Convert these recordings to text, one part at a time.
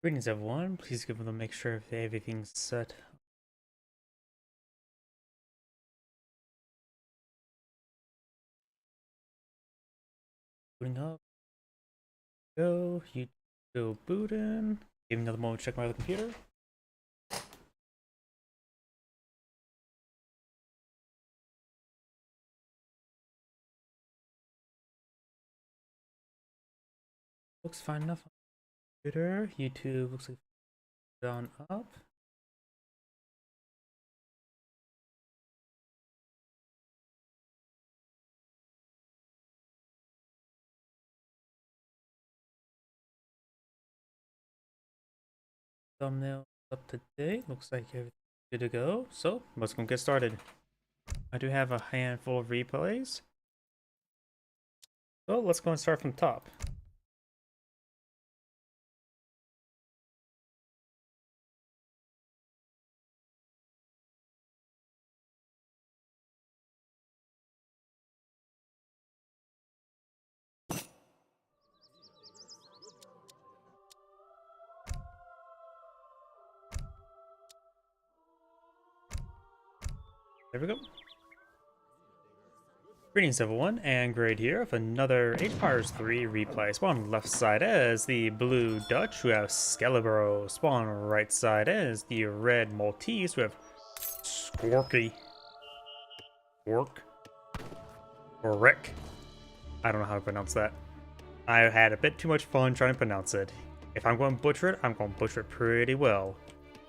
Greetings everyone, please give them a make sure if everything's set. Booting up. Go, you go booting. Give me another moment to check my other computer. Looks fine enough on the computer. YouTube looks like down up. Thumbnail up to date. Looks like everything's good to go. So let's go get started. I do have a handful of replays. So let's go and start from the top. There we go. Greetings everyone, and Grade here with another Age of Empires 3 replay. Spawn on the left side as the Blue Dutch, who have Scalibro. Spawn on the right side as the Red Maltese, who have Skorky. Orc. Or Rick. I don't know how to pronounce that. I had a bit too much fun trying to pronounce it. If I'm going to butcher it, I'm going to butcher it pretty well.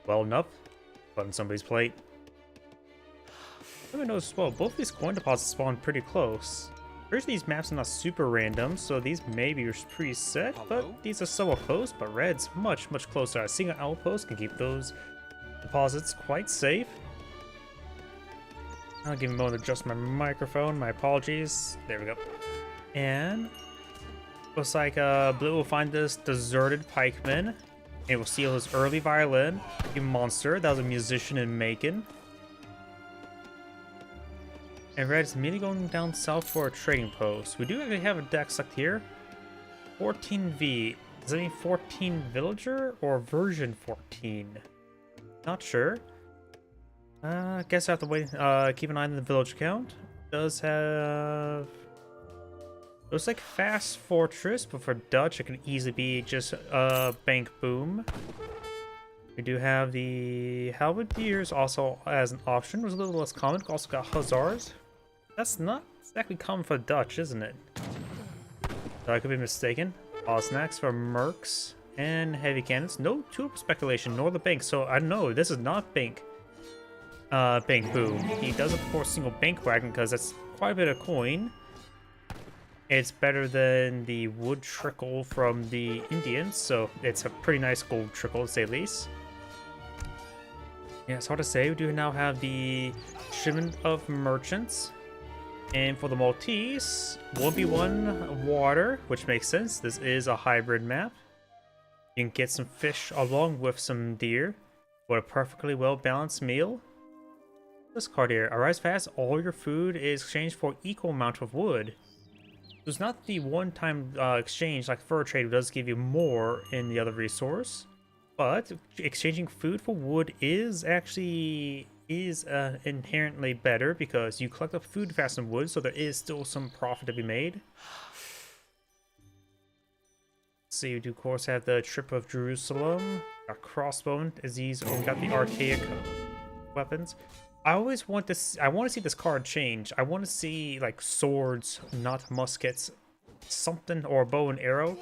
Well enough, put on somebody's plate. I noticed as well, both these coin deposits spawn pretty close. First, these maps are not super random, so these may be preset, but these are somewhat close, but red's much closer. A single outpost can keep those deposits quite safe. I'll give me a moment to adjust my microphone, my apologies. There we go. And looks like Blue will find this deserted pikeman. It will steal his early violin, a monster that was a musician in Macon. And Red is immediately going down south for a trading post. We do actually have a deck select here. 14V. Does that mean 14 villager or version 14? Not sure. I guess I have to wait. Keep an eye on the village count. Does have. Looks like fast fortress, but for Dutch it can easily be just bank boom. We do have the halberdiers also as an option. It was a little less common. Also got hussars. That's not exactly common for Dutch, isn't it? So I could be mistaken. Osnax for mercs and heavy cannons. No tulip speculation, nor the bank. So I know this is not bank. Bank boom. He does of course single bank wagon because that's quite a bit of coin. It's better than the wood trickle from the Indians, so it's a pretty nice gold trickle to say the least. Yeah, it's hard to say. We do now have the shipment of merchants. And for the Maltese, 1v1 water, which makes sense. This is a hybrid map. You can get some fish along with some deer for a perfectly well-balanced meal. This card here, arrives fast, all your food is exchanged for equal amount of wood. So it's not the one-time exchange like fur trade, does give you more in the other resource. But exchanging food for wood is actually inherently better because you collect up food faster than wood, so there is still some profit to be made. So you do of course have the Trip of Jerusalem, a crossbow, as these got the archaic weapons. I always want this. I want to see this card change. I want to see like swords, not muskets, something, or bow and arrow.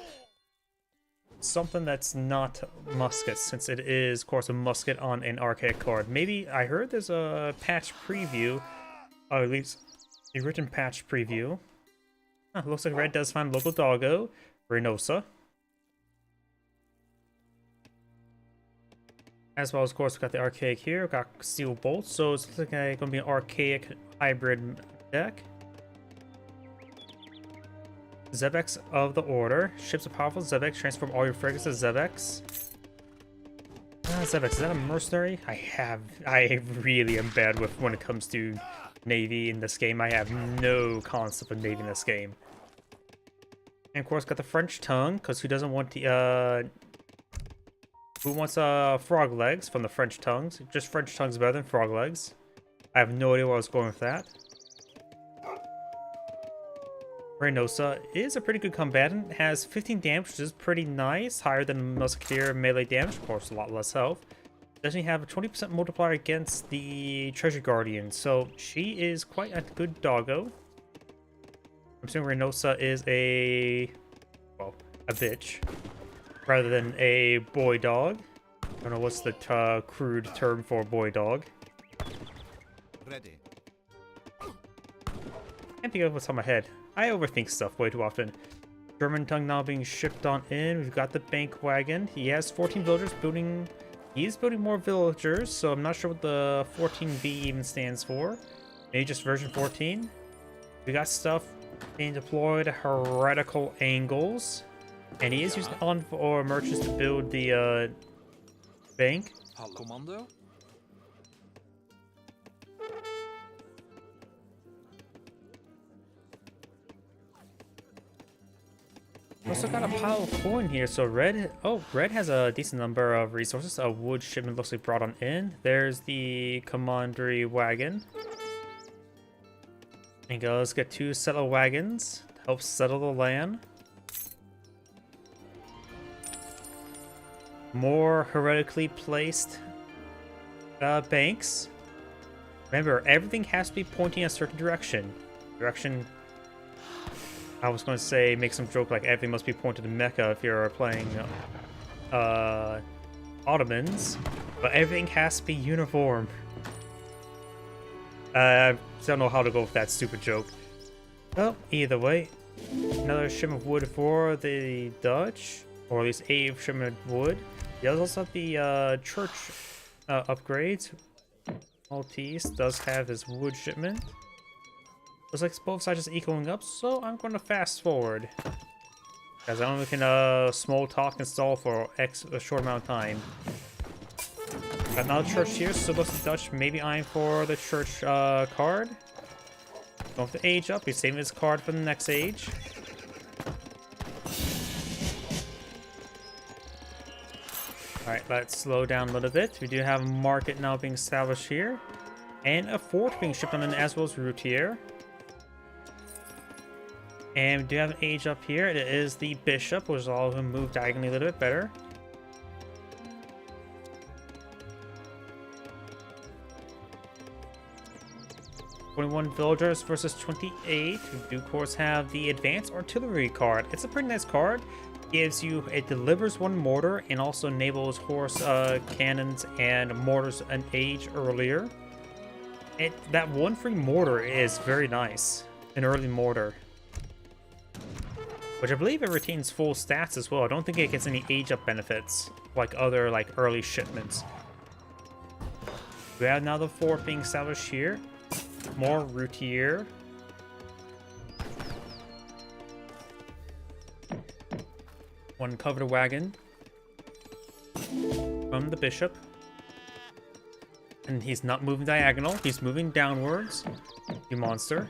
Something that's not muskets, since it is, of course, a musket on an archaic card. Maybe, I heard there's a patch preview, or at least a written patch preview. Huh, looks like Red does find local doggo, Reynosa. As well as, of course, we got the archaic here, got steel bolts, so it's looking like going to be an archaic hybrid deck. Zebex of the Order. Ships a powerful Zebex. Transform all your frigates to Zebex. Zebex, is that a mercenary? I really am bad with when it comes to Navy in this game. I have no concept of Navy in this game. And of course, got the French tongue, because who doesn't want the, Who wants frog legs from the French tongues? Just French tongues better than frog legs. I have no idea where I was going with that. Reynosa is a pretty good combatant. Has 15 damage, which is pretty nice. Higher than Musketeer melee damage. Of course, a lot less health. Doesn't have a 20% multiplier against the Treasure Guardian. So she is quite a good doggo. I'm assuming Reynosa is well, a bitch. Rather than a boy dog. I don't know what's the crude term for boy dog. Ready. Can't think of what's on my head. I overthink stuff way too often. German tongue now being shipped on in. We've got the bank wagon. He has 14 villagers building. He's building more villagers, so I'm not sure what the 14V even stands for. Maybe just version 14. We got stuff being deployed at heretical angles. And he is using or merchants to build the bank. Commando? Also got a pile of coin here, so red has a decent number of resources. A wood shipment looks like brought on in. There's the commandery wagon. And let's get 2 settle wagons to help settle the land. More heretically placed banks. Remember, everything has to be pointing a certain direction. I was going to say, make some joke like everything must be pointed to Mecca if you're playing Ottomans, but everything has to be uniform. I don't know how to go with that stupid joke. Well, either way, another shipment of wood for the Dutch, or at least a shipment of wood. The others also have the church upgrades. Maltese does have his wood shipment. Looks like both sides just equaling up, so I'm going to fast forward. Because I only can small talk and stall for a short amount of time. Got another church here, so looks like Dutch maybe eyeing for the church card. Going with the age up, he's saving his card for the next age. Alright, let's slow down a little bit. We do have a market now being established here. And a fort being shipped on in as well as routier. And we do have an age up here. It is the bishop, which is all of them move diagonally a little bit better. "21 villagers versus 28. We do of course have the advanced artillery card. It's a pretty nice card. It delivers 1 mortar and also enables horse cannons and mortars an age earlier. That 1 free mortar is very nice. An early mortar. Which I believe it retains full stats as well. I don't think it gets any age up benefits like other early shipments. We have now the fort being established here. More routier. One covered wagon from the bishop. And he's not moving diagonal, he's moving downwards. You monster.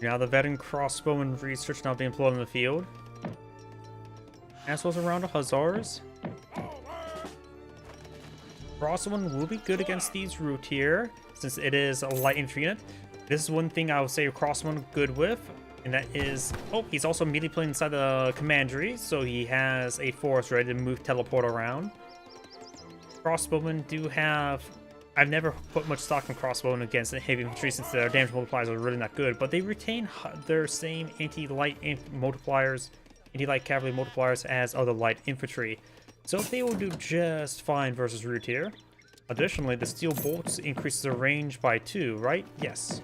Now the veteran crossbowman research now being employed in the field. As well as around the hussars. Crossbowman will be good against these routier, since it is a light infantry unit. This is one thing I would say crossbowman good with, and that is, he's also immediately playing inside the commandery, so he has a force ready to move teleport around. Crossbowmen do have, I've never put much stock in crossbowmen against heavy infantry since their damage multipliers are really not good, but they retain their same anti-light multipliers, anti-light cavalry multipliers as other light infantry. So they will do just fine versus routier. Additionally, the steel bolts increases their range by 2, right? Yes.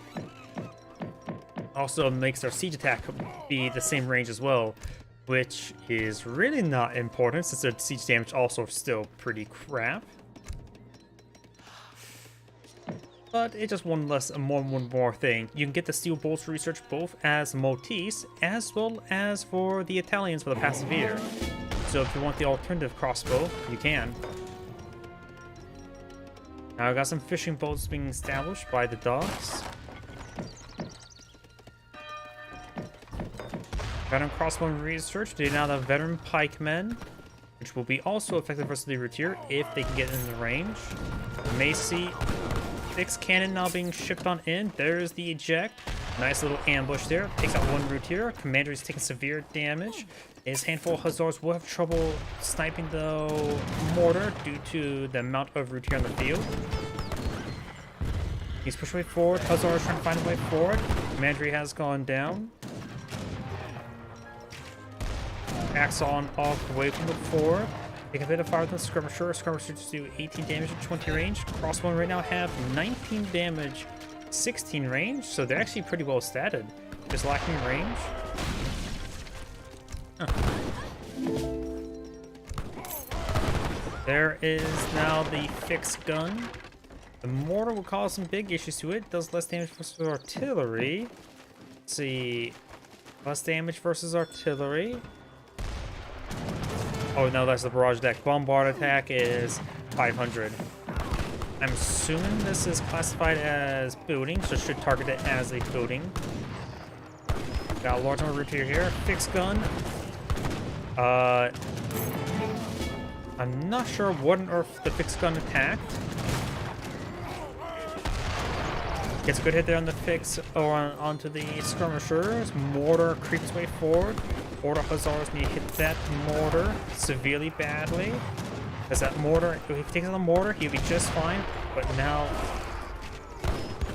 Also makes their siege attack be the same range as well, which is really not important since their siege damage also still pretty crap. But it's just one more thing. You can get the steel bolts research both as Maltese as well as for the Italians for the Passivier. So if you want the alternative crossbow, you can. Now I got some fishing boats being established by the docks. Veteran crossbow research. They now have veteran pikemen, which will be also effective versus the routier if they can get in the range. Macy, fixed cannon now being shipped on in. There's the eject. Nice little ambush there. Takes out one routier. Commander is taking severe damage. His handful of hussars will have trouble sniping the mortar due to the amount of routier on the field. He's pushed way forward. Hussars trying to find a way forward. Commander has gone down. Axe on off away from the fore. Take a bit of fire with the skirmisher. Skirmishers do 18 damage at 20 range. Crossbow right now have 19 damage, 16 range, so they're actually pretty well statted. Just lacking range. Huh. There is now the fixed gun. The mortar will cause some big issues to it. Does less damage versus artillery. Let's see. Less damage versus artillery. Oh no, that's the barrage deck. Bombard attack is 500. I'm assuming this is classified as building, so should target it as a building. Got a large number of routier here. Fixed gun. I'm not sure what on earth the fixed gun attacked. Gets a good hit there on the fix or onto the skirmishers. Mortar creeps way forward. Order hussars need to hit that mortar severely badly. As that mortar, if he takes on the mortar, he'll be just fine. But now,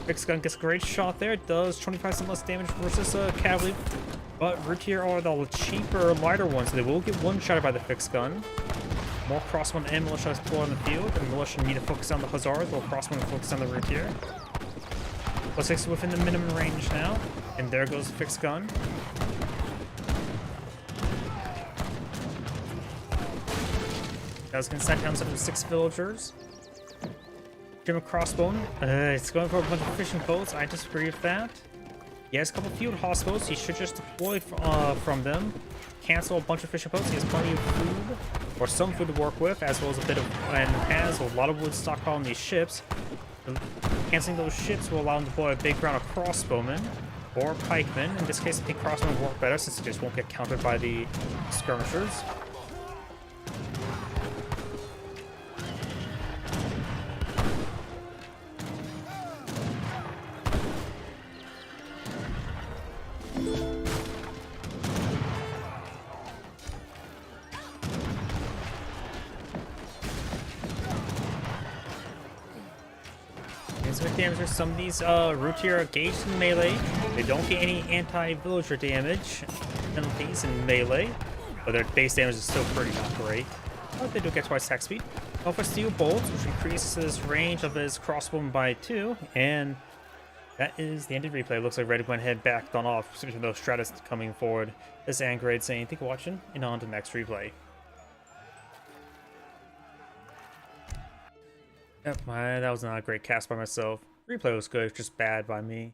fixed gun gets a great shot there. It does 25% less damage versus cavalry. But routier are the cheaper, lighter ones. So they will get one-shotted by the fixed gun. More crossbow and militia is deployed on the field. And militia need to focus on the hussars, while crossbow focus on the routier. Plus 6 within the minimum range now. And there goes the fixed gun. That was going to send down some 6 villagers. Jim Crossbone. It's going for a bunch of fishing boats. I disagree with that. He has a couple field hospitals. He should just deploy from them. Cancel a bunch of fishing boats. He has plenty of food, or some food to work with, as well as a bit of, and has a lot of wood stockpile on these ships. Canceling those ships will allow him to deploy a big round of crossbowmen or pikemen. In this case, I think crossbowmen work better since they just won't get countered by the skirmishers. Damage. Some of these routier are engaged in melee. They don't get any anti-villager damage penalties in melee, but their base damage is still pretty not great. But they do get twice attack speed. Alpha Steel Bolts, which increases range of his crossbowman by 2, and that is the end of the replay. Looks like Red went ahead backed on off, switching those Stratus coming forward. This is Angrade saying, thank you for watching, and on to the next replay. Yep, that was not a great cast by myself. Replay was good, just bad by me.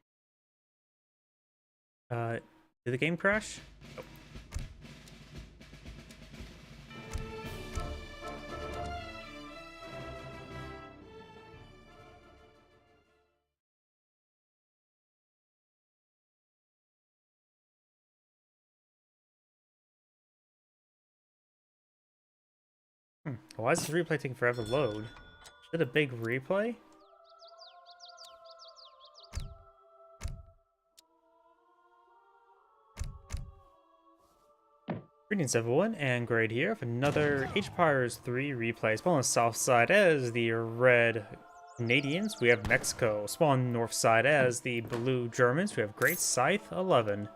Did the game crash? Nope. Why is this replay taking forever to load? Is it a big replay? Greetings everyone, and Grade here for another Age of Empires 3 replay. Spawn on the south side as the red Canadians, we have Mexico. Spawn on the north side as the blue Germans, we have Great Scythe 11.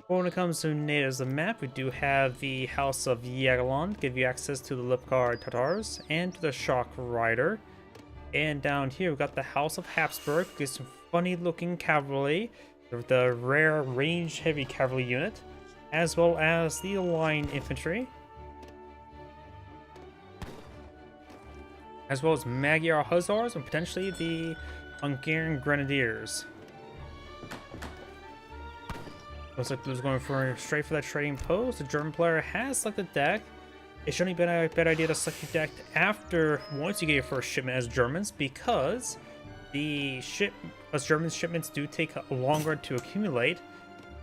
When it comes to natives of the map, we do have the House of Yagelon, give you access to the Lipkar Tatars and to the Shock Rider. And down here we've got the House of Habsburg, gives some funny looking cavalry, with the rare range heavy cavalry unit, as well as the line infantry, as well as Magyar Hussars and potentially the Hungarian Grenadiers. Looks like Blue's going straight for that trading post. The German player has selected deck. It shouldn't have been a bad idea to select your deck after once you get your first shipment as Germans, because the German shipments do take longer to accumulate.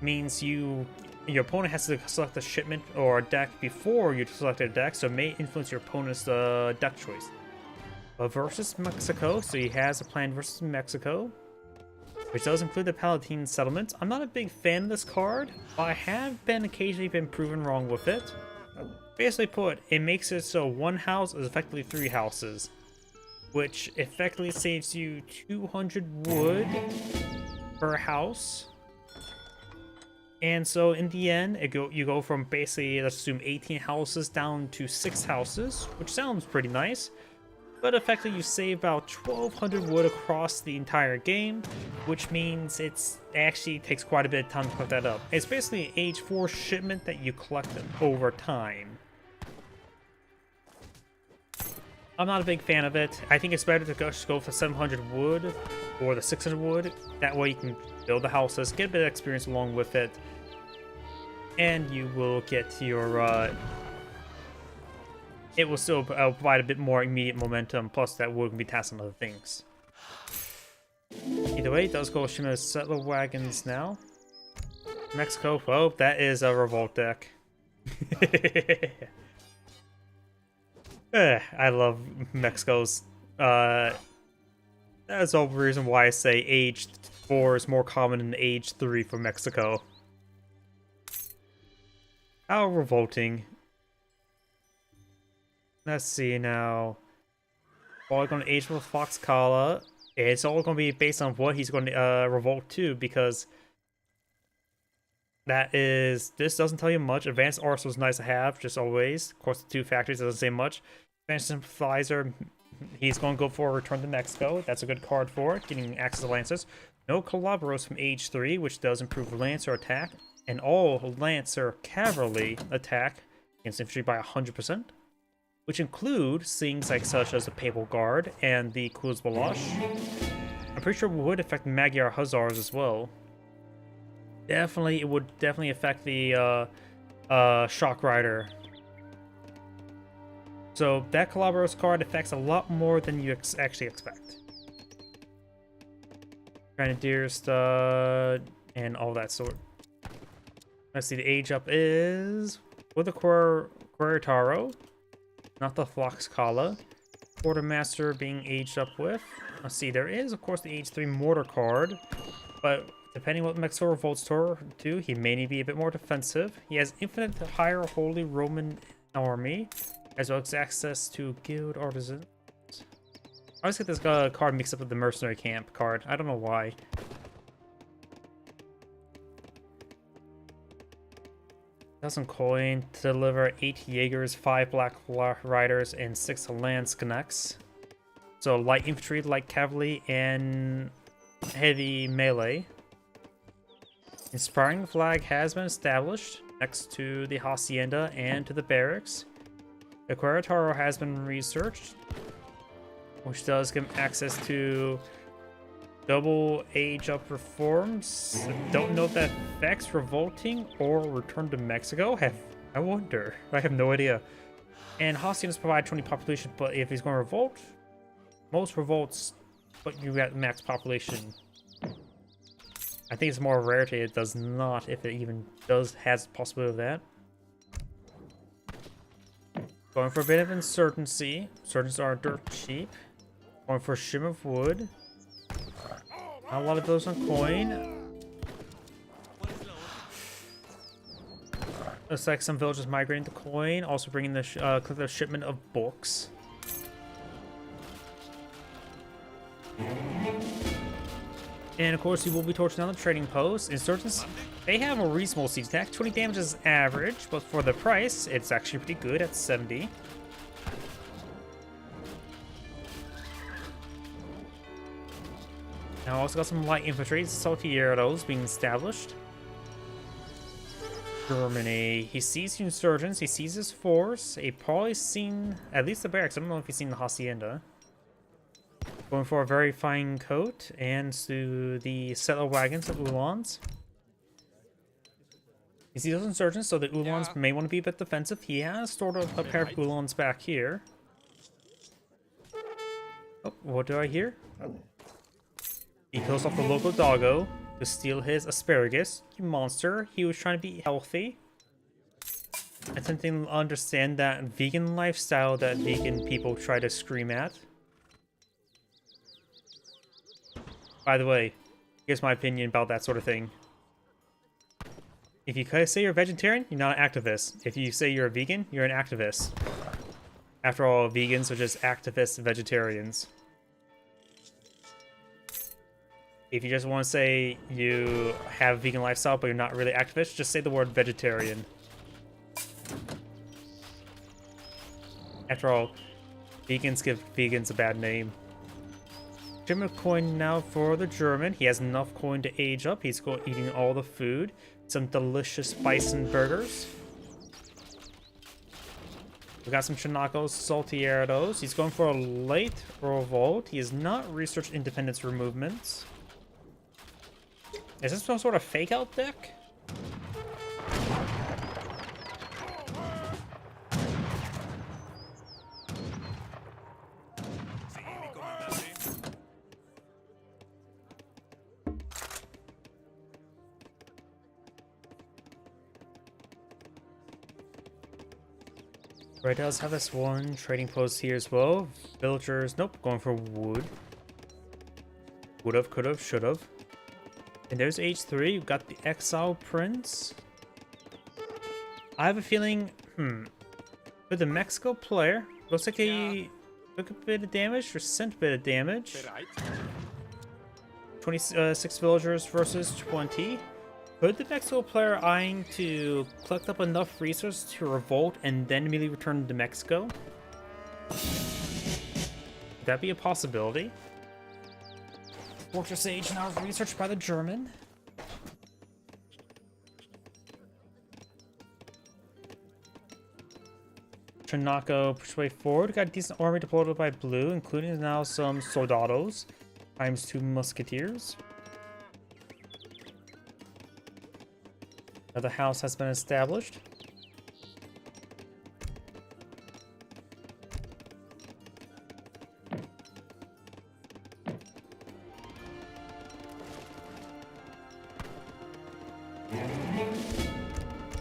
means your opponent has to select a shipment or a deck before you select a deck, so it may influence your opponent's deck choice. But versus Mexico, so he has a plan versus Mexico, which does include the Palatine settlement. I'm not a big fan of this card, but I have occasionally been proven wrong with it. Basically put, it makes it so one house is effectively 3 houses, which effectively saves you 200 wood per house. And so in the end, you go from basically, let's assume 18 houses down to 6 houses, which sounds pretty nice. But effectively, you save about 1,200 wood across the entire game, which means it actually takes quite a bit of time to collect that up. It's basically an age 4 shipment that you collect over time. I'm not a big fan of it. I think it's better to just go for 700 wood or the 600 wood. That way you can build the houses, get a bit of experience along with it, and you will get your... it will still provide a bit more immediate momentum, plus that wood can be tasked on other things. Either way, it does go shimmer settler wagons now. Mexico, oh, that is a revolt deck. I love Mexico's. That's the whole reason why I say age 4 is more common than age 3 for Mexico. How revolting. Let's see now. All going to age with Fox Kala. It's all going to be based on what he's going to revolt to, because this doesn't tell you much. Advanced Arsenal is nice to have, just always. Of course, the 2 factories doesn't say much. Advanced Sympathizer, he's going to go for a Return to Mexico. That's a good card for it, getting access to Lancers. No Calabaros from age 3, which does improve Lancer attack, and all Lancer Cavalry attack against infantry by 100%. Which include things like such as the Papal Guard and the Kuz Balosh. I'm pretty sure it would affect Magyar Hussars as well. It would definitely affect the Shock Rider. So that Calabaros card affects a lot more than you actually expect. Grenadiers and all that sort. Let's see, the age up is with the Querétaro. Not the Fox Kala. Quartermaster being aged up with. Let's see, there is, of course, the age 3 mortar card, but depending what Mexico revolts to, he may need to be a bit more defensive. He has infinite higher Holy Roman Army, as well as access to Guild Artisans. I always get this card mixed up with the Mercenary Camp card. I don't know why. 1,000 coin to deliver 8 Jaegers, 5 Black Riders, and 6 Lance Connects. So light infantry, light cavalry, and heavy melee. Inspiring flag has been established next to the Hacienda and to the barracks. The Querétaro has been researched, which does give him access to double age up reforms. Don't know if that affects revolting or return to Mexico. I wonder. I have no idea. And Haciendas provide 20 population, but if he's going to revolt, most revolts put you at max population. I think it's more a rarity. It does not, if it even has the possibility of that. Going for a bit of insurgency. Insurgents are dirt cheap. Going for a shim of wood. Not a lot of those on coin. Looks like some villagers migrating to coin. Also bringing the shipment of books. And of course, you will be torching down the trading post. Insurgents, they have a reasonable siege attack. 20 damage is average, but for the price, it's actually pretty good at 70. Now also got some light infantry, Saltieros being established. Germany, he sees the insurgents, he sees his force. He probably seen at least the barracks. I don't know if he's seen the Hacienda. Going for a very fine coat and to the settler wagons of Uhlans. He sees those insurgents, so the Uhlans may want to be a bit defensive. He has stored up a pair of Uhlans back here. Oh, what do I hear? He kills off the local doggo. to steal his asparagus. You monster. He was trying to be healthy. Attempting to understand that vegan lifestyle that vegan people try to scream at. By the way, here's my opinion about that sort of thing. If you say you're a vegetarian, you're not an activist. If you say you're a vegan, you're an activist. After all, vegans are just activist vegetarians. If you just want to say you have a vegan lifestyle but you're not really activist, just say the word vegetarian. After all, vegans give vegans a bad name. German coin now for the German. He has enough coin to age up. He's eating all the food. Some delicious bison burgers. We got some Chinacos, salty arrows. He's going for a late revolt. He has not researched independence movements. Is this some sort of fake out deck? Red does have this one trading post here as well. Villagers, nope, going for wood. Would've, could've, should've. And there's H3, you've got the Exile Prince. I have a feeling, with the Mexico player, looks like he took a bit of damage or sent a bit of damage. 26 villagers versus 20. Could the Mexico player eyeing to collect up enough resources to revolt and then immediately return to Mexico? Would that be a possibility? Fortress Age now researched by the German. Chinako push way forward. Got a decent army deployed by blue, including now some soldados. Times 2 musketeers. Another house has been established.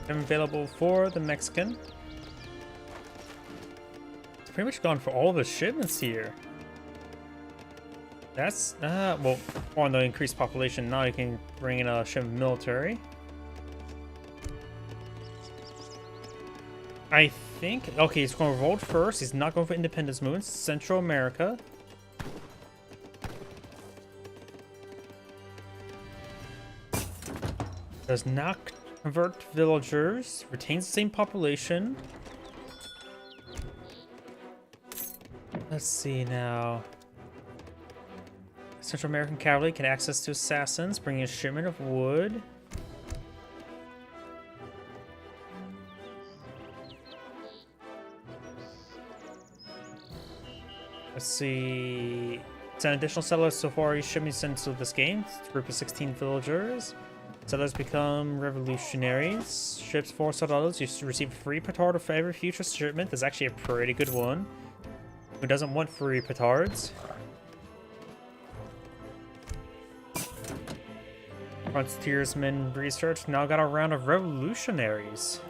Available for the Mexican. It's pretty much gone for all the shipments here. That's well, on the increased population now you can bring in a shipment military. I think, okay, he's going to revolt first. He's not going for independence movements. Central America. Does not convert villagers. Retains the same population. Let's see now. Central American cavalry can access to assassins, bringing a shipment of wood. Let's see. 10 additional settlers so far he should be sent to this game. It's a group of 16 villagers. Settlers become revolutionaries. Ships 4 soldados. You receive free petard for every future shipment. That's actually a pretty good one. Who doesn't want free petards? Frontiersmen research. Now got a round of revolutionaries.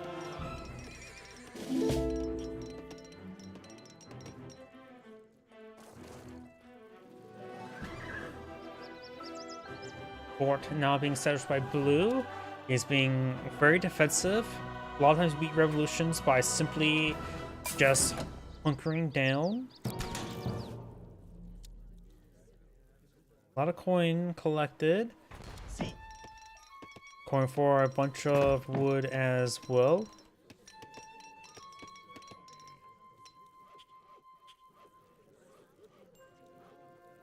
Fort now being established by blue. He's being very defensive. A lot of times beat revolutions by simply just hunkering down. A lot of coin collected. Coin for a bunch of wood as well.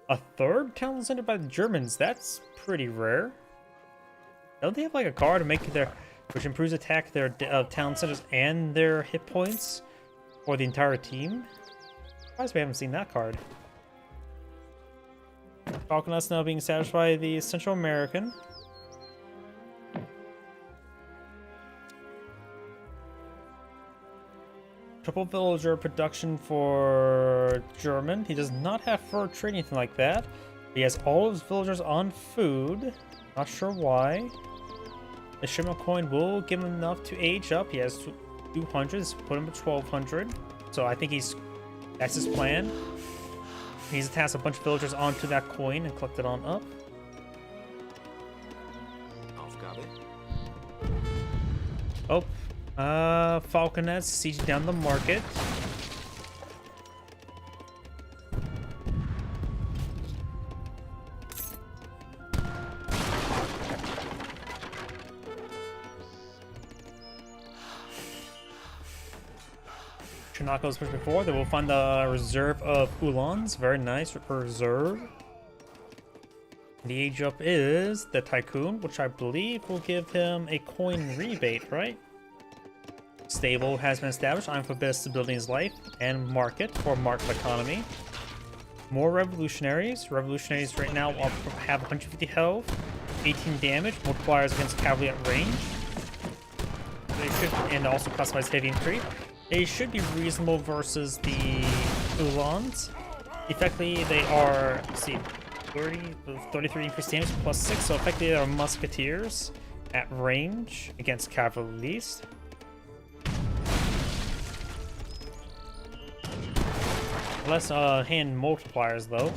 A third town centered by the Germans. That's pretty rare. Don't they have like a card to make their, which improves attack their town centers and their hit points for the entire team? Surprised we haven't seen that card. Falconets now being established by the Central American. Triple villager production for German. He does not have fur trade, anything like that. He has all of his villagers on food. Not sure why. The shipment coin will give him enough to age up. He has 200, so put him at 1200. So I think that's his plan. He's tasked a bunch of villagers onto that coin and collect it on up. Oh, Falconets siege down the market. Chinako's pushed before. They will find the reserve of Ulans. Very nice reserve. The age up is the Tycoon, which I believe will give him a coin rebate, right? Stable has been established. I'm for best stability in his life and market for market economy. More revolutionaries. Revolutionaries right now have 150 health, 18 damage, multipliers against cavalry at range. They should, and also customized heavy infantry. They should be reasonable versus the Ulans. Effectively, they are, let's see, 33 increased damage plus 6, so effectively they are musketeers at range against cavalries. Less hand multipliers though.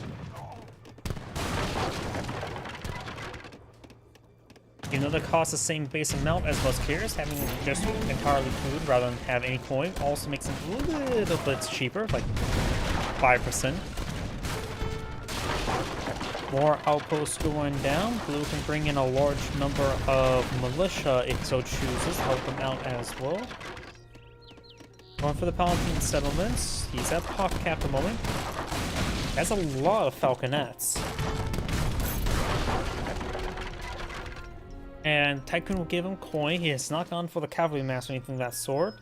Even though they cost the same base amount as musketeers, having just entirely food rather than have any coin also makes them a little bit cheaper, like 5%. More outposts going down. Blue can bring in a large number of militia if so chooses, help them out as well. Going for the Palatine settlements. He's at pop cap at the moment. That's a lot of Falconets. And Tycoon will give him coin. He has not gone for the cavalry mass or anything of that sort.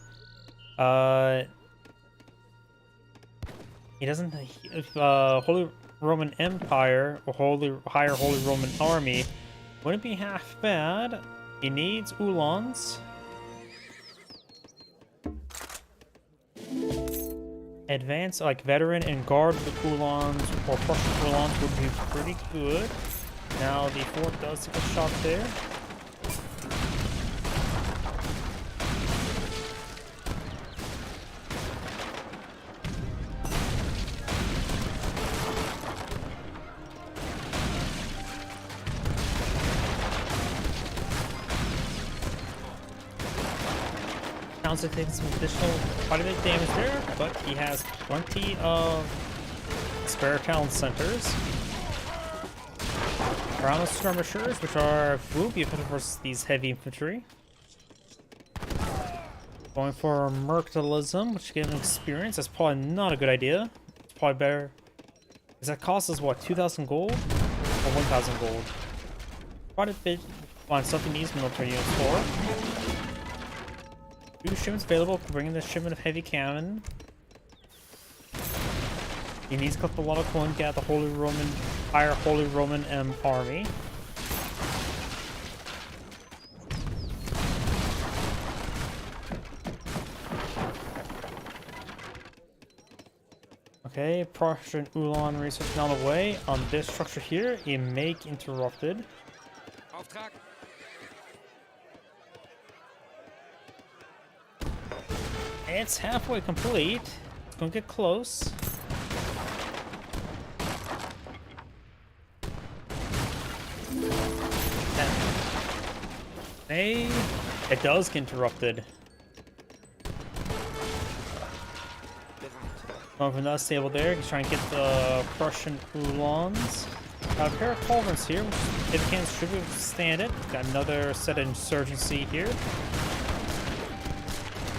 He doesn't. Holy Roman Empire or higher Holy Roman Army wouldn't be half bad. He needs Ulans. Advance, like veteran and guard with Ulans or Prussian Ulans would be pretty good. Now the fort does take a shot there. Townsend taking some additional quite a bit of damage there, but he has plenty of spare town centers. Around the skirmishers, which will be effective versus these heavy infantry. Going for mercantilism, which gives him experience. That's probably not a good idea. It's probably better. Because that costs us what, 2,000 gold? Or 1,000 gold? Quite a bit on stuff he needs military units for. 2 shipments available, bringing the shipment of heavy cannon. He needs to collect a lot of coin, get the higher Holy Roman army. Okay, Prussian Ulan research on the way. On this structure here, a make interrupted. Auftrag. It's halfway complete. It's gonna get close. Hey, it does get interrupted. Going from that stable there, he's trying to get the Prussian Ulans. A pair of culverins here, which if can should withstand it. Got another set of insurgency here.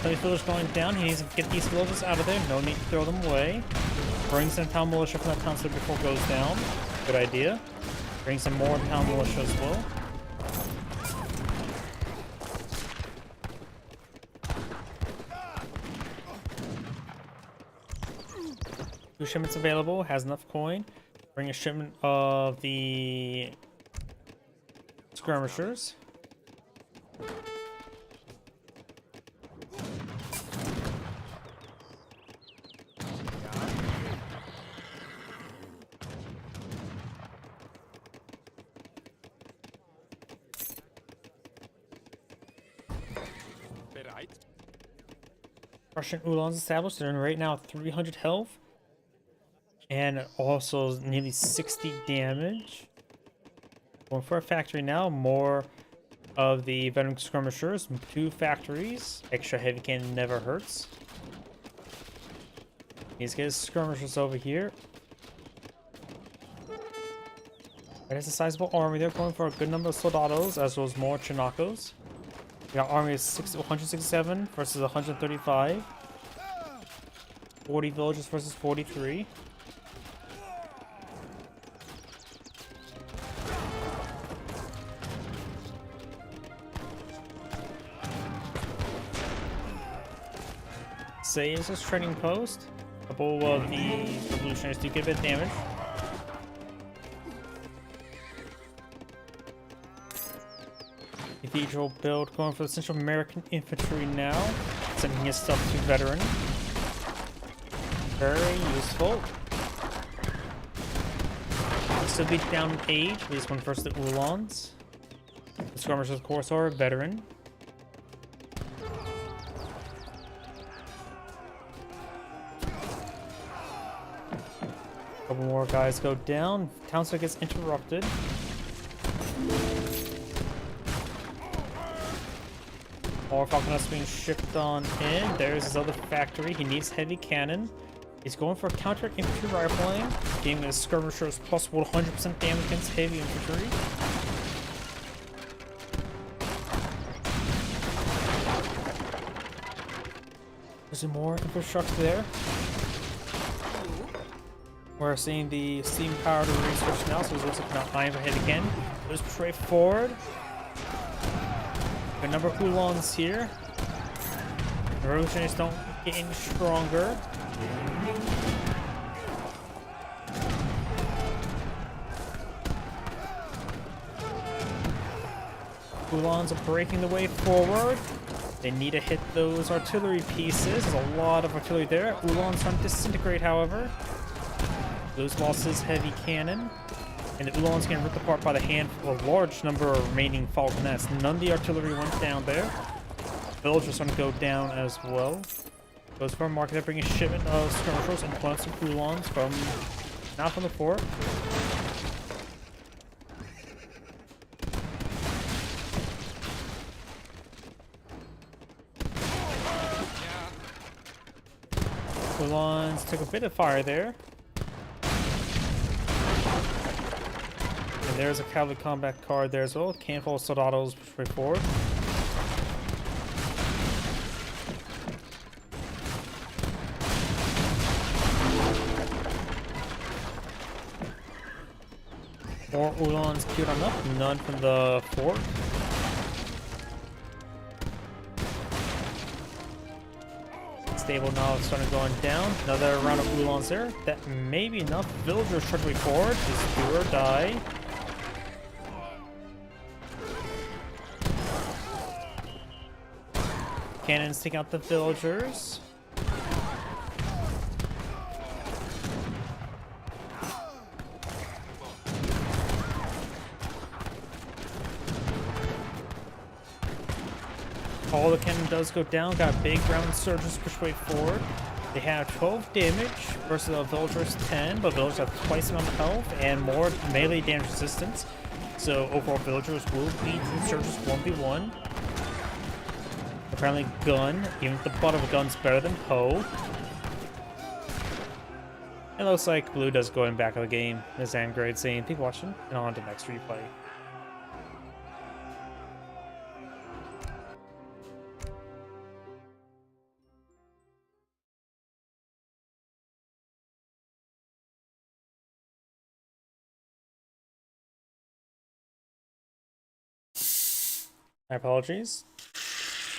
These villagers going down. He needs to get these villagers out of there. No need to throw them away. Brings in town militia from that town center before it goes down. Good idea. Brings in more town militia as well. Two shipments available. Has enough coin. Bring a shipment of the skirmishers. Right. Russian Ulans established. They're right now at 300 health. And also nearly 60 damage. Going for a factory now. More of the veteran skirmishers. 2 factories. Extra heavy cannon never hurts. He's got his skirmishers over here. There's a sizable army there, going for a good number of soldados, as well as more Chinakos. We got army of 167 versus 135. 40 villages versus 43. Saves his trading post. A couple of the revolutionaries do get a bit of damage. Cathedral build going for the Central American Infantry now. Sending his stuff to veteran. Very useful. Still be down in age. We just went first the Ulans. The skirmishers, of course, are a veteran. Couple more guys go down. Town square gets interrupted. More Falconets being shipped on in. There's his other factory. He needs heavy cannon. He's going for counter infantry rifling, giving his skirmishers plus 100% damage against heavy infantry. There's more infrastructure there. We're seeing the steam powered research now, so he's also going to iron ahead again. Let's pray forward. Got a number of Ulans here. The revolutionaries don't get any stronger. Ulans are breaking the way forward. They need to hit those artillery pieces. There's a lot of artillery there. Ulans don't disintegrate, however. Those lost his heavy cannon. And the Ulans getting ripped apart by the handful, a large number of remaining Falconets. None of the artillery went down there. Villagers going to go down as well. Goes for a market to bring a shipment of skirmishers and plants of Ulans from, not from the fort. Ulans took a bit of fire there. And there's a cavalry combat card there as well. Handful of soldados push forward. More Ulans queued on up, none from the fort. Stable now starting going down. Another round of Ulans there. That may be enough. Villagers try to move forward. Just do or die. Cannons take out the villagers. All the cannon does go down. Got a big round surges push way forward. They have 12 damage versus the villagers 10, but villagers have twice the amount of health and more melee damage resistance. So overall, villagers will beat insurgents 1v1. Apparently, gun, even the butt of a gun's better than hoe. It looks like blue does go in back of the game. As Angrade saying, keep watching, and on to the next replay. My apologies.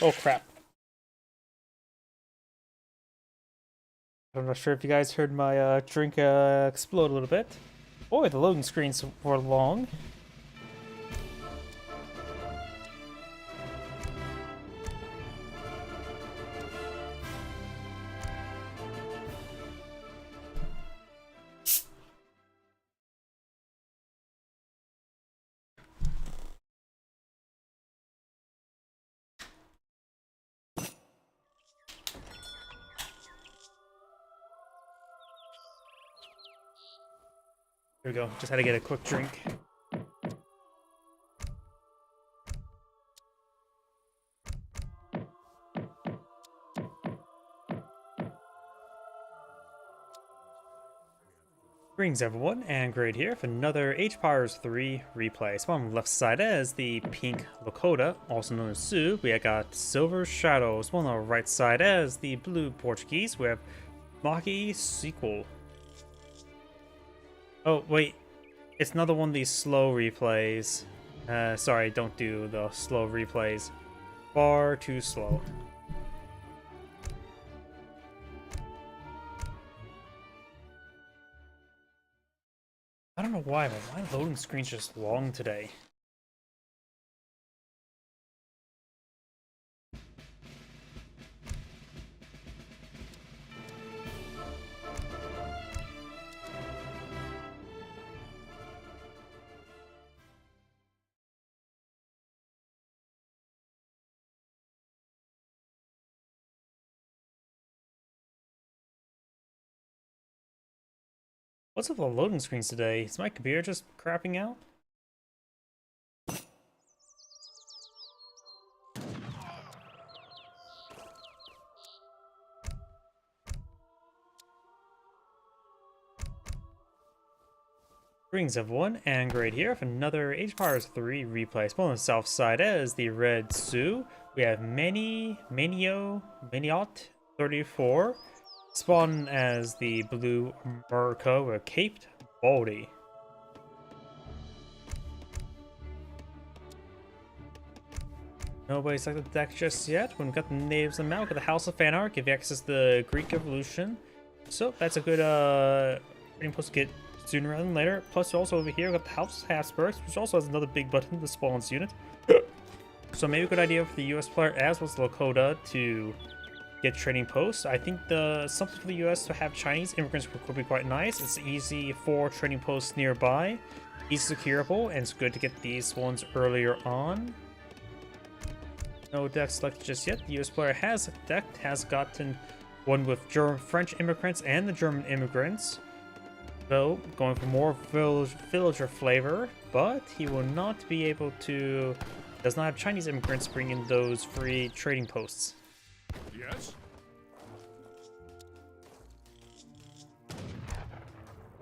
Oh crap. I'm not sure if you guys heard my drink explode a little bit. Boy, the loading screens were long. There we go. Just had to get a quick drink. Greetings everyone, and Great here for another Age of Empires 3 replay. So on the left side is the pink Lakota, also known as Sioux. We have got Silver Shadows. Well, on the right side is the blue Portuguese. We have Maki sequel. Oh wait, it's another one of these slow replays. Sorry, don't do the slow replays. Far too slow. I don't know why, but my loading screen's just long today. What's up with the loading screens today? Is my computer just crapping out? Greetings everyone, and Great here for another Age of Empires 3 replay. Spawn on the south side is the red Sioux. We have Maniot 34. Spawn as the blue Murko with Caped Baldy. Nobody selected the deck just yet. We've got the natives in the mouth, got the House of Fanark, give you access to the Greek Evolution. So that's a good trading post to get sooner rather than later. Plus also over here we got the House of Habsburgs, which also has another big button, the spawns unit. So maybe a good idea for the US player as well as Lakota to get trading posts. I think something for the US to have Chinese immigrants could be quite nice. It's easy for trading posts nearby, easy securable, and it's good to get these ones earlier on. No deck selected just yet. The US player has gotten one with French immigrants and the German immigrants. So going for more villager flavor, but he will not be able to. Does not have Chinese immigrants bring in those free trading posts. Yes.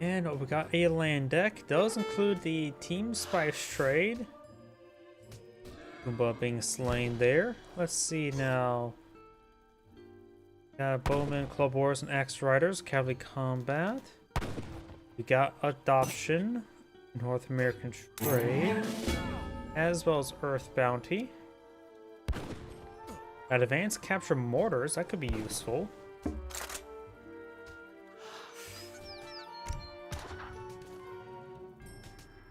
And we got a land deck. Does include the Team Spice trade. Goomba being slain there. Let's see now. Got Bowman, Club Wars, and Axe Riders, Cavalry Combat. We got Adoption, North American Trade, as well as Earth Bounty. Got Advanced Capture Mortars, that could be useful.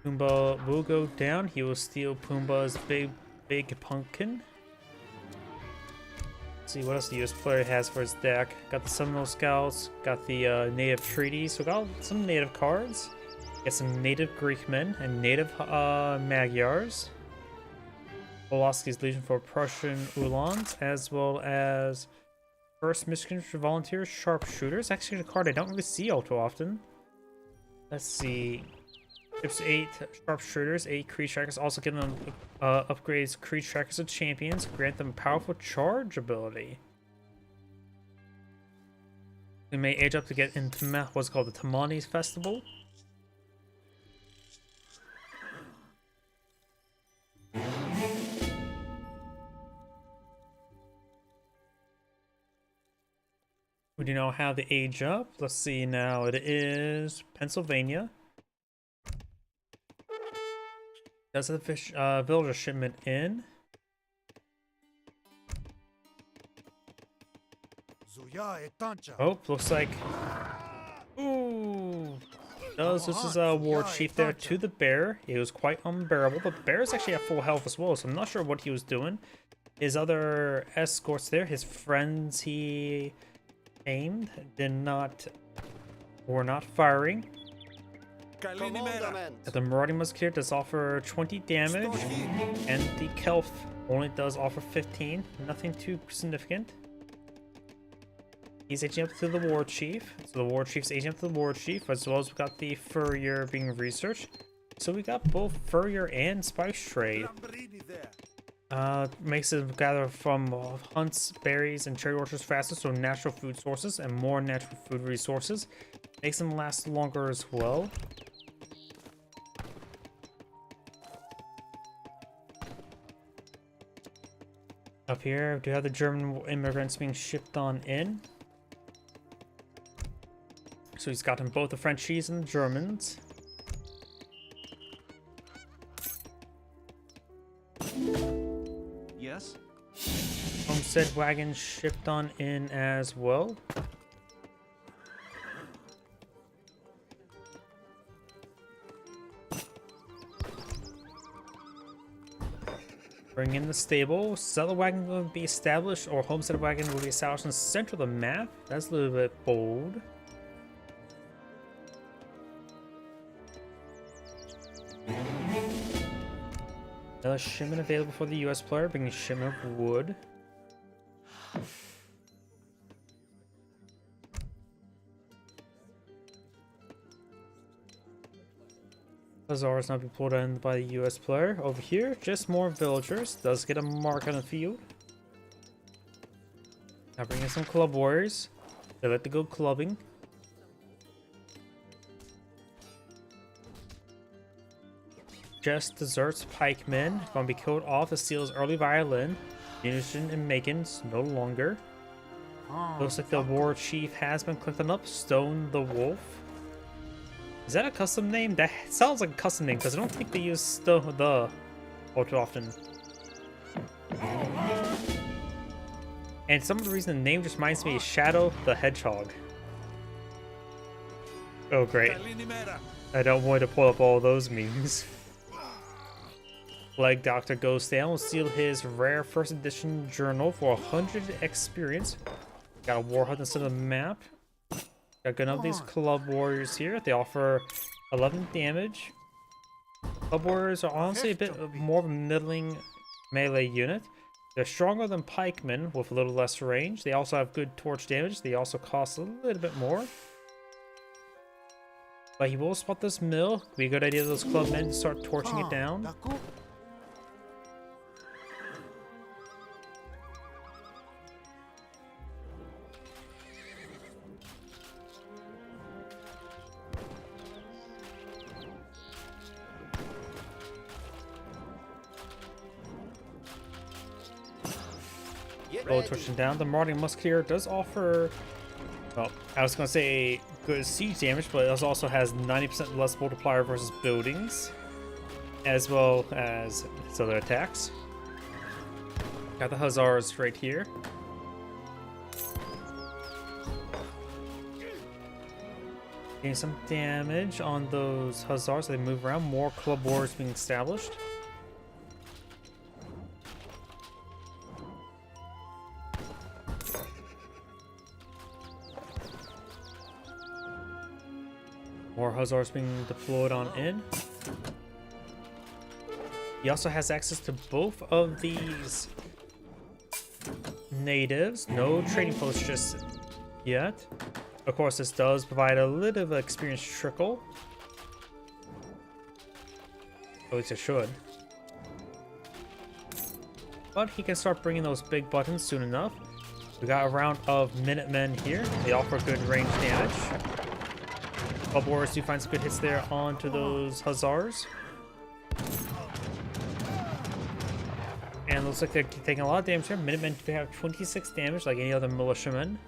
Pumbaa will go down. He will steal Pumbaa's big pumpkin. Let's see what else the US player has for his deck. Got the Seminole Scouts, got the native treaties, so got some native cards. Got some native Greek men and native Magyars. Pulaski's Legion for Prussian Uhlans, as well as First Michigan Volunteer Sharpshooters. Actually, a card I don't really see all too often. Let's see. Tips 8 Sharpshooters, 8 Creed Trackers. Also give them upgrades Creed Trackers to champions. Grant them powerful charge ability. We may age up to get into what's called the Tamales Festival. We do now have the age up. Let's see now. It is Pennsylvania. Does the villager shipment in? Oh, looks like. Ooh. This is a war chief there to the bear. It was quite unbearable. The bear is actually at full health as well, so I'm not sure what he was doing. His other escorts there, his friends he aimed, were not firing. The Marauding Musketeer does offer 20 damage, and the Kelf only does offer 15. Nothing too significant. He's aging up to the war chief. So the war chief's aging up to the war chief, as well as we got the furrier being researched. So we got both furrier and spice trade. Makes it gather from hunts, berries, and cherry orchards faster, so natural food sources and more natural food resources. Makes them last longer as well. Up here, we do have the German immigrants being shipped on in. So he's gotten both the Frenchies and the Germans. Yes? Homestead wagons shipped on in as well. Bring in the stable. Settler wagon will be established, or homestead wagon will be established in the center of the map. That's a little bit bold. Another shipment available for the US player, bringing a shipment of wood. Hussars not be pulled in by the US player. Over here, just more villagers. Does get a mark on the field. Now bring in some club warriors. They like to go clubbing. Just deserts pikemen. Gonna be killed off to steal his early violin. Munition and Megan's no longer. Looks like the war chief has been clicked up. Stone the Wolf. Is that a custom name? That sounds like a custom name because I don't think they use the all too often. And some of the reason the name just reminds me of Shadow the Hedgehog. Oh great. I don't want to pull up all those memes. Leg Doctor goes down. Will steal his rare first edition journal for 100 experience. Got a war hunt instead of the map. Got good enough of these club warriors here. They offer 11 damage. Club warriors are honestly a bit more of a middling melee unit. They're stronger than pikemen with a little less range. They also have good torch damage. They also cost a little bit more. But he will spot this mill. Be a good idea of those club men to start torching it down. Roll torching down. The Marauding Musketeer does offer, well, I was going to say good siege damage, but it also has 90% less multiplier versus buildings, as well as its other attacks. Got the Hussars right here. Getting some damage on those Hussars so they move around. More club wars being established. More Hussars being deployed on in. He also has access to both of these natives. No trading posts just yet. Of course, this does provide a little of experience trickle. At least it should. But he can start bringing those big buttons soon enough. We got a round of Minutemen here. They offer good range damage. Club Warriors do find some good hits there onto those Hussars. And looks like they're taking a lot of damage here. Minutemen do have 26 damage like any other militiamen.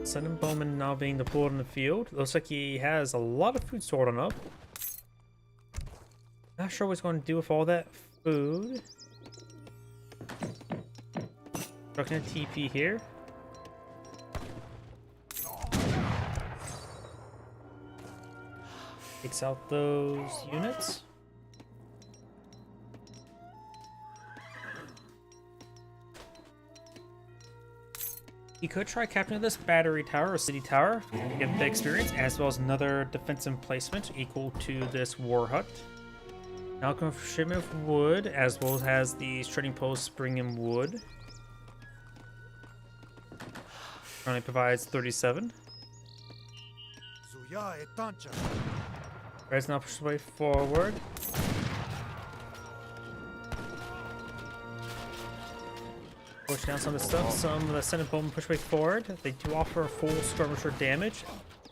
Sudden Bowman now being deployed in the field. Looks like he has a lot of food stored on up. Not sure what he's going to do with all that food. Strucking a TP here. Takes out those units. You could try capturing this battery tower or city tower, get the experience, as well as another defensive placement equal to this war hut. Now come for shipment of wood, as well as the trading post bring in wood. Currently provides 37. Let's now push way forward. Push down some of the stuff. Some of the Senate Bowmen push way forward. They do offer full skirmisher damage.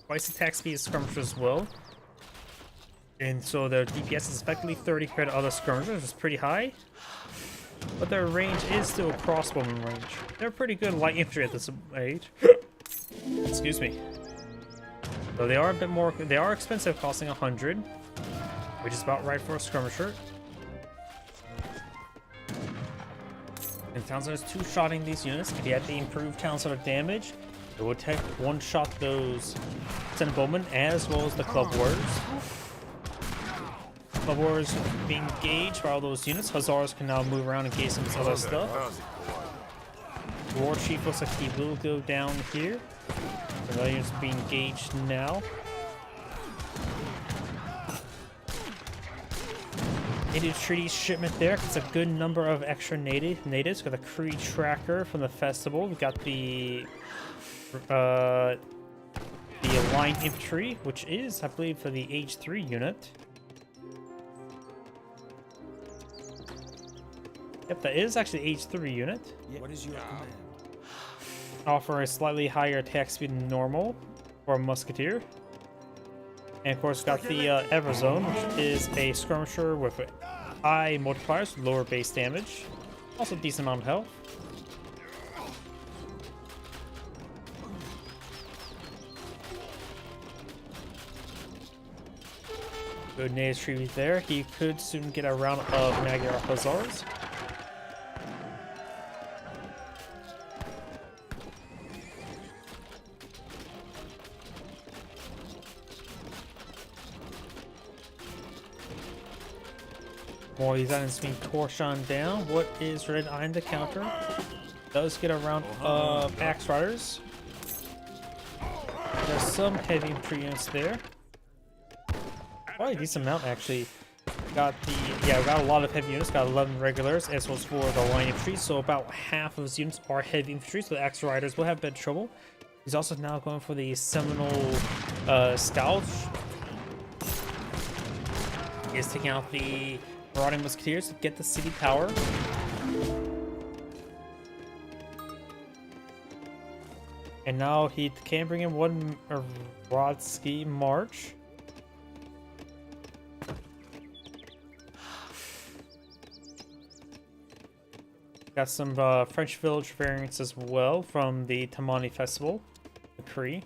Twice attack speed is skirmisher as well. And so their DPS is effectively 30 compared to other skirmishers, which is pretty high. But their range is still a crossbowman range. They're pretty good light infantry at this age. Excuse me. So they are a bit more, they are expensive, costing 100, which is about right for a skirmisher. And Town Center is two-shotting these units. If you had the improved Town Center damage, it would take one-shot those Senate Bowmen as well as the Club Warriors. Club Warriors being engaged by all those units. Hussars can now move around and engage some of this other stuff. War Chief looks like he will go down here. The units are being engaged now. Native treaty shipment there. It's a good number of extra natives. Got the Cree tracker from the festival. We got the line infantry, which is, I believe, for the age 3 unit. Yep, that is actually age 3 unit. What is your command? Offer a slightly higher attack speed than normal for a musketeer. And of course, got the Everzone, which is a skirmisher with high multipliers, lower base damage, also a decent amount of health. Good native tribute there. He could soon get a round of Magyar Hussars. More of these items being torsion down. What is red iron to counter? Does get a round of axe riders. There's some heavy infantry units there. Probably a decent amount actually. Got the we got a lot of heavy units. Got 11 regulars as well as 4 of the line infantry. So about half of his units are heavy infantry. So the axe riders will have a bit of trouble. He's also now going for the Seminole Scouts. He is taking out the Marauding Musketeers to get the city tower. And now he can bring in one Rodsky March. Got some French village variants as well from the Tamani Festival, the Cree.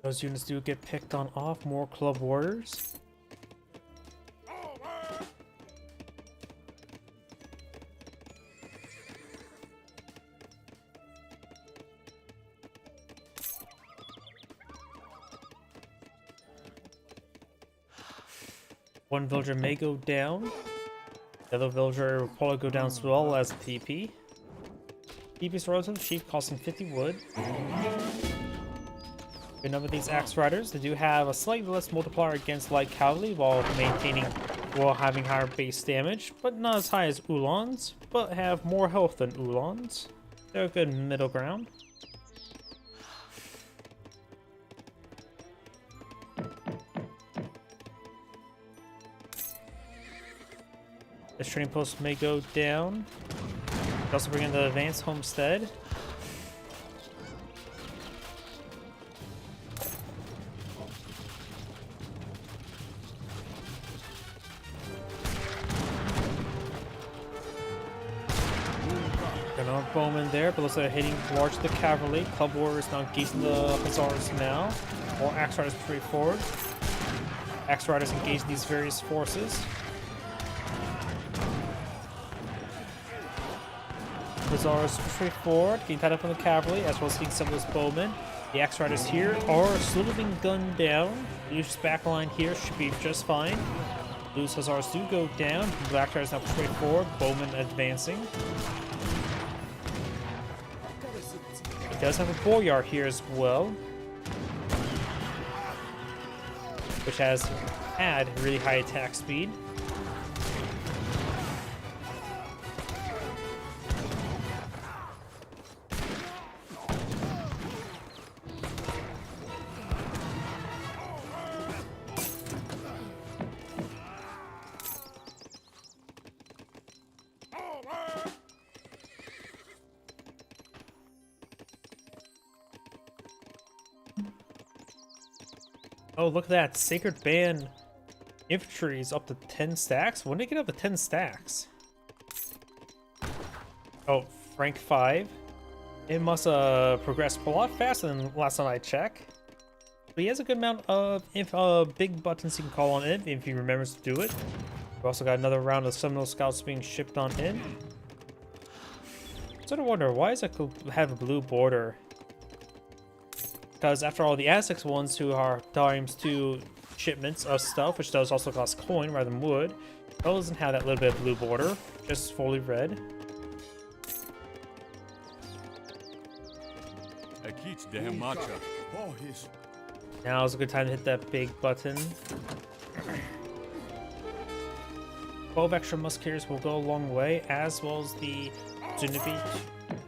Those units do get picked on off. More Club Warriors. One villager may go down. The other villager will probably go down as well as TP. TP's relative chief costing 50 wood. Good number of these axe riders. They do have a slightly less multiplier against light cavalry while having higher base damage, but not as high as Uhlans, but have more health than Uhlans. They're a good middle ground. This trading post may go down. Also bring in the advanced homestead. Bowman there, but looks like they're hitting large the cavalry. Club Warriors now engaging the Hussars now. More Axe Riders straight forward. Axe Riders engage these various forces. Hussars straight forward, getting tied up on the cavalry, as well as hitting some of those bowmen. The Axe Riders here are slowly being gunned down. Lucius backline here should be just fine. Blue's Hussars do go down. Black Riders now straight forward. Bowman advancing. He does have a Boyar here as well, which has had really high attack speed. Oh, look at that. Sacred Band infantry is up to 10 stacks? When did they get up to 10 stacks? Oh, rank 5. It must progress a lot faster than last time I checked. But he has a good amount of big buttons he can call on in if he remembers to do it. We also got another round of Seminole Scouts being shipped on in. Sort of wonder, why does it have a blue border? Because after all, the Aztecs ones who are times 2 shipments of stuff, which does also cost coin rather than wood, doesn't have that little bit of blue border, just fully red. Now is a good time to hit that big button. 12 extra musketeers will go a long way, as well as the Zunivich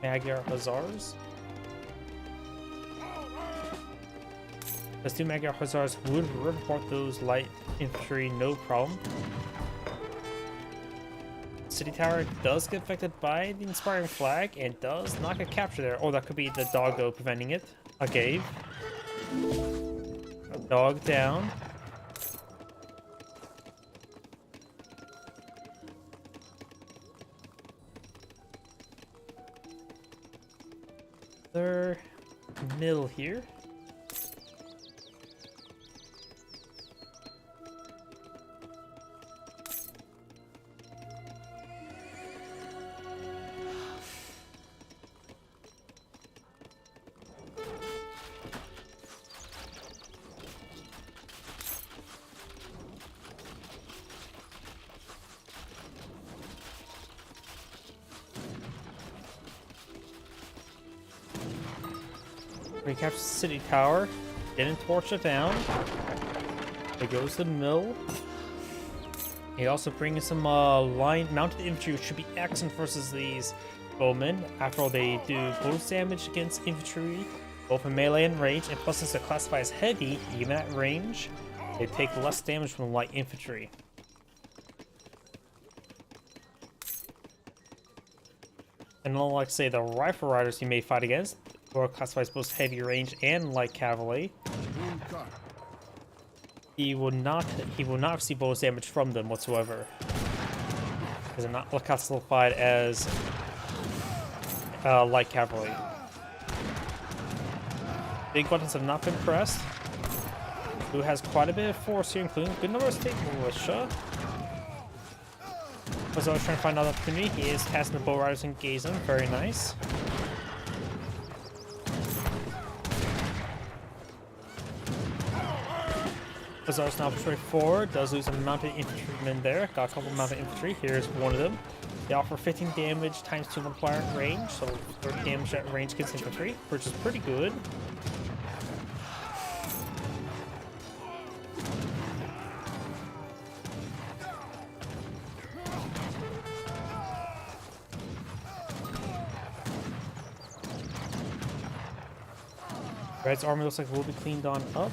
Magyar Hussars. Those 2 Magyar Hussars would report those light infantry no problem. City Tower does get affected by the Inspiring Flag and does not get captured there. Oh, that could be the doggo preventing it. A Gave. A dog down. Another mill here. Recapture City Tower. Didn't torch it down. There goes the mill. He also brings some line mounted infantry, which should be excellent versus these bowmen. After all, they do bonus damage against infantry, both in melee and range, and plus since they're classified as heavy, even at range, they take less damage from light infantry. And unlike, say, the rifle riders you may fight against, who are classified as both heavy range and light cavalry, he will not receive bonus damage from them whatsoever, because they're not classified as light cavalry. Big buttons have not been pressed. Who has quite a bit of force here, including a good number of state militia. As I was trying to find another opportunity, he is casting the bow riders and engage them. Very nice. Hussars now push forward, does lose a mounted infantryman there. Got a couple mounted infantry. Here's one of them. They offer 15 damage times 2 multiplier at range, so 30 damage at range against infantry, which is pretty good. Red's army looks like it will be cleaned on up.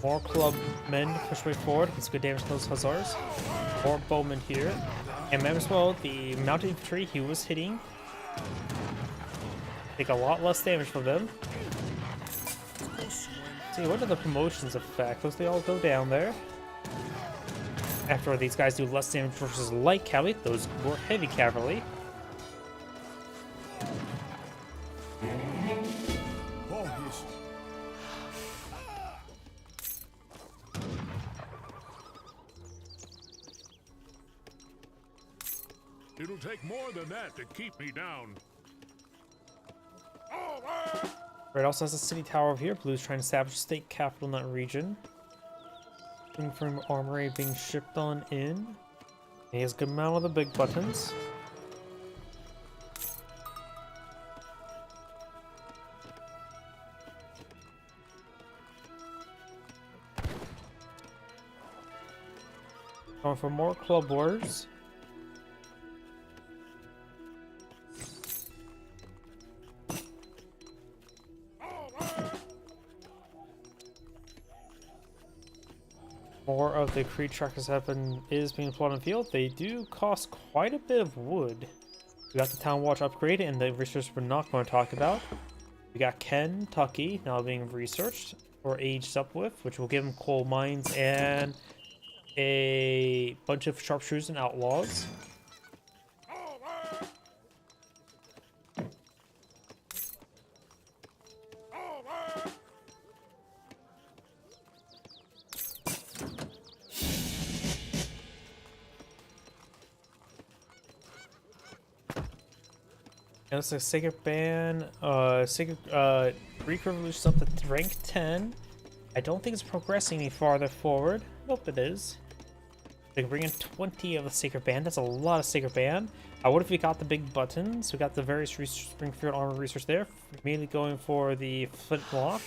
More clubmen push way forward. It's good damage to those hussars. More bowmen here. And remember as well, the mounted infantry he was hitting take a lot less damage from them. See, what are the promotions effect? Those they all go down there. After these guys do less damage versus light cavalry, those were heavy cavalry. It'll take more than that to keep me down. Red also has a city tower over here. Blue's trying to establish a state capital in that region. From armory being shipped on in. He has a good amount of the big buttons. Going for more club wars. More of the Creed trackers is being deployed on the field. They do cost quite a bit of wood. We got the Town Watch upgrade and the research we're not going to talk about. We got Kentucky now being researched or aged up with, which will give them coal mines and a bunch of sharpshooters and outlaws. And it's a Sacred Band, Greek Revolution's up to rank 10. I don't think it's progressing any farther forward. Nope, it is. They can bring in 20 of the Sacred Band. That's a lot of Sacred Band. What if we got the big buttons? We got the various Springfield armor research there. Mainly going for the flintlock.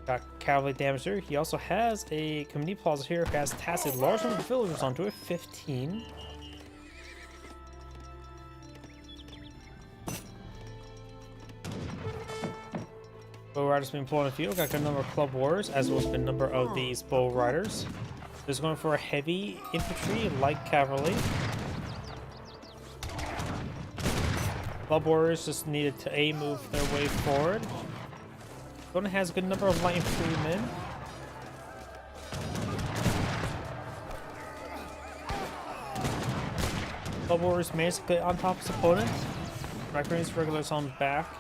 Got cavalry damage there. He also has a community plaza here. Has tasked a large number of villagers onto it. 15. Bow riders being employed in the field. Got a good number of club warriors, as well as a number of these bow riders. There's going for a heavy infantry, light cavalry. Club warriors just needed to move their way forward. Gonna has a good number of light infantrymen. Club warriors managed to get on top of his opponent. Raccoon's regulars on back.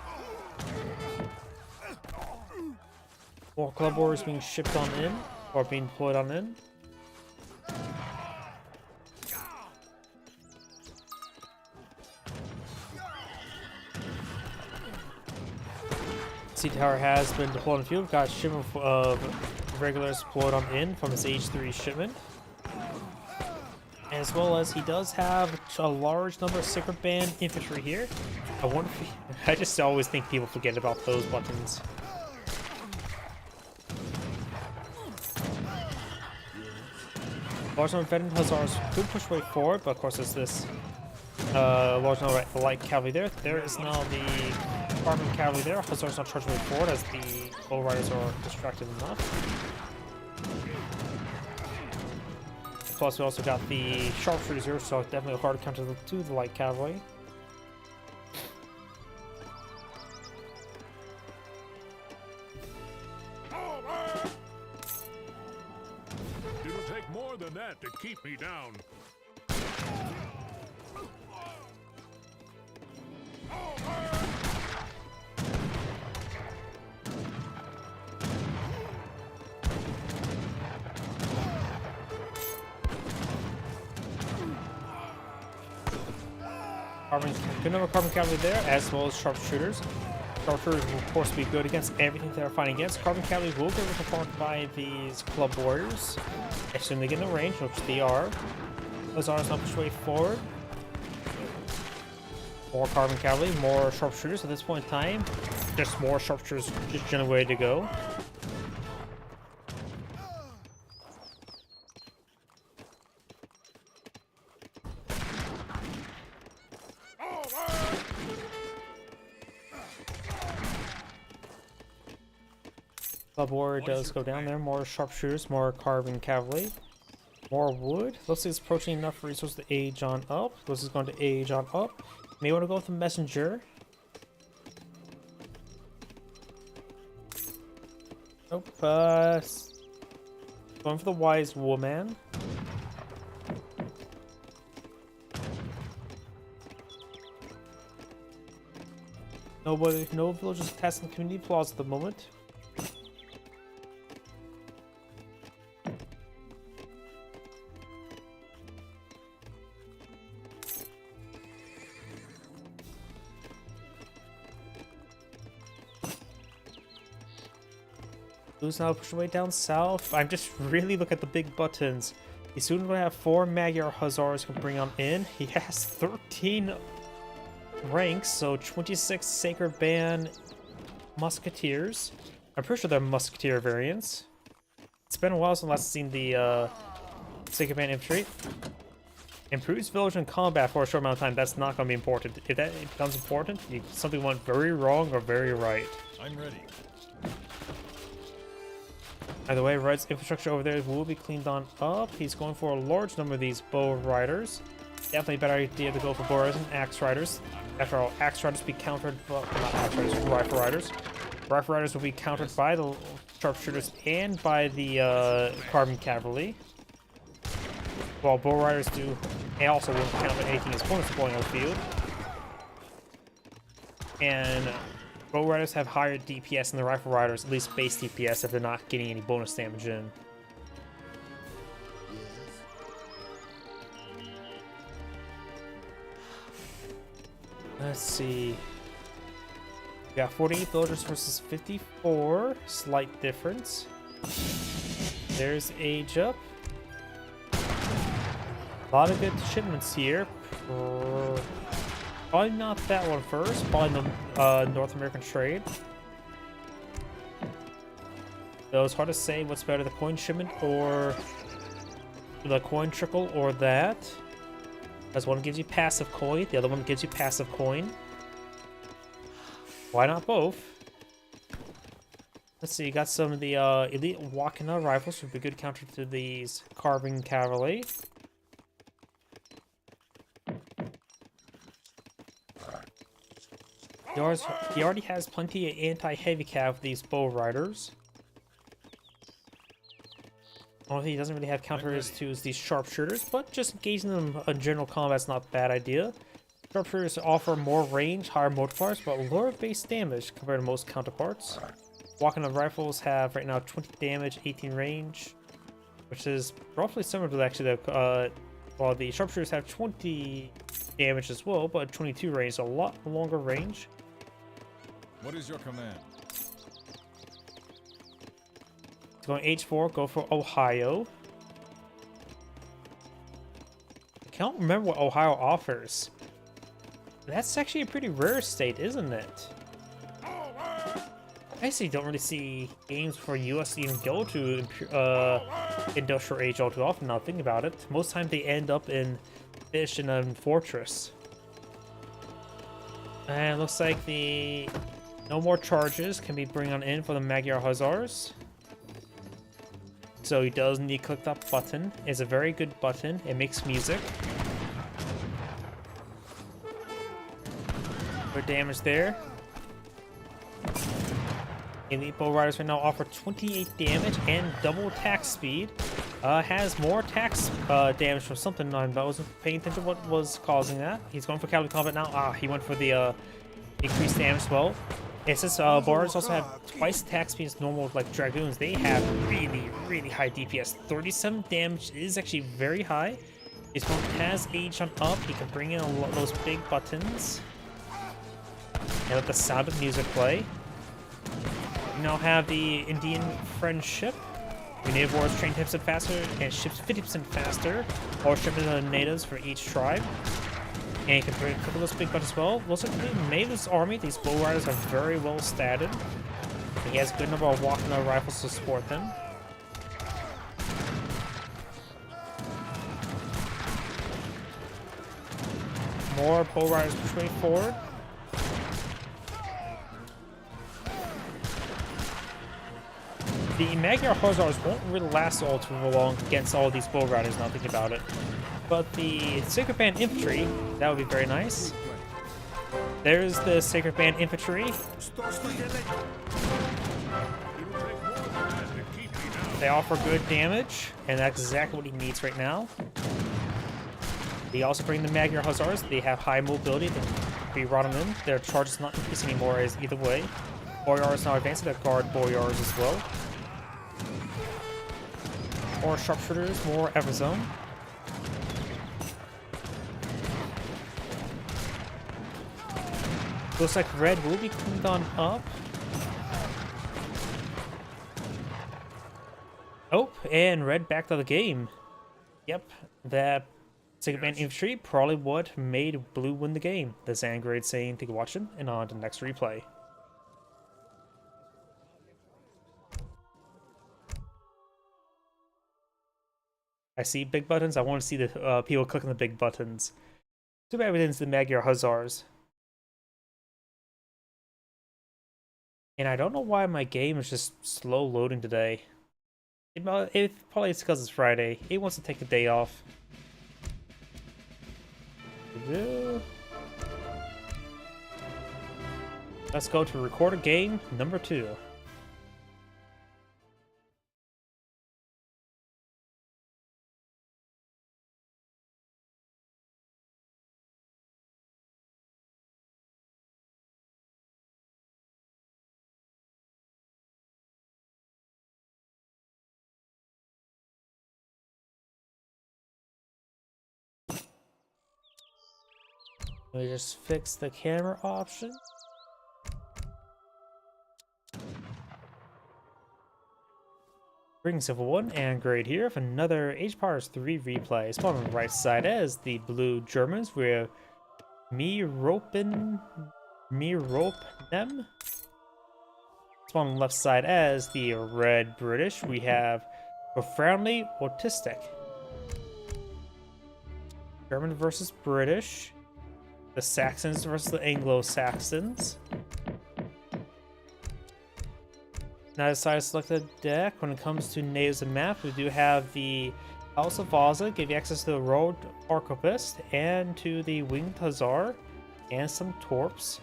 More club warriors being shipped on in, or being deployed on in. Sea Tower has been deployed on the field. Got a shipment of regulars deployed on in from his H3 shipment. As well as he does have a large number of Sacred Band infantry here. I just always think people forget about those buttons. Large number of veteran hussars could push way forward, but of course there's this large number of light cavalry there. There is now the armored cavalry there. Hussars not charging way forward as the bow riders are distracted enough. Plus we also got the sharpshooters here, so definitely a hard counter to the light cavalry. More than that to keep me down. Good number of carbon cavalry there, as well as sharpshooters. Sharpshooters will of course be good against everything they're fighting against. Carbon cavalry will get performed by these club warriors. As soon as they get in the range, which they are. Those arms not push way forward. More carbon cavalry, more sharpshooters at this point in time. Just more sharpshooters just generally ready to go. Club warrior does go down there. More sharpshooters, more carbon cavalry. More wood. Looks like it's approaching enough resources to age on up. This is going to age on up. May want to go with the messenger. Nope. Going for the wise woman. No villagers testing community plaza at the moment. Blue's now pushing way down south. I'm just really look at the big buttons. He's soon going to have 4 Magyar Hussars can bring him in. He has 13 ranks, so 26 Sacred Band Musketeers. I'm pretty sure they're Musketeer variants. It's been a while since I've seen the Sacred Band Infantry. Improves village in combat for a short amount of time. That's not going to be important. If that becomes important, something went very wrong or very right. I'm ready. Either way, Red's infrastructure over there will be cleaned on up. He's going for a large number of these bow riders. Definitely a better idea to go for bow riders and axe riders. After all, axe riders will be countered, well, not axe riders, rifle riders. Rifle riders will be countered by the sharpshooters and by the carbon cavalry. While bow riders do, and also won't count anything as bonus deploying on the field. And bow riders have higher DPS than the rifle riders, at least base DPS, if they're not getting any bonus damage in. Let's see. We got 48 villagers versus 54. Slight difference. There's age up. A lot of good shipments here. Probably not that one first. Probably the North American trade. Though it's hard to say what's better, the coin shipment or the coin trickle or that. Because one gives you passive coin, the other one gives you passive coin. Why not both? Let's see, you got some of the elite Wakina rifles, which would be good counter to these carbon cavalry. He already has plenty of anti-heavy cav for these bow riders. Only thing he doesn't really have counters to is these sharpshooters, but just engaging them in general combat is not a bad idea. Sharpshooters offer more range, higher multipliers, but lower base damage compared to most counterparts. Walking on rifles have right now 20 damage, 18 range, which is roughly similar to actually the while the sharpshooters have 20 damage as well, but 22 range, so a lot longer range. What is your command? Going H4, go for Ohio. I can't remember what Ohio offers. That's actually a pretty rare state, isn't it? I actually don't really see games for US even go to industrial age all too often. Now think about it. Most times they end up in Fish and Fortress. And it looks like the no more charges can be bring on in for the Magyar Hussars. So he does need to click that button. It's a very good button. It makes music. Good damage there. Elite bow riders right now offer 28 damage and double attack speed. Has more attacks damage from something. I wasn't paying attention to what was causing that. He's going for cavalry combat now. He went for the increased damage as well. It says bow riders also have twice attack speed as normal like dragoons. They have really, really high DPS. 37 damage is actually very high. His one has age on up. He can bring in a lot of those big buttons. And let the sound of music play. We now have the Indian friendship. The native warriors train 10% faster and ships 50% faster. Or shipping the natives for each tribe. And you can bring a couple of those big buttons as well. Looks like the Mavis army, these bow riders are very well statted. He has a good number of Wakina rifles to support them. More bow riders pushing forward. The Magyar Hussars won't really last all too long against all these bow riders, now thinking about it. But the Sacred Band Infantry, that would be very nice. There's the Sacred Band Infantry. They offer good damage, and that's exactly what he needs right now. They also bring the Magyar Hussars. They have high mobility. They can be brought in. Their charge is not increasing anymore as either way. Boyars now advancing. They guard Boyars as well. More sharpshooters, more Everzone. Looks like red will be cleaned on up. Oh, and red back to the game. Yep, that single man infantry probably what made blue win the game. The Zangrade saying thank you for watching, and on to the next replay. I see big buttons. I want to see the people clicking the big buttons. Too bad we didn't see the Magyar Hussars. And I don't know why my game is just slow loading today. It probably is because it's Friday. It wants to take the day off. Let's go to record a game number 2. Let me just fix the camera option. Bring Civil 1 and Grade here for another Age Powers 3 replay. Spawn on the right side as the blue Germans. We have Miropnem. Spawn on the left side as the red British. We have Profoundly Autistic. German versus British. The Saxons versus the Anglo-Saxons. Now I decided to select a deck. When it comes to natives and map, we do have the House of Vaza, give you access to the Road Archivist, and to the Winged Hussar, and some Torps.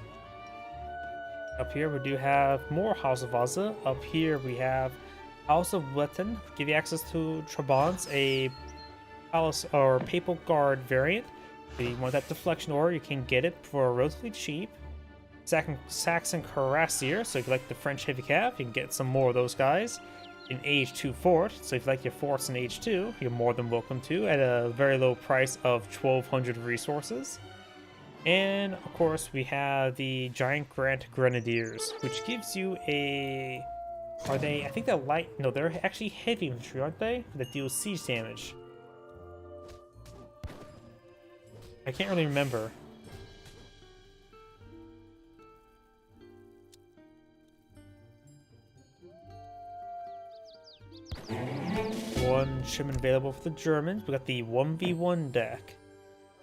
Up here we do have more House of Vaza. Up here we have House of Wetton, give you access to Trabants, a Palace or Papal Guard variant. If you want that deflection order, you can get it for relatively cheap. Saxon Cuirassier, so if you like the French heavy cav, you can get some more of those guys. An Age 2 fort, so if you like your forts in Age 2, you're more than welcome to at a very low price of 1,200 resources. And of course, we have the Giant Grant Grenadiers, which gives you a. Are they? I think they're light. No, they're actually heavy infantry, aren't they? That deal siege damage. I can't really remember. One shipment available for the Germans. We got the 1v1 deck.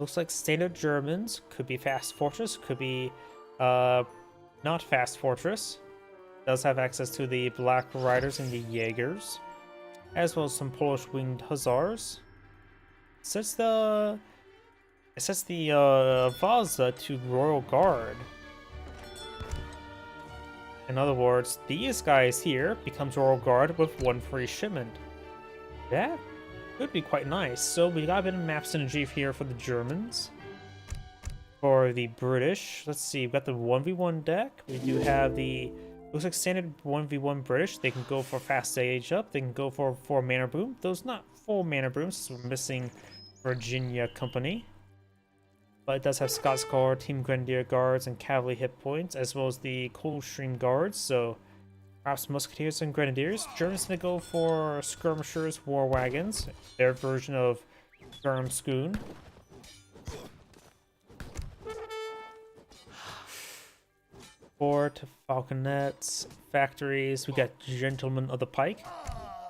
Looks like standard Germans. Could be Fast Fortress. Could be not Fast Fortress. Does have access to the Black Riders and the Jaegers, as well as some Polish Winged Hussars. It sets the Vaza to Royal Guard. In other words, these guys here becomes Royal Guard with 1 free shipment. That could be quite nice. So we got a bit of map synergy here for the Germans. For the British, let's see, we've got the 1v1 deck. We do have the, looks like standard 1v1 British. They can go for fast age up. They can go for 4 mana boom. Those not full mana booms, so we're missing Virginia Company. But it does have Scots Guard, Team Grenadier Guards, and Cavalry hit points, as well as the Coldstream Guards, so perhaps Musketeers and Grenadiers. Germans gonna go for Skirmishers, War Wagons, their version of Sturmschoon. Fort, Falconets, Factories, we got Gentlemen of the Pike.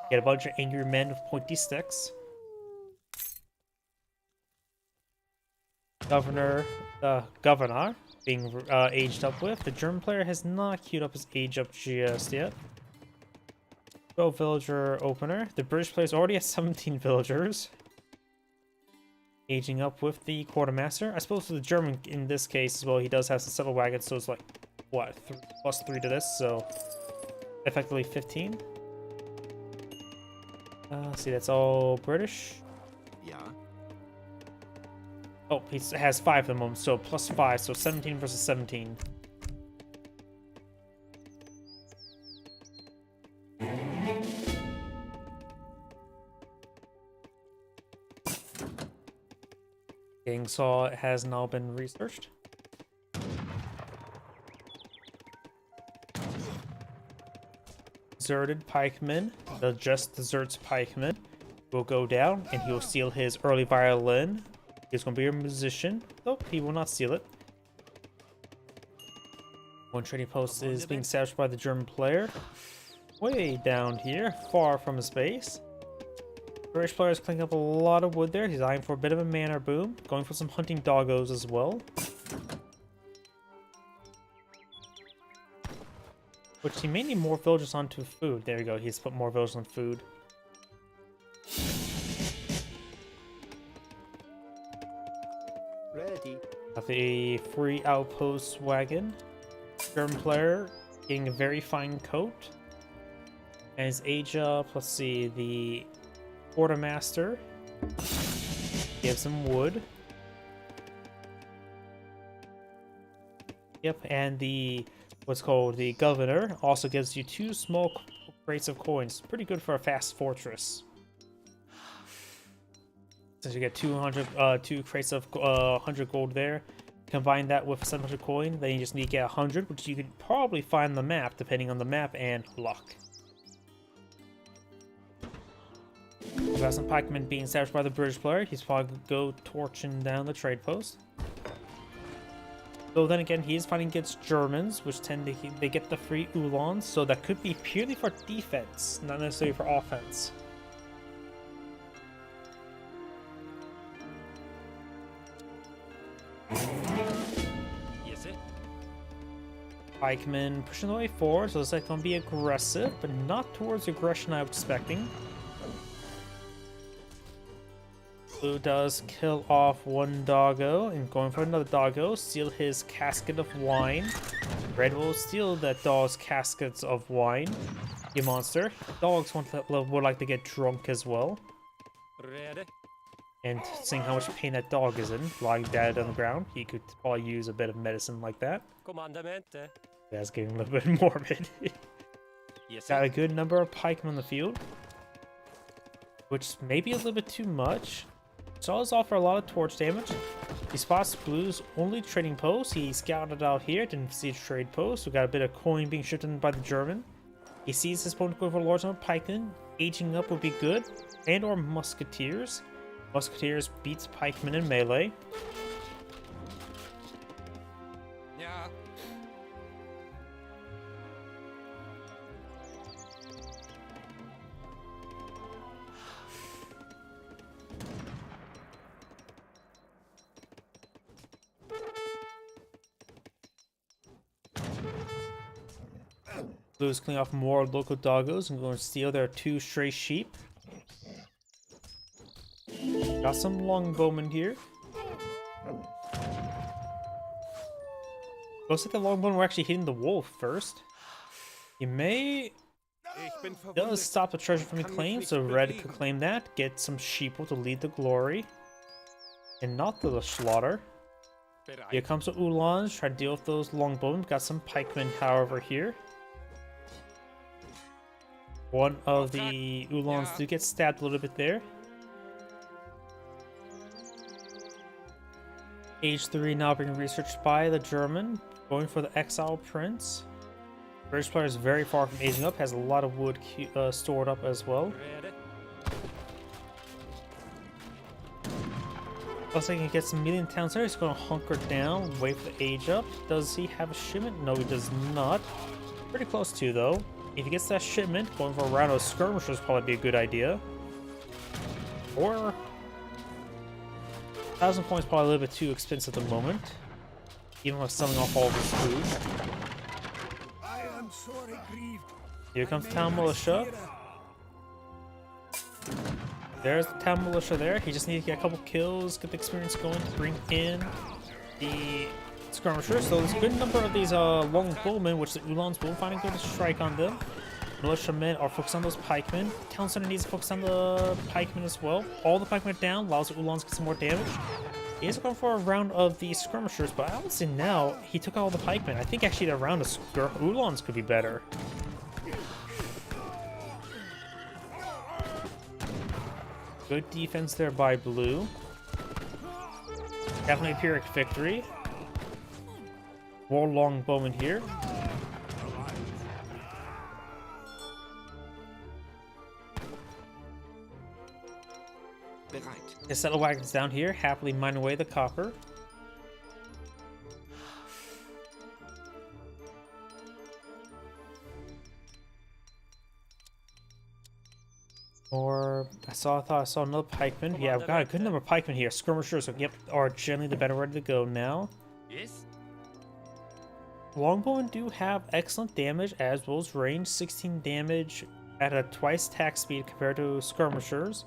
Get a bunch of angry men with pointy sticks. Governor being aged up with. The German player has not queued up his age up just yet. Go villager opener. The British player is already at 17 villagers. Aging up with the quartermaster. I suppose for the German in this case as well, he does have some settle wagons, so it's like what, +3 to this, so effectively 15. See, that's all British. Yeah. Oh, he has 5 at the moment, so +5, so 17 versus 17. Gang Saw has now been researched. deserted pikeman, the just deserts pikeman, will go down and he will steal his early violin. He's going to be a musician. Nope, he will not steal it. One trading post is being established by the German player. Way down here, far from his base. British player is cleaning up a lot of wood there. He's eyeing for a bit of a manor boom. Going for some hunting doggos as well. Which he may need more villagers onto food. There we go, he's put more villagers on food. Ready. Got the free outpost wagon. German player getting a very fine coat. And his age up, let's see, the quartermaster gives him wood. Yep, and the what's called the governor also gives you 2 small crates of coins. Pretty good for a fast fortress. Since you get 2 crates of 100 gold there, combine that with 700 coin, then you just need to get 100, which you could probably find on the map, depending on the map and luck. We've got some pikemen being established by the British player. He's probably going to go torching down the trade post. Though then again, he is fighting against Germans, which tend to they get the free Uhlans, so that could be purely for defense, not necessarily for offense. Yes, sir. Pikemen pushing the way forward, so it's like going to be aggressive, but not towards the aggression I was expecting. Blue does kill off one doggo and going for another doggo, steal his casket of wine. Red will steal that dog's caskets of wine. You monster. Dogs would like to get drunk as well. Ready. And seeing how much pain that dog is in, lying dead on the ground, he could probably use a bit of medicine like that. Comandamente. That's getting a little bit morbid. Yes, Got sir. a good number of pikemen on the field, which may be a little bit too much. So does offer a lot of torch damage. He spots Blue's only trading post. He scouted out here, didn't see a trade post. We got a bit of coin being shipped in by the German. He sees his opponent go for a large number of pikemen. Aging up would be good. And or musketeers. Musketeers beats pikemen in melee. Yeah. Blue's cleaning off more local doggos and going to steal their 2 stray sheep. Got some longbowmen here. Looks like the longbowmen were actually hitting the wolf first. He may does stop the treasure from being claimed, so Red could claim that. Get some sheeple to lead the glory. And not the slaughter. Here comes the Uhlans, try to deal with those longbowmen. Got some pikemen, however, here. One of the Uhlans do get stabbed a little bit there. Age 3 now being researched by the German, going for the Exile Prince. British player is very far from aging up, has a lot of wood stored up as well. Ready. Looks like he can get some million towns there. He's going to hunker down, wait for the age up. Does he have a shipment? No, he does not. Pretty close to, though. If he gets that shipment, going for a round of skirmishers probably be a good idea. Or 1,000 points probably a little bit too expensive at the moment. Even with selling off all of his food. I am sorely grieved. Here comes Town Militia. There's the Town Militia there. He just needs to get a couple kills, get the experience going to bring in the skirmishers. So there's a good number of these long bowmen, which the Uhlans will find a good strike on them. Militiamen are focused on those pikemen. Town Center needs to focus on the pikemen as well. All the pikemen are down, allows the Uhlans to get some more damage. He is going for a round of the skirmishers, but I would say now he took out all the pikemen. I think actually a round of Uhlans could be better. Good defense there by Blue. Definitely a Pyrrhic victory. More longbowmen here. Bereit. The settle wagons down here happily mine away the copper. Or I thought I saw another pikeman. Yeah, I've got a good number of pikemen here. Skirmishers, so yep, are generally the better way to go now. Yes. Longbowmen do have excellent damage as well as range, 16 damage at a twice attack speed compared to skirmishers.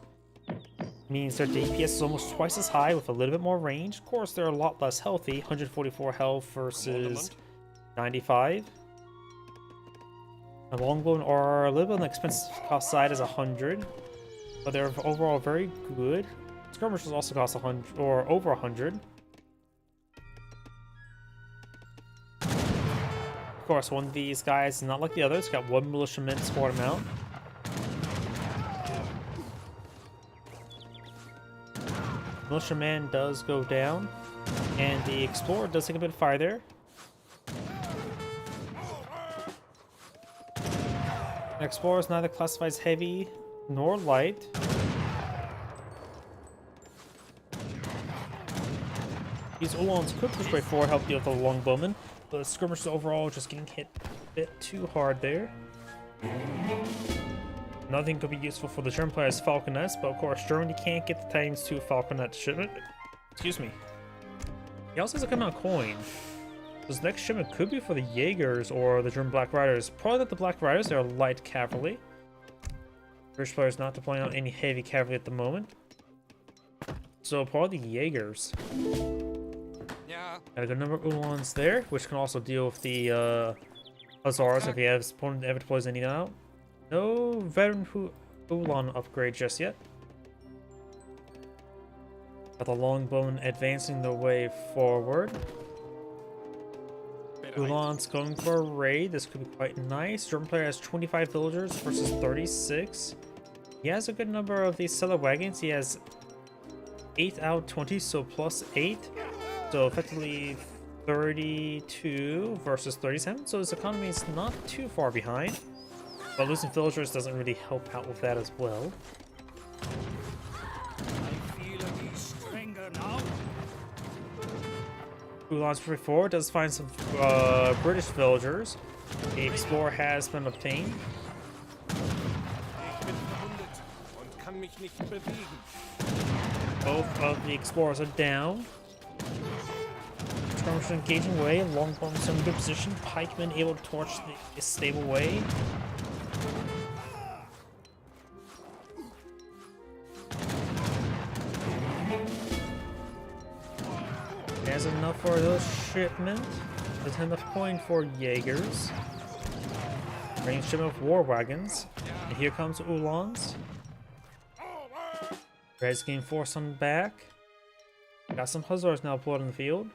Means their DPS is almost twice as high with a little bit more range. Of course, they're a lot less healthy, 144 health versus 95. And longbowmen are a little bit on the expensive cost side as 100, but they're overall very good. Skirmishers also cost 100 or over 100. Of course, one of these guys is not like the others. Got one militiaman to support him out. Militiaman does go down, and the explorer does take a bit of fire there. The explorer is neither classified as heavy nor light. These Uhlans could push way forward, help deal with the longbowmen, but the skirmishers overall just getting hit a bit too hard there. Nothing could be useful for the German player is Falconets, but of course Germany can't get the Titans to Falconet shipment. Excuse me. He also has a good amount of coin. This next shipment could be for the Jaegers or the German Black Riders. Probably not the Black Riders, they're light cavalry. British players not deploying on any heavy cavalry at the moment. So probably the Jaegers. Yeah. Got a good number of Uhlans there, which can also deal with the Hussars if he has his opponent ever deploys any out. No veteran Uhlan upgrade just yet. Got the longbowmen advancing their way forward. Uhlan's going for a raid. This could be quite nice. German player has 25 villagers versus 36. He has a good number of these cellar wagons. He has 8 out of 20, so plus 8. So effectively 32 versus 37. So his economy is not too far behind. But losing villagers doesn't really help out with that as well. I feel a bit stronger now. Uhlans before does find some British villagers. The explorer has been obtained. Ich bin verwundet und kann mich nicht bewegen. Both of the explorers are down. Skirmishers engaging away. Longbowmen in good position. Pikemen able to torch the stable way. There's enough for those shipment. There's enough coin for Jaegers. Range shipment of war wagons. And here comes Uhlans. Red's getting forced on back. Got some Hussars now deployed in the field.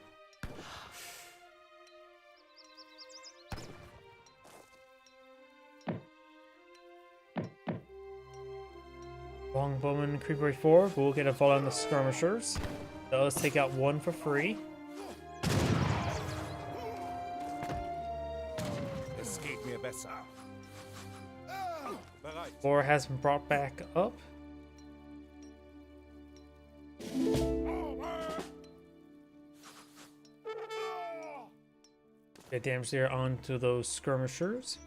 Longbowmen creep right forward. We'll get a volley on the skirmishers. Does take out one for free. Es geht mir besser. Bereit. Laura has been brought back up. Get damage there onto those skirmishers.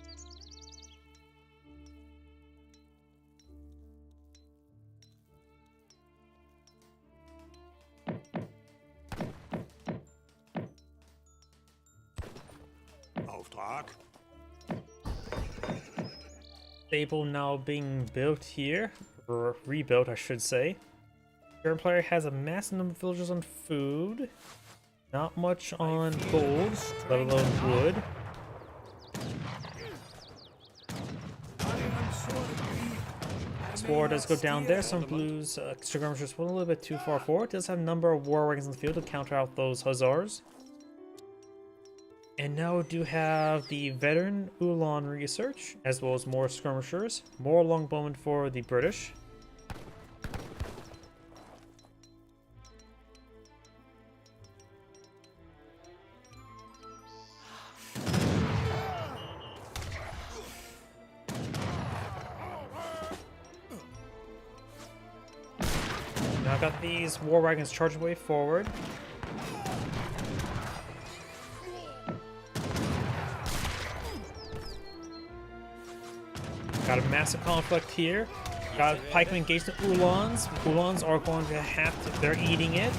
Auftrag. Stable now being built here, or rebuilt, I should say. Current player has a massive number of villagers on food, not much on gold, let alone wood. Explorer does go down there. Some blues, skirmishers went a little bit too far forward. Does have a number of war wagons in the field to counter out those hussars. And now we do have the veteran Uhlan research, as well as more skirmishers, more longbowmen for the British. got these war wagons charging way forward. Got a massive conflict here. Got pikemen engaged the Uhlans. Uhlans are going to have to, they're eating it.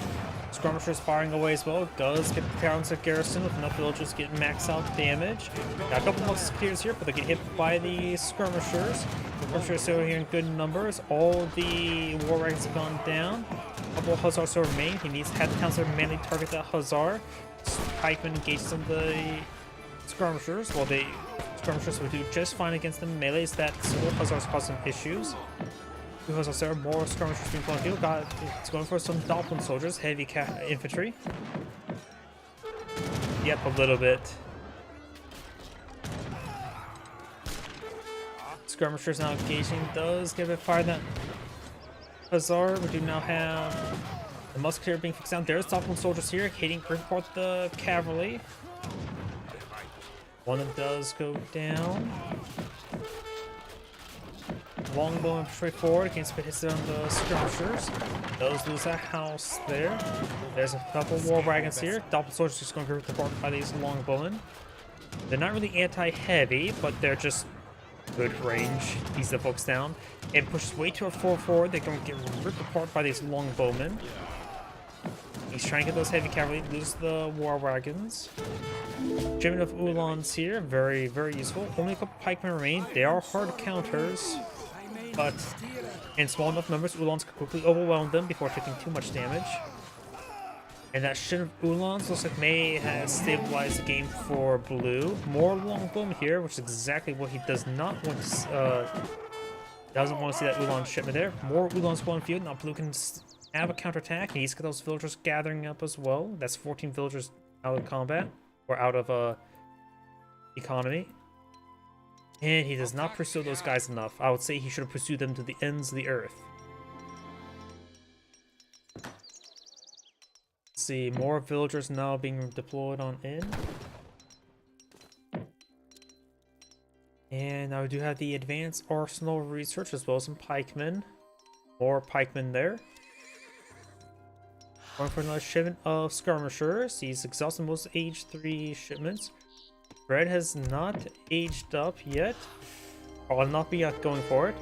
Skirmishers firing away as well. Does get down to garrison with enough villagers getting max out damage. Got a couple musketeers here, but they get hit by the skirmishers. Skirmishers still here in good numbers. All the war wagons have gone down. A couple of hussars still remain. He needs had the counselor manually target that hussar. Pikemen engage some of the skirmishers. Well, the skirmishers would do just fine against the melees. That hussars cause some issues. Because there are more skirmishers being put on field. It's going for some dolphin soldiers, heavy infantry. Yep, a little bit. Skirmishers now engaging. Does give it fire that hussar. We do now have the musketeer being fixed down. There's dolphin soldiers here, hitting report the cavalry. One of them does go down. Longbow infantry forward against spit hits on the skirmishers. Those lose that house there. There's a couple war wagons here. Dolphin soldiers just going to get report by these longbowmen. They're not really anti-heavy, but they're just good range. Keeps the folks down. And pushes way too far forward. They're going to get ripped apart by these longbowmen. He's trying to get those heavy cavalry, lose the war wagons. Shipment of Uhlans here, very, very useful. Only a couple pikemen remain. They are hard counters, but in small enough numbers, Uhlans can quickly overwhelm them before taking too much damage. And that shit of Uhlans looks like may has stabilized the game for blue. More longbowmen here, which is exactly what he does not want to. Doesn't want to see that Uhlan shipment there. More Uhlans go on field. Now blue can have a counterattack. He's got those villagers gathering up as well. That's 14 villagers out of combat or out of economy. And he does not pursue those guys enough. I would say he should have pursued them to the ends of the earth. Let's see, more villagers now being deployed on in. And now we do have the advanced arsenal research as well as some pikemen. More pikemen there. Going for another shipment of skirmishers. He's exhausted most age 3 shipments. Red has not aged up yet. Or will not be going for it.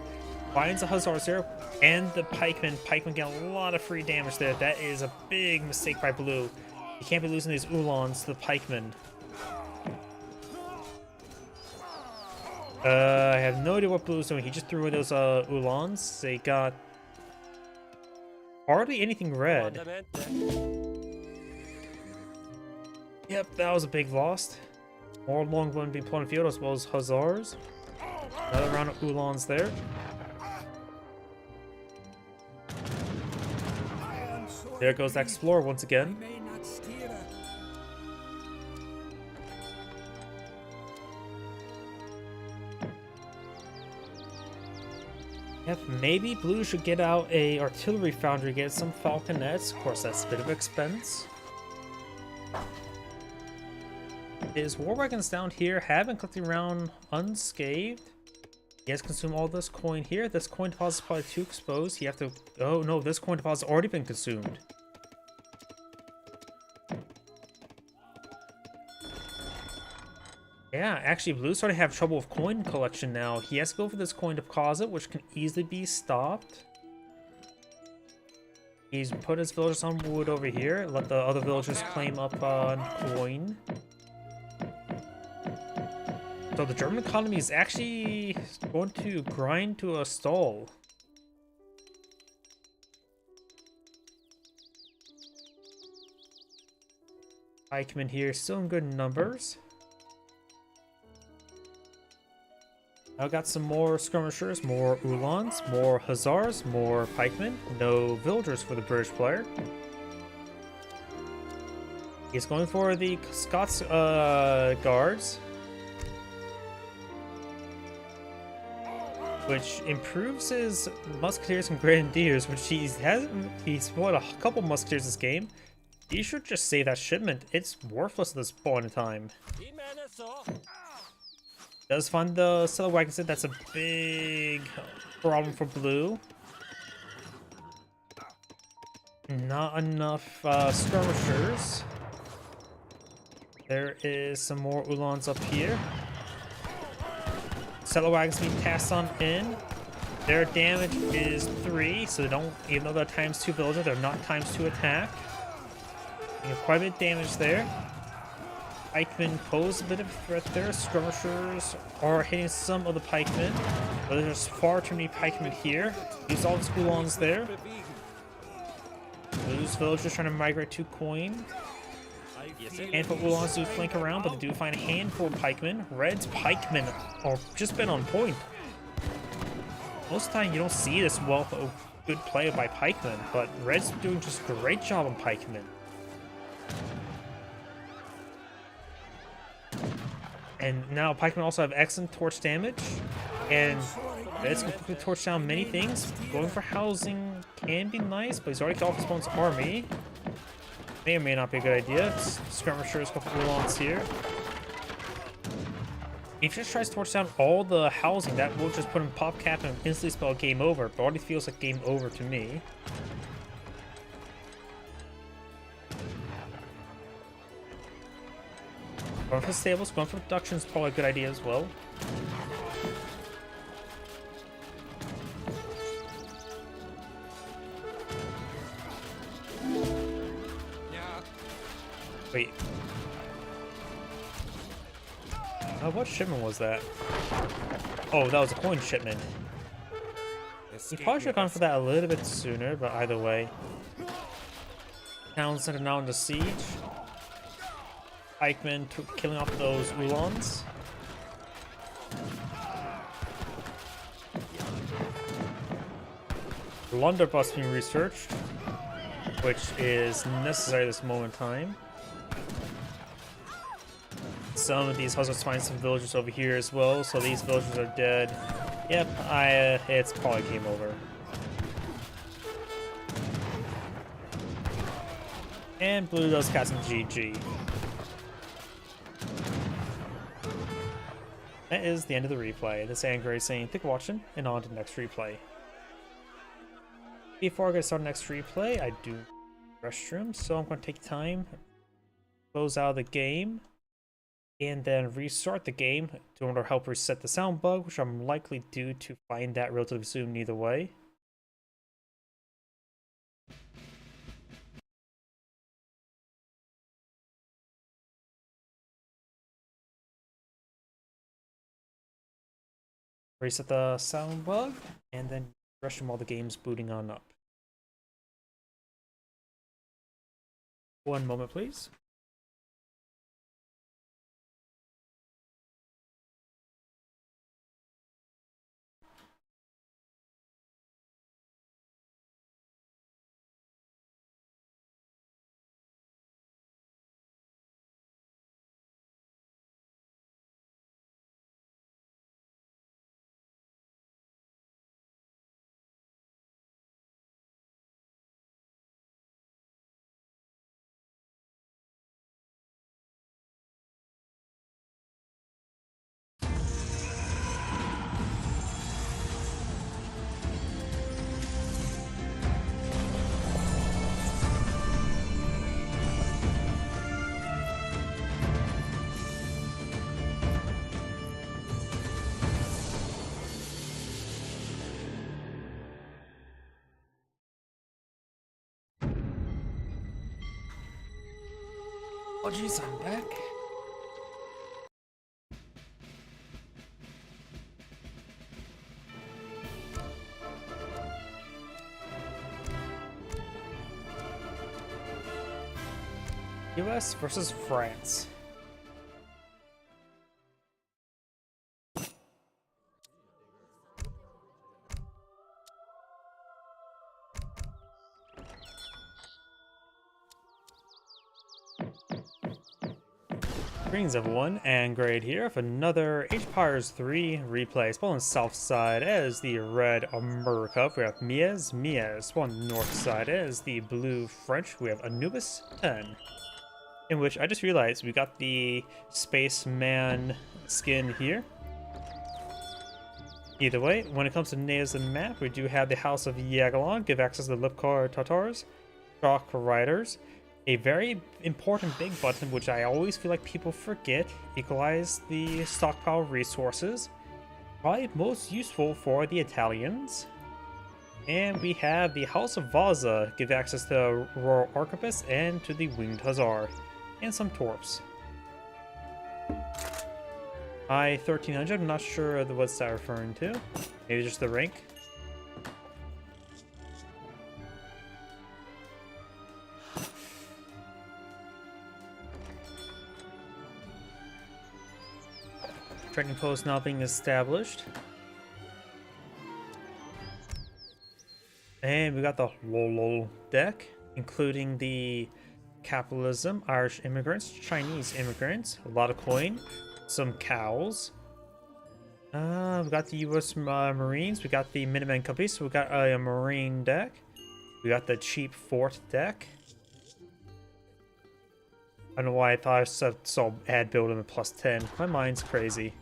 Finds the hussars here and the pikemen. Pikemen get a lot of free damage there. That is a big mistake by blue. You can't be losing these Uhlans to the pikemen. I have no idea what blue's doing. He just threw in those Uhlans. They got hardly anything red. Yep, that was a big loss. More longbowmen being put on the field as well as hussars. Another round of Uhlans there. There goes the explorer once again. Yep, maybe blue should get out a artillery foundry, get some falconets. Of course, that's a bit of expense. His war wagons down here have been collecting around unscathed. He has consumed all this coin here. This coin deposit is probably too exposed. You have to. Oh no, this coin deposit has already been consumed. Yeah, actually, blue's starting to have trouble with coin collection now. He has to go for this coin deposit, which can easily be stopped. He's put his villagers on wood over here. Let the other villagers claim up on coin. So the German economy is actually going to grind to a stall. Pikemen here, still in good numbers. I've got some more skirmishers, more Uhlans, more hussars, more pikemen. No villagers for the British player. He's going for the Scots guards, which improves his musketeers and grenadiers, which he's what, a couple musketeers this game. He should just save that shipment. It's worthless at this point in time. Does find the cellar wagon set. That's a big problem for blue. Not enough skirmishers. There is some more Ulans up here. Settler wagons being passed on in. Their damage is 3, so they don't, even though they're ×2 villager, they're not ×2 attack. You have quite a bit of damage there. Pikemen pose a bit of a threat there. Skirmishers are hitting some of the pikemen, but there's far too many pikemen here. Use all the Ulans there. Blue's villagers trying to migrate to coin. Handful of Ulans do flank around, but they do find a handful of pikemen. Red's pikemen are just been on point. Most of the time you don't see this wealth of good play by pikemen, but Red's doing just a great job on pikemen. And now pikemen also have excellent torch damage, and Red's can quickly torch down many things. Going for housing can be nice, but he's already killed off his opponent's army. May or may not be a good idea. Skirmishers, a couple of Ulans here. If he just tries to torch down all the housing, that will just put him pop cap and instantly spell game over, but already feels like game over to me. Going for stables, going for production is probably a good idea as well. Wait. What shipment was that? Oh, that was a coin shipment. We probably should have gone for that a little bit sooner, but either way. Town center now under siege. Pikemen killing off those Ulans. Blunderbuss being researched, which is necessary at this moment in time. Some of these hussars find some villagers over here as well, so these villagers are dead. Yep, it's probably game over. And blue does cast some GG. That is the end of the replay. This is Angry saying thank you for watching, and on to the next replay. Before I get started next replay, I do restroom, so I'm going to take time, close out of the game, and then restart the game to help reset the sound bug, which I'm likely due to find that relatively soon either way. Reset the sound bug, and then restroom while the game's booting on up. 1 moment, please. Oh jeez, I'm back. US versus France. Greetings everyone, and Grade here for another Age of Empires 3 replay. Spawn on the south side as the red America, we have Mies. Spawn on the north side as the blue French, we have Anubis 10. In which I just realized we got the spaceman skin here. Either way, when it comes to names and map, we do have the House of Yagalon, give access to the Lipkar Tatars. Shock Riders. A very important big button, which I always feel like people forget. Equalize the stockpile resources. Probably most useful for the Italians. And we have the House of Vaza, give access to Royal Arquebus and to the Winged Hussar. And some Torps. I-1300, I'm not sure what's that referring to. Maybe just the rank. Trading post now being established. And we got the Lolo deck, including the capitalism, Irish immigrants, Chinese immigrants, a lot of coin, some cows. We got the U.S. Marines, we got the Minutemen Company, so we got a Marine deck. We got the cheap fort deck. I don't know why I thought I saw ad build him at +10. My mind's crazy.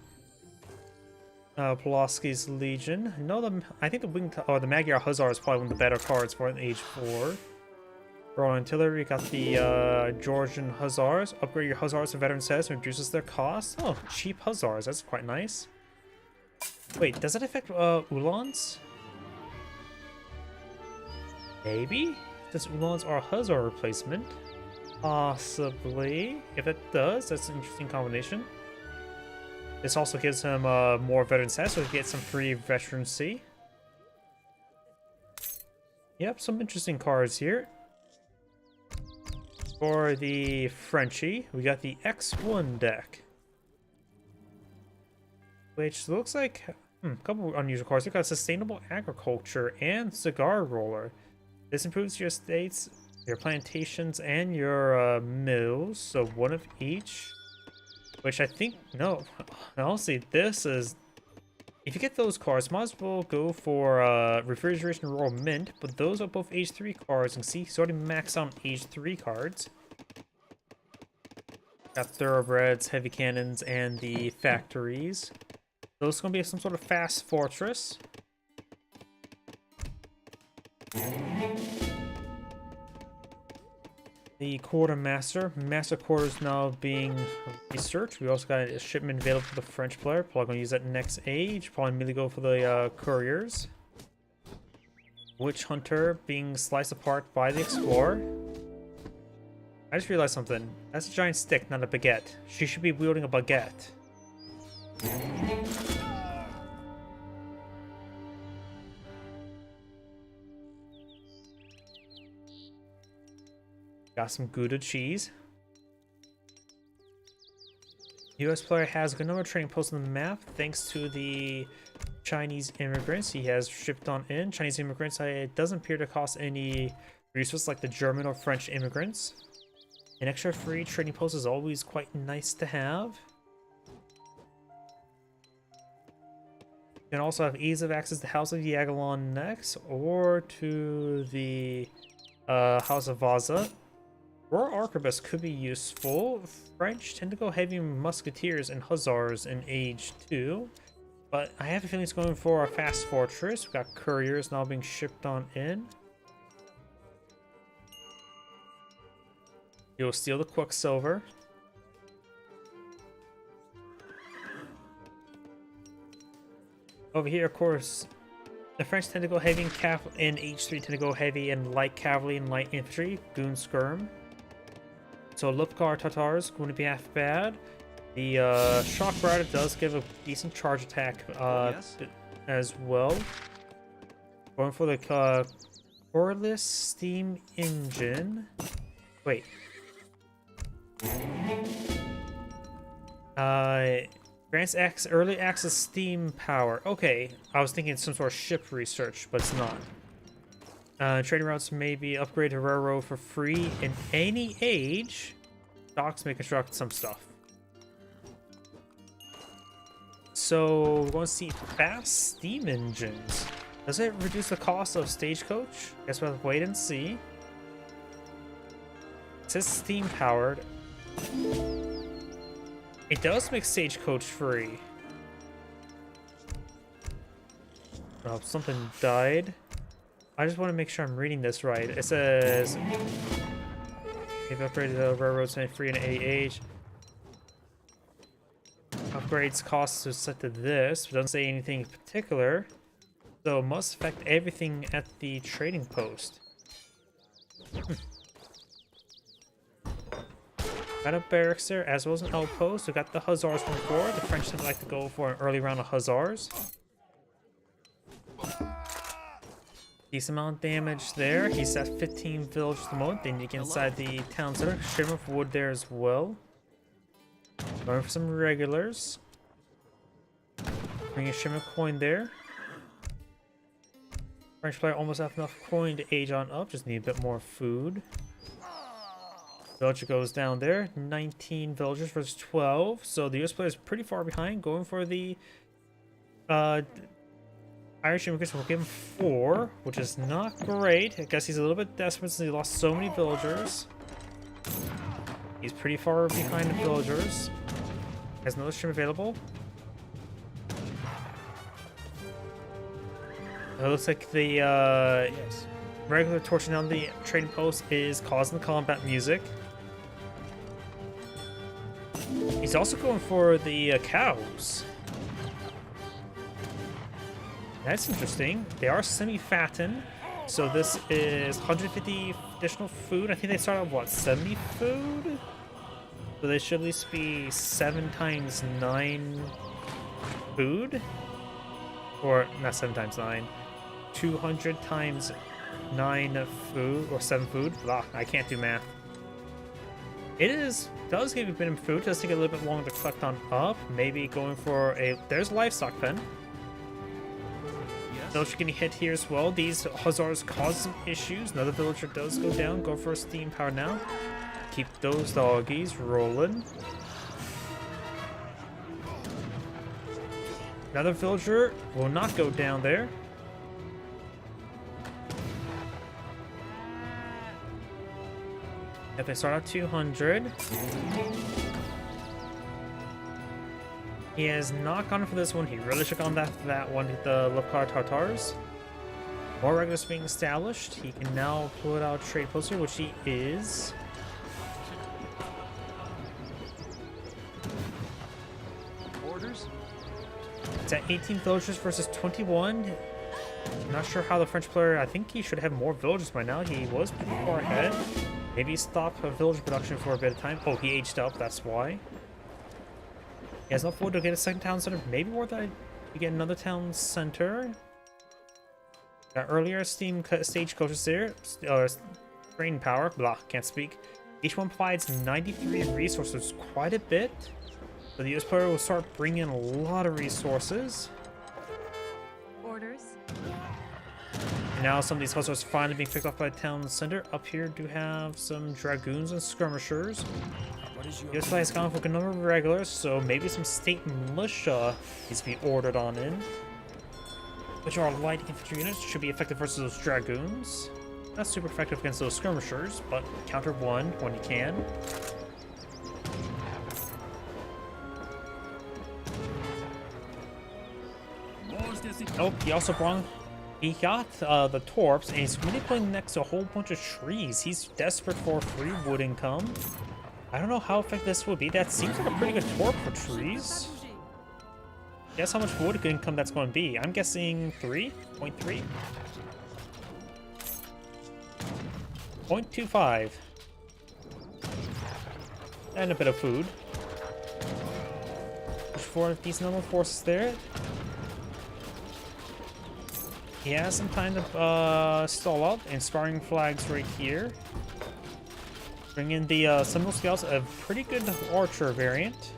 Pulaski's Legion. No, I think the Magyar Hussar is probably one of the better cards for an Age 4. Royal Artillery, we got the Georgian Hussars. Upgrade your Hussars to veteran status and reduces their cost. Oh, cheap Hussars. That's quite nice. Wait, does it affect Uhlans? Maybe? Since Uhlans are a Hussar replacement. Possibly. If it does, that's an interesting combination. This also gives him more veteran stats, so he gets some free veterancy. Yep, some interesting cards here. For the Frenchie, we got the X1 deck. Which looks like a couple of unusual cards. We got Sustainable Agriculture and Cigar Roller. This improves your estates, your plantations, and your mills, so one of each. Which I think, no, honestly, this is, if you get those cards, might as well go for Refrigeration Royal Mint, but those are both Age 3 cards, and see, he's already maxed out Age 3 cards. Got Thoroughbreds, Heavy Cannons, and the Factories. Those are going to be some sort of fast fortress. The Quartermaster. Master Quarters now being researched. We also got a shipment available for the French player. Probably going to use that next age. Probably immediately go for the Couriers. Witch Hunter being sliced apart by the Explorer. I just realized something. That's a giant stick, not a baguette. She should be wielding a baguette. Got some Gouda cheese. US player has a good number of trading posts on the map thanks to the Chinese immigrants he has shipped on in. Chinese immigrants, it doesn't appear to cost any resources like the German or French immigrants. An extra free trading post is always quite nice to have. You can also have ease of access to House of Yagalon next, or to the House of Vaza. Royal Arquebus could be useful. French tend to go heavy musketeers and hussars in Age 2. But I have a feeling it's going for a fast fortress. We've got couriers now being shipped on in. You'll steal the Quicksilver. Over here, of course, the French tend to go heavy in H3 tend to go heavy in light cavalry and light infantry, goon skirm. So Lupkar Tatars going to be half bad. The Shock Rider does give a decent charge attack as well. Going for the Corliss Steam Engine. Wait. Grants early access steam power. Okay, I was thinking some sort of ship research, but it's not. Trading routes may be upgraded to railroad for free in any age. Docks may construct some stuff. So we're going to see fast steam engines. Does it reduce the cost of stagecoach? Guess we'll have to wait and see. It says steam powered. It does make stagecoach free. Oh, something died. I just want to make sure I'm reading this right. It says, they've upgraded the railroads made free in AH. Upgrades costs are set to this, but doesn't say anything in particular. So it must affect everything at the trading post. Got a barracks there, as well as an outpost. We got the hussars from before. The French tend to like to go for an early round of hussars. Decent amount of damage there. He's at 15 villages at the moment. Then you get inside the town center. Shimmer of wood there as well. Going for some regulars. Bring a shimmer coin there. French player almost have enough coin to age on up. Just need a bit more food. Villager goes down there. 19 villagers versus 12. So the US player is pretty far behind. Going for the Irish immigrants will give him 4, which is not great. I guess he's a little bit desperate since he lost so many villagers. He's pretty far behind the villagers. Has another stream available. It looks like the regular torching down the trading post is causing the combat music. He's also going for the cows. That's interesting. They are semi-fattened, so this is 150 additional food. I think they start at what, 70 food? So they should at least be 7 times 9 food, or not 7 times 9, 200 times 9 food, or 7 food. Blah, I can't do math. Does give you a bit of food. Does take a little bit longer to collect on up. Maybe going for a. There's livestock pen. Villager getting hit here as well. These hussars cause some issues. Another villager does go down. Go for a steam power now. Keep those doggies rolling. Another villager will not go down there. If they start at 200. He has not gone for this one. He really should have gone that one with the Lokar Tartars. More regulars being established. He can now put out trade post here, which he is. Orders? It's at 18 villagers versus 21. I'm not sure how the French player. I think he should have more villagers by now. He was pretty far ahead. Maybe stop village production for a bit of time. Oh, he aged up. That's why. He has enough wood to get a second town center. Maybe worth it to get another town center. Got earlier steam stagecoaches there. Train power. Blah, can't speak. Each one provides 93 resources, quite a bit. So the US player will start bringing in a lot of resources. Orders. And now some of these hussars are finally being picked off by the town center. Up here do have some dragoons and skirmishers. The US player has gone for a number of regulars, so maybe some state militia needs to be ordered on in. Which are light infantry units, should be effective versus those dragoons. Not super effective against those skirmishers, but counter one when you can. Oh, he got the torps, and he's really playing next to a whole bunch of trees. He's desperate for free wood income. I don't know how effective this would be. That seems like a pretty good torp for trees. Guess how much wood income that's going to be. I'm guessing 3.3. 0.25. And a bit of food. Push for a decent number of forces there. He has some time to stall out. Inspiring flags right here. Bring in the Seminole Scouts, a pretty good archer variant.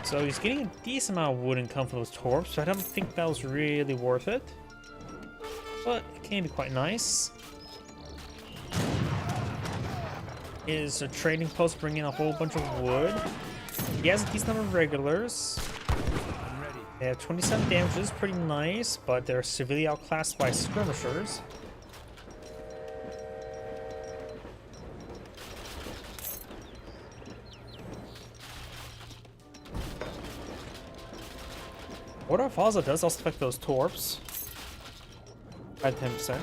So he's getting a decent amount of wood income from those torps, so I don't think that was really worth it. But it can be quite nice. Is a trading post bringing a whole bunch of wood. He has a decent number of regulars. They have 27 damage, which is pretty nice, but they're severely outclassed by skirmishers. Order of Falza does also affect those torps. By 10%.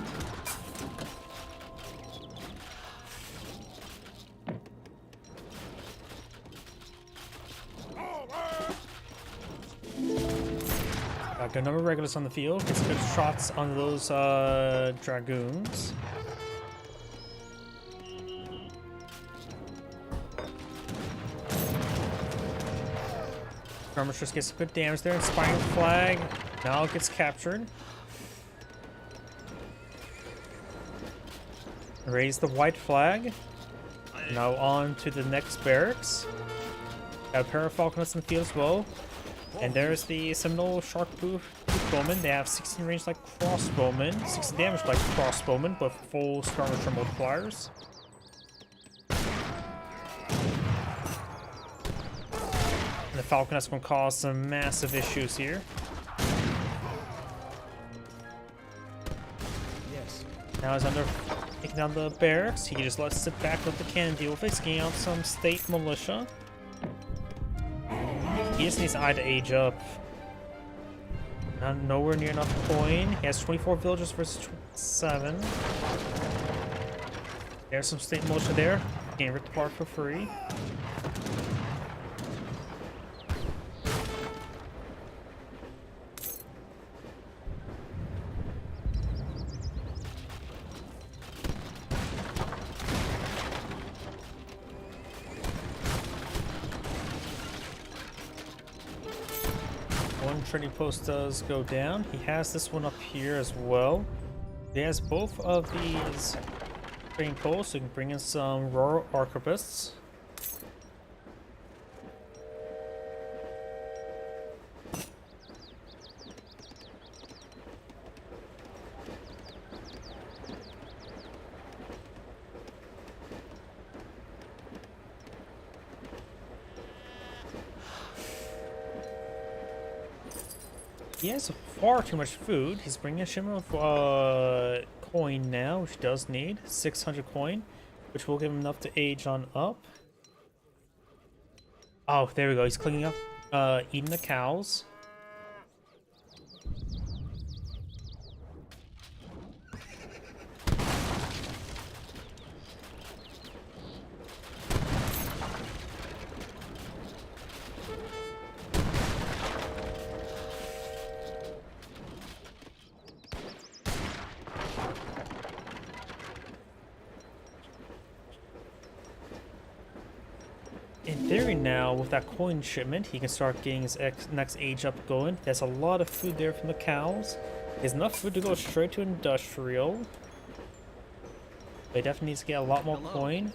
Got a number of regulars on the field. Gets good shots on those dragoons. Skirmishers gets some good damage there. Inspiring flag now gets captured. Raise the white flag. Now on to the next barracks. Got a pair of falconets in the field as well. And there's the Seminole Sharkbooth Bowmen. They have 16 range like crossbowmen, 60 damage like crossbowmen, but full skirmisher multipliers. And the falconets gonna cause some massive issues here. Yes. Now he's under taking down the barracks. He can just let sit back, let the cannon deal with it. He's getting out some state militia. He just needs Eye to age up. Nowhere near enough coin. He has 24 villagers versus 27. There's some state militia there. Can't rip the park for free. One trading post does go down. He has this one up here as well. He has both of these trading posts, so you can bring in some rural arquebusists. He has far too much food. He's bringing a shipment of coin now, which he does need 600 coin, which will give him enough to age on up. Oh, there we go. He's cleaning up, eating the cows. In theory now, with that coin shipment, he can start getting his next age up going. There's a lot of food there from the cows. There's enough food to go straight to industrial. But he definitely needs to get a lot more coin.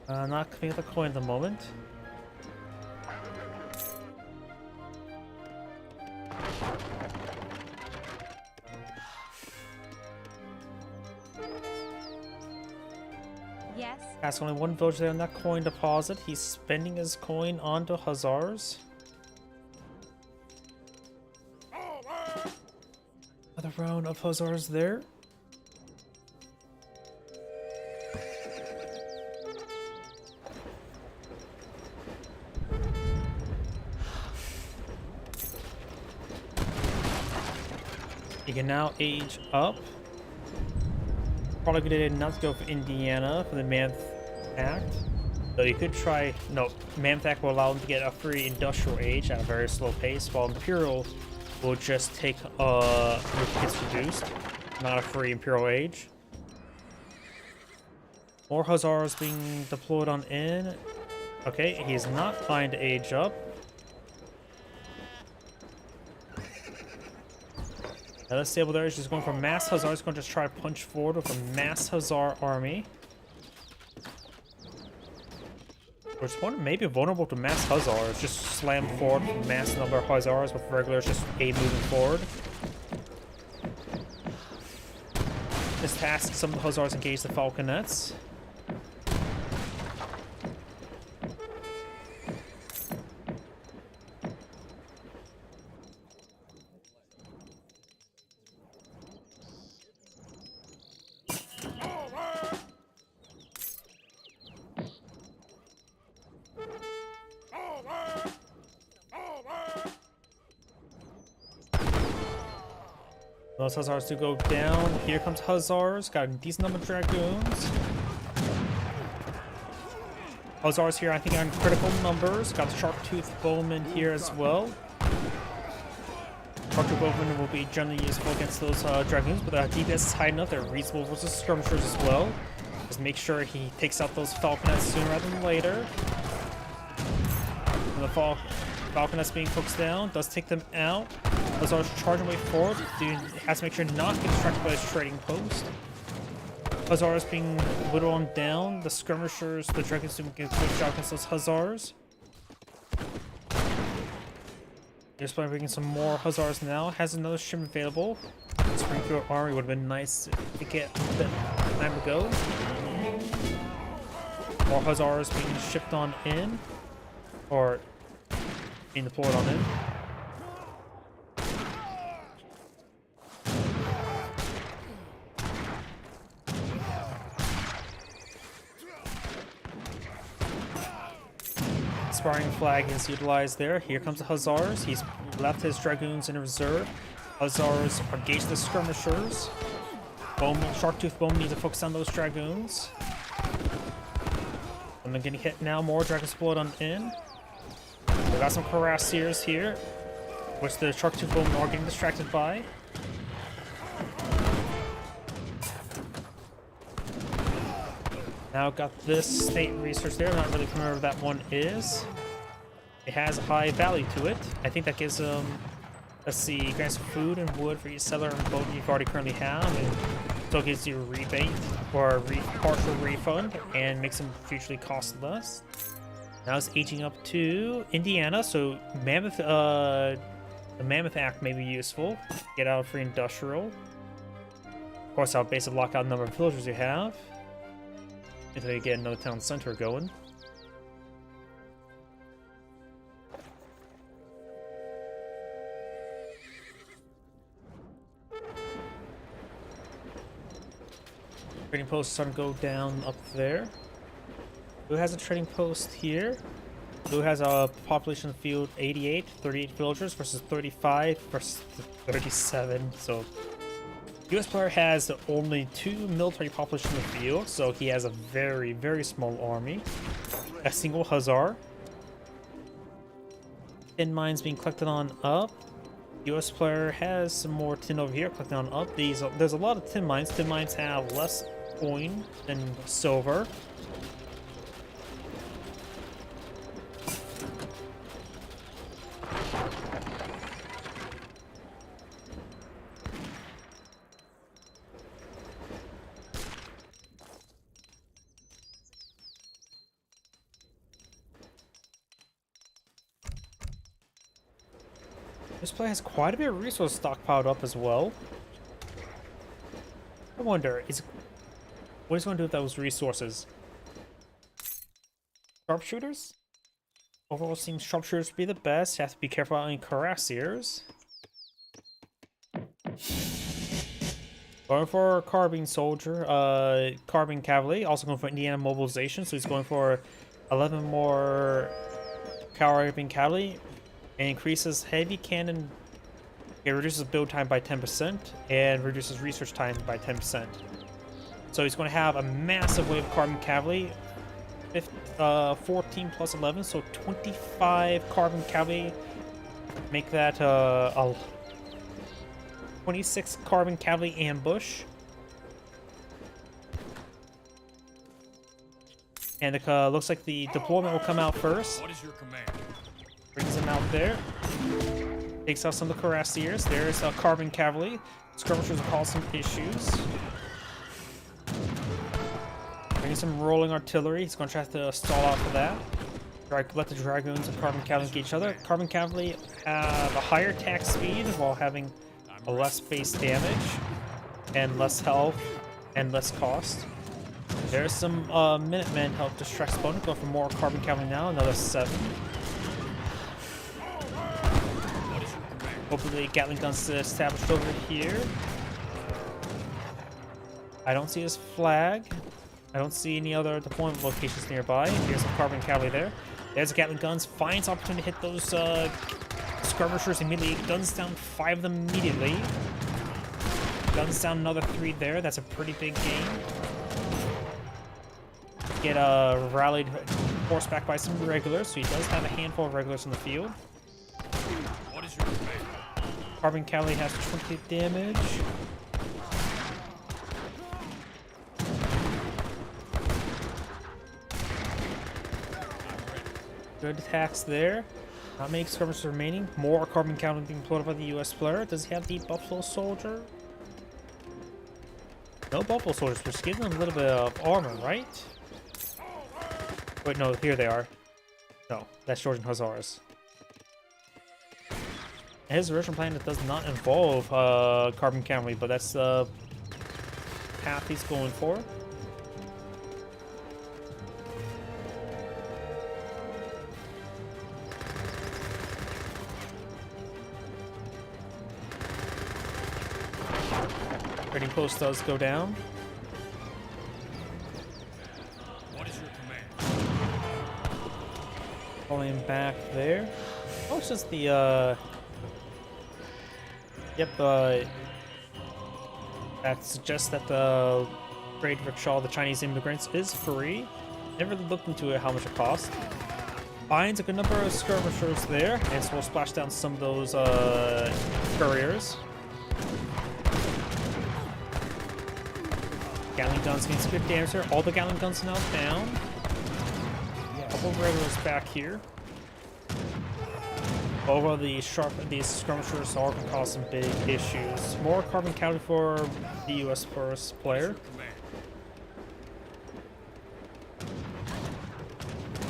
Not coming at the coin at the moment. Yes. Has only one villager there on that coin deposit. He's spending his coin onto hussars. Another round of hussars there. You can now age up. Probably good idea not to go for Indiana for the Mammoth Act. Though you could try. No, Mammoth Act will allow them to get a free industrial age at a very slow pace, while Imperial will just take gets reduced, not a free Imperial age. More Hussars being deployed on in. Okay, he's not trying to age up. Now this stable there is just going for mass Hussars, going to just try to punch forward with a mass Hussar army. Which one maybe vulnerable to mass Hussars, just slam forward with mass number of Hussars with regulars just moving forward. This task, some of the Hussars engage the Falconets. Those Hussars to go down. Here comes Hussars. Got a decent number of Dragoons. Hussars here, I think, are in critical numbers. Got the Sharp-Tooth Bowman here as well. Sharp-Tooth Bowman will be generally useful against those Dragoons, but the DPS is high enough. They're reasonable versus skirmishers as well. Just make sure he takes out those Falconets sooner rather than later. And the Falconets being focused down does take them out. Hussars charging way forward. Dude has to make sure not to get distracted by his trading post. Hussars being whittled on down. The skirmishers, the Dragoons doing a good job against those Hussars. Here's probably bringing some more Hussars now. Has another ship available. Springfield Army would have been nice to get the time to go. More Hussars being shipped on in. Or being deployed on in. Sparring flag is utilized there. Here comes the Hussars. He's left his Dragoons in reserve. Hussars engage the skirmishers. Bowman, Shark-Tooth Bowman needs to focus on those Dragoons. And they're getting hit now. More Dragons blood on in. We got some Cuirassiers here, which the Shark-Tooth Bowmen are getting distracted by. Now got this state research there. I'm not really familiar with what that one is. It has a high value to it. I think that gives them, let's see, grants food and wood for each settler and boat you've already currently have, and still gives you a rebate or a partial refund and makes them futurely cost less. Now it's aging up to Indiana, so Mammoth, the Mammoth Act may be useful. Get out of free industrial. Of course, I'll basically lock out the number of villagers you have until you get another town center going. Trading post is starting to go down up there. Who has a trading post here? Who has a population field 88, 38 villagers versus 35 versus 37. So US player has only 2 military population in the field, so he has a very, very small army. A single Hussar. Tin mines being collected on up. US player has some more tin over here collected on up. There's a lot of tin mines. Tin mines have less coin than silver. This player has quite a bit of resource stockpiled up as well. I wonder, what is he going to do with those resources? Sharpshooters? Overall seems sharpshooters to be the best. You have to be careful about any Cuirassiers. Going for Carbine Soldier, Carbine Cavalry, also going for Indiana Mobilization, so he's going for 11 more Carbine Cavalry. And increases heavy cannon. It reduces build time by 10% and reduces research time by 10%. So he's going to have a massive wave of carbon cavalry. 14 plus 11, so 25 carbon cavalry. Make that a 26 carbon cavalry ambush. And it looks like the deployment will come out first. What is your command? Brings him out there. Takes out some of the Cuirassiers. There's Carbon Cavalry. Skirmishers will cause some issues. Bringing some rolling artillery. He's going to try to stall out for that. Let the Dragoons and Carbon Cavalry engage each other. Carbon Cavalry have a higher attack speed while having a less base damage and less health and less cost. There's some Minutemen help distract opponent. Go for more Carbon Cavalry now. Another 7. Hopefully Gatling guns established over here. I don't see his flag. I don't see any other deployment locations nearby. Here's some Carbon Cavalry there. There's the Gatling guns. Finds opportunity to hit those skirmishers immediately. Guns down 5 of them immediately. Guns down another 3 there. That's a pretty big gain. Get rallied horseback by some regulars, so he does have a handful of regulars on the field. What is your command? Carbon Cavalry has 20 damage. Good attacks there. Not many skirmishers remaining. More Carbon Cavalry being deployed by the US player. Does he have the Buffalo Soldier? No Buffalo Soldiers, which gives them a little bit of armor, right? Wait, no, here they are. No, that's Georgian Hussars. His original plan does not involve Carbon Cavalry, but that's the path he's going for. Trading post does go down. What is your command? Pulling back there. Oh, it's just the yep, that suggests that the trade rickshaw, the Chinese immigrants, is free. Never really looked into it, how much it costs. Finds a good number of skirmishers there, and so we'll splash down some of those couriers. Gatling guns getting some good damage there. All the Gatling guns now down. Couple of regulars back here. Over these skirmishers are going to cause some big issues. More Carbon Cavalry for the US first player.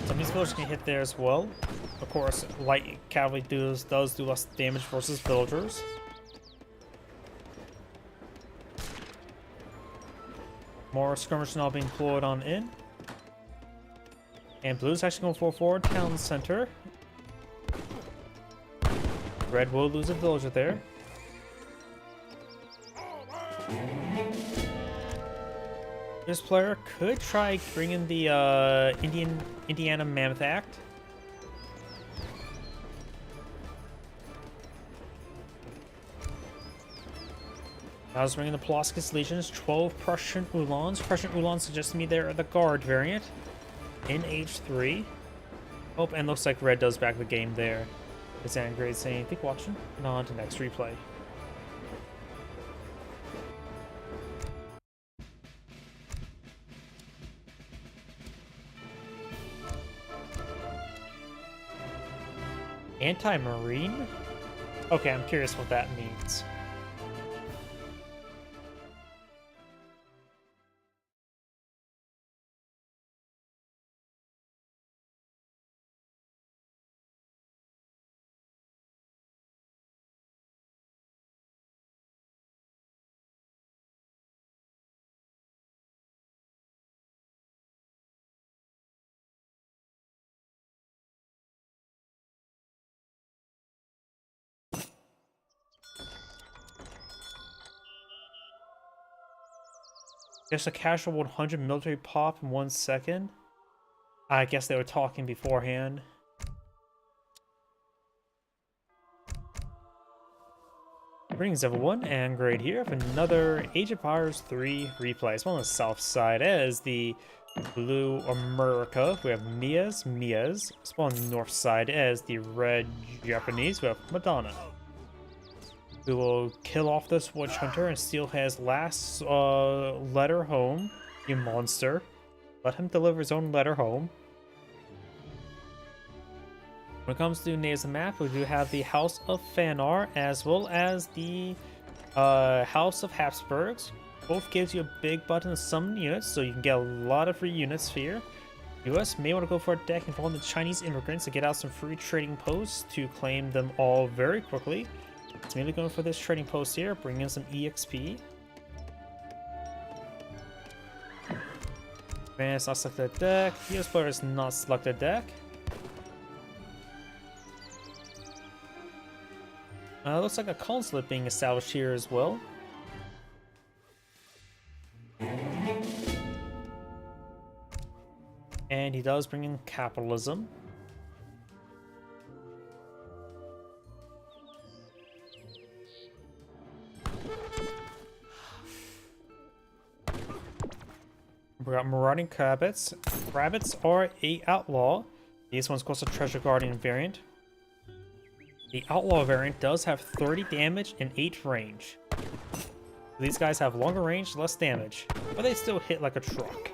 Some of these villagers can hit there as well. Of course, light cavalry does do less damage versus villagers. More skirmishers now being deployed on in. And blue's actually going for forward town center. Red will lose a villager there. This player could try bringing the Indiana Mammoth Act. I was bringing the Pulaskis Legions, 12 Prussian Uhlans. Prussian Uhlans suggests to me they're the guard variant in H3. Oh, and looks like red does back the game there. It's Angrade saying, "Keep watching." And on to next replay. Anti-marine? Okay, I'm curious what that means. Just a casual 100 military pop in 1 second. I guess they were talking beforehand. Greetings everyone, and Grade here for another Age of Empires 3 replay. It's on the south side as the Blue America. We have Mia's. Spawn on the north side as the Red Japanese. We have Madonna. We will kill off this witch hunter and steal his last letter home. You monster. Let him deliver his own letter home. When it comes to names of the map, we do have the House of Fanar as well as the House of Habsburgs. Both gives you a big button to summon units, so you can get a lot of free units here. US may want to go for a deck involving the Chinese immigrants to get out some free trading posts to claim them all very quickly. It's mainly going for this trading post here, bring in some EXP. Man, it's not selected deck. US player is not selected deck. Looks like a consulate being established here as well. And he does bring in capitalism. We got marauding rabbits. Rabbits are a outlaw. These ones cost a treasure guardian variant. The outlaw variant does have 30 damage and 8 range. These guys have longer range, less damage, but they still hit like a truck.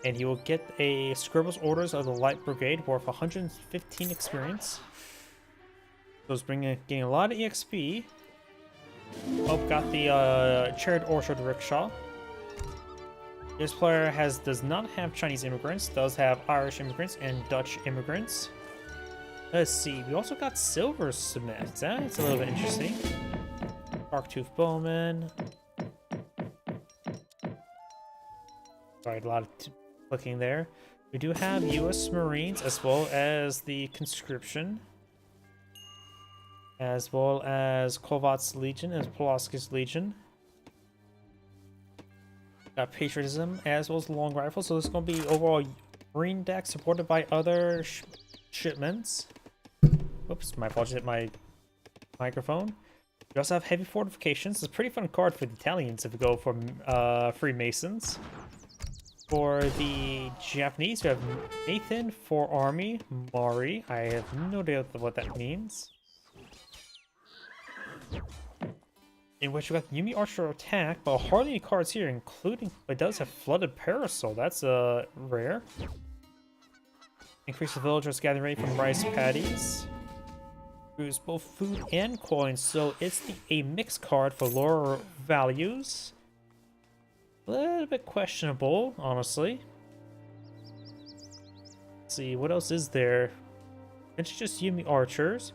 And you will get a Scribble's Orders of the Light Brigade worth 115 experience. So it's getting a lot of EXP. Oh, got the Chariot Orchard Rickshaw. This player does not have Chinese immigrants, does have Irish immigrants and Dutch immigrants. Let's see, we also got Silversmiths. That's a little bit interesting. Darktooth Bowman. Sorry, a lot of clicking there. We do have US Marines as well as the Conscription. As well as Kovat's Legion and Pulaski's Legion. Got Patriotism as well as Long Rifle, so it's going to be overall Marine deck supported by other shipments. Whoops, my apologies, hit my microphone. We also have Heavy Fortifications. It's a pretty fun card for the Italians if we go for Freemasons. For the Japanese, we have Nathan for Army, Mari. I have no idea what that means. In which we got Yumi Archer Attack, but hardly any cards here, including it does have Flooded Parasol. That's rare. Increase the villagers gathering rate from rice paddies. Use both food and coins, so it's a mixed card for lower values. A little bit questionable, honestly. Let's see, what else is there? It's just Yumi Archers.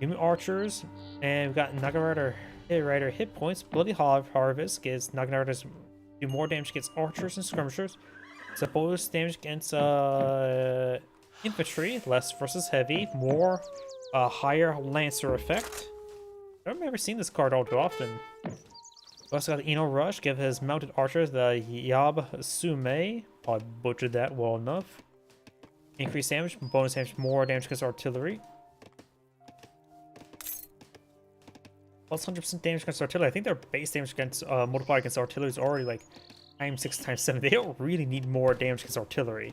Yumi Archers, and we've got Nagarada Rider hit points. Bloody Harvest gives Nagaraders do more damage against archers and skirmishers. It's a bonus damage against infantry, less versus heavy, more higher Lancer effect. I don't remember seeing this card all too often. We also got Eno Rush, give his mounted archers the Yab Sume. Probably butchered that well enough. Increased damage, bonus damage, more damage against artillery. Plus 100% damage against artillery. I think their base damage against multiplier against artillery is already like times 6 times 7. They don't really need more damage against artillery.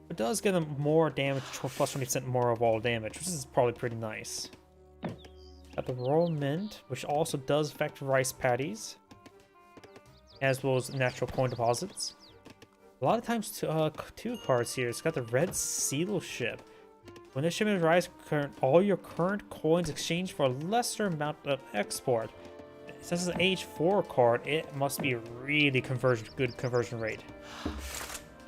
It does give them more damage, plus 20% more of all damage, which is probably pretty nice. Got the Royal Mint, which also does affect rice paddies, as well as natural coin deposits. A lot of times, two cards here. It's got the Red Seal Ship. When this shipment arrives, all your current coins exchange for a lesser amount of export. Since it's an age 4 card, it must be a really good conversion rate.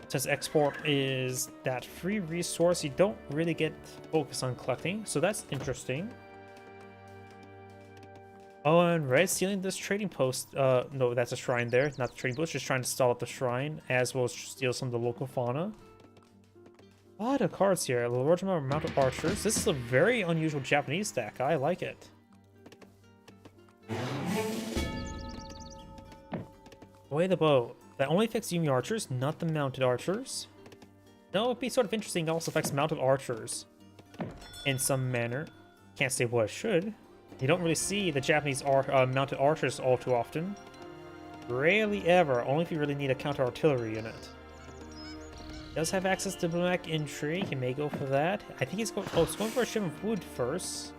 Since export is that free resource, you don't really get focused on collecting, so that's interesting. Oh, and Red sealing this trading post. No, that's a shrine there, not the trading post. Just trying to stall up the shrine, as well as steal some of the local fauna. A lot of cards here. A large amount of mounted archers. This is a very unusual Japanese deck. I like it. Away the bow. That only affects Yumi archers, not the mounted archers. No, it'd be sort of interesting. It also affects mounted archers in some manner. Can't say what it should. You don't really see the Japanese mounted archers all too often. Rarely ever, only if you really need a counter artillery unit. Does have access to diplomatic intrigue. He may go for that. I think he's going. Oh, it's going for a ship of wood first.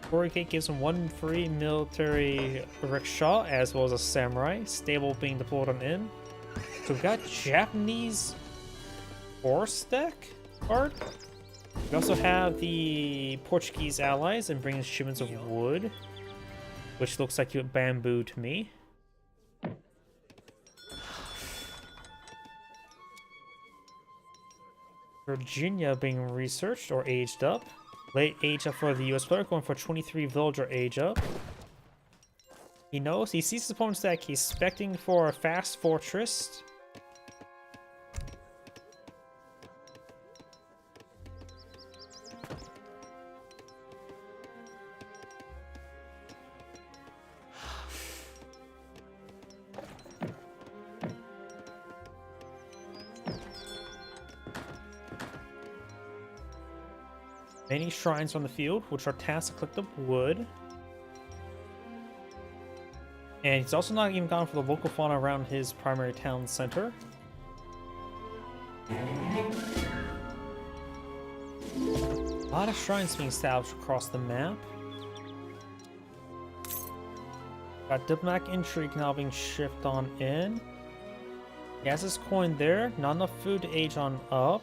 Horigate gives him 1 free military rickshaw as well as a samurai. Stable being deployed on in. So we've got Japanese horse deck card. We also have the Portuguese allies and bringing shipments of wood, which looks like bamboo to me. Virginia being researched or aged up. Late age up for the US player, going for 23 villager age up. He knows, he sees his opponent's deck, he's expecting for a fast fortress. Many shrines on the field, which are tasked to collect up wood. And he's also not even gone for the local fauna around his primary town center. A lot of shrines being established across the map. Got diplomatic intrigue now being shipped on in. He has his coin there. Not enough food to age on up.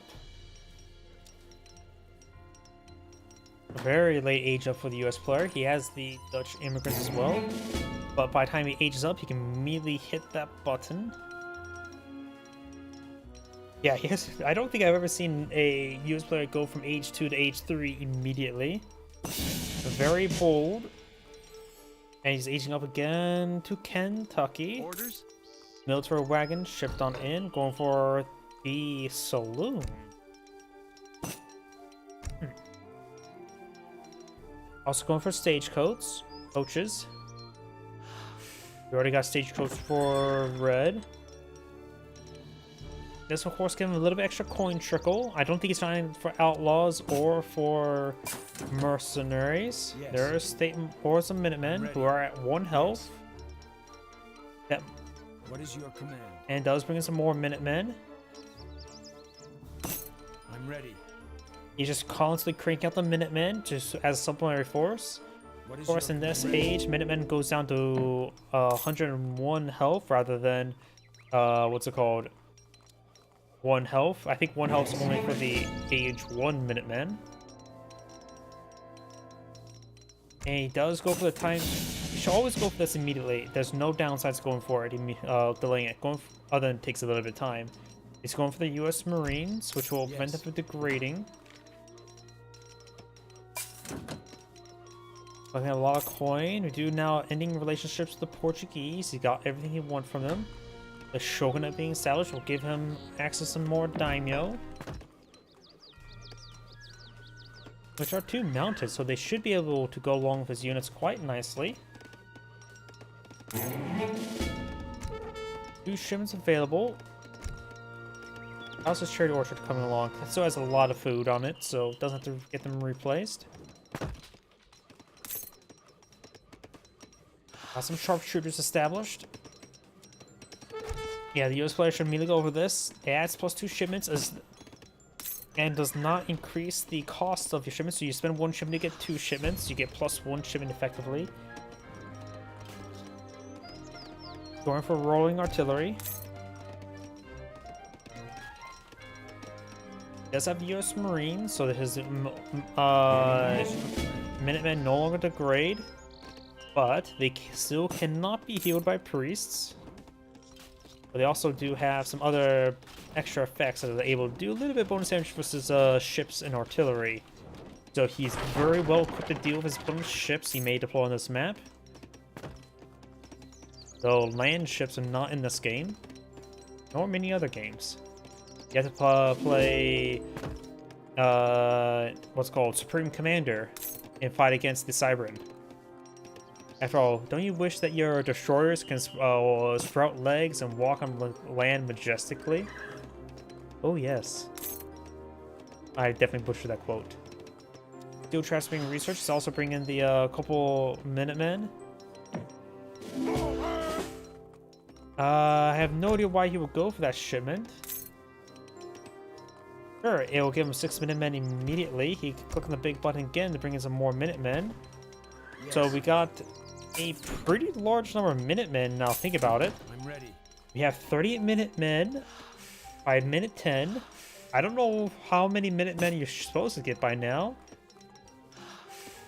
A very late age up for the US player. He has the Dutch immigrants as well. But by the time he ages up, he can immediately hit that button. Yeah, I don't think I've ever seen a US player go from age 2 to age 3 immediately. Very bold. And he's aging up again to Kentucky. Orders? Military wagon shipped on in, going for the saloon. Also going for stagecoaches. Coaches. We already got stagecoach for red. This of course give him a little bit extra coin trickle. I don't think he's trying for outlaws or for mercenaries. Yes. There are state or some Minutemen who are at 1 health. Yep. What is your command? And does bring in some more Minutemen. I'm ready. He's just constantly cranking out the Minutemen just as a supplementary force. What Of is course, your in this command? age, Minutemen goes down to 101 health rather than, what's it called? 1 health. I think 1 health is only for the age 1 Minutemen. And he does go for the time. You should always go for this immediately. There's no downsides going for it, delaying it. Other than it takes a little bit of time. He's going for the US Marines, which will prevent them from degrading. Looking at a lot of coin. We do now ending relationships with the Portuguese. He got everything he wanted from them. The shogunate being established will give him access to more daimyo, which are 2 mounted, so they should be able to go along with his units quite nicely. 2 shipments available. How's his Cherry Orchard coming along? It still has a lot of food on it, so doesn't have to get them replaced. Got some sharpshooters established. Yeah, the US player should immediately go over this. It adds +2 shipments and does not increase the cost of your shipments. So you spend 1 shipment to get 2 shipments. You get +1 shipment effectively. Going for rolling artillery. He does have US Marines, so that his Minutemen no longer degrade. But they still cannot be healed by priests. But they also do have some other extra effects that are able to do a little bit of bonus damage versus ships and artillery. So he's very well equipped to deal with his bonus ships he may deploy on this map. Though land ships are not in this game, nor many other games. You have to play what's called Supreme Commander and fight against the Cybran. After all, don't you wish that your destroyers can sprout legs and walk on land majestically? Oh yes. I definitely butchered that quote. Steel traps being researched. Is also bringing in the couple Minutemen. I have no idea why he would go for that shipment. Sure, it will give him 6 Minutemen immediately. He can click on the big button again to bring in some more Minutemen. Yes. So we got a pretty large number of Minutemen now. Think about it. I'm ready. We have 38 Minutemen by minute 10. I don't know how many Minutemen you're supposed to get by now.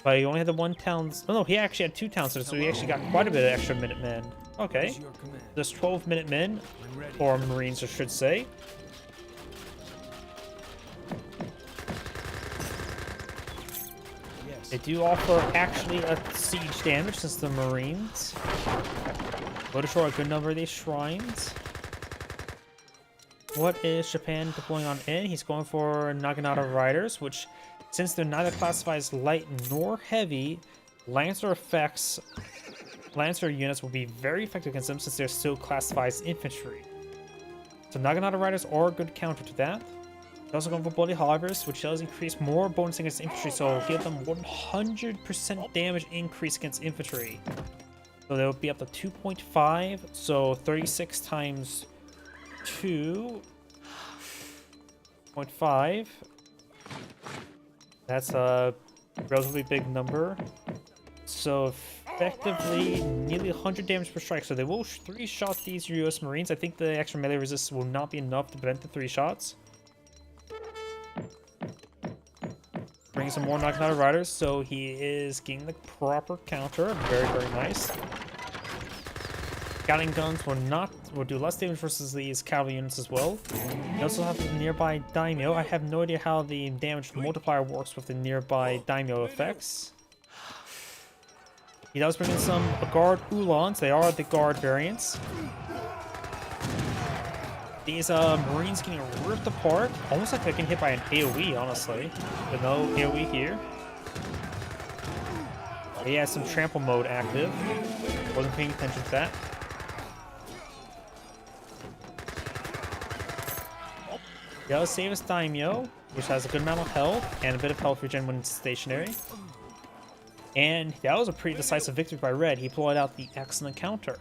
But he only had the 1 town. Oh no, he actually had 2 towns, so he actually got quite a bit of extra Minutemen. Okay. There's 12 Minutemen, or Marines I should say. They do offer actually a siege damage since the Marines will destroy a good number of these shrines. What is Japan deploying on in? He's going for Naginata Riders, which, since they're neither classified as light nor heavy, Lancer units will be very effective against them since they're still classified as infantry. So Naginata Riders are a good counter to that. They're also going for Bloody Harvest, which does increase more bonus against infantry, so give them 100% damage increase against infantry. So that would be up to 2.5. So 36 times 2.5. That's a relatively big number. So effectively, nearly 100 damage per strike. So they will 3-shot these US Marines. I think the extra melee resistance will not be enough to prevent the 3 shots. Bring some more Naginata Riders, so he is getting the proper counter. Very, very nice. Gatling guns will do less damage versus these cavalry units as well. You also have the nearby daimyo. I have no idea how the damage multiplier works with the nearby daimyo effects. He does bring in some guard Ulans. They are the guard variants. These Marines getting ripped apart. Almost like they're getting hit by an AoE, honestly. But no AoE here. He has some trample mode active. Wasn't paying attention to that. He does save his daimyo, which has a good amount of health and a bit of health regen when it's stationary. And that was a pretty decisive victory by Red. He pulled out the excellent counter.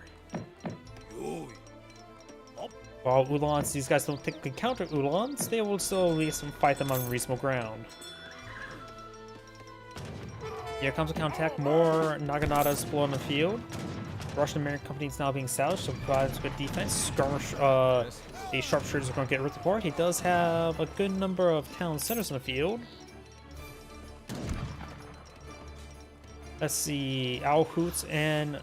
While Ulans, these guys don't typically counter Ulans, they will still at least fight them on reasonable ground. Here comes a counterattack. More Naganatas blow on the field. Russian American company is now being salvaged, so provides good defense. Skirmish, the sharpshooters are going to get ripped apart. He does have a good number of town centers in the field. Let's see, Owl Hoots and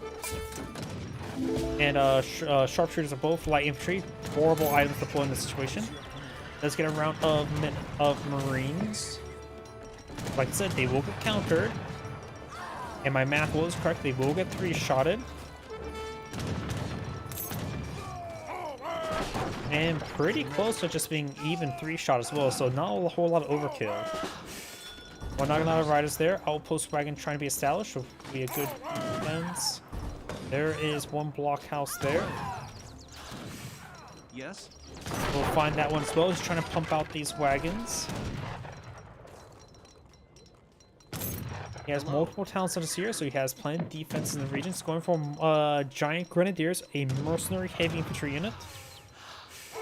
sharpshooters are both light infantry. Horrible items to deploy in this situation. Let's get a round of Marines. Like I said, they will get countered. And my math was correct, they will get 3-shotted. And pretty close to just being even 3-shot as well, so not a whole lot of overkill. Well, not a lot of riders there. Outpost wagon trying to be established will be a good defense. There is one blockhouse there. Yes. We'll find that one as well. He's trying to pump out these wagons. He has multiple town centers here, so he has plenty of defense in the region. He's going for giant grenadiers, a mercenary heavy infantry unit.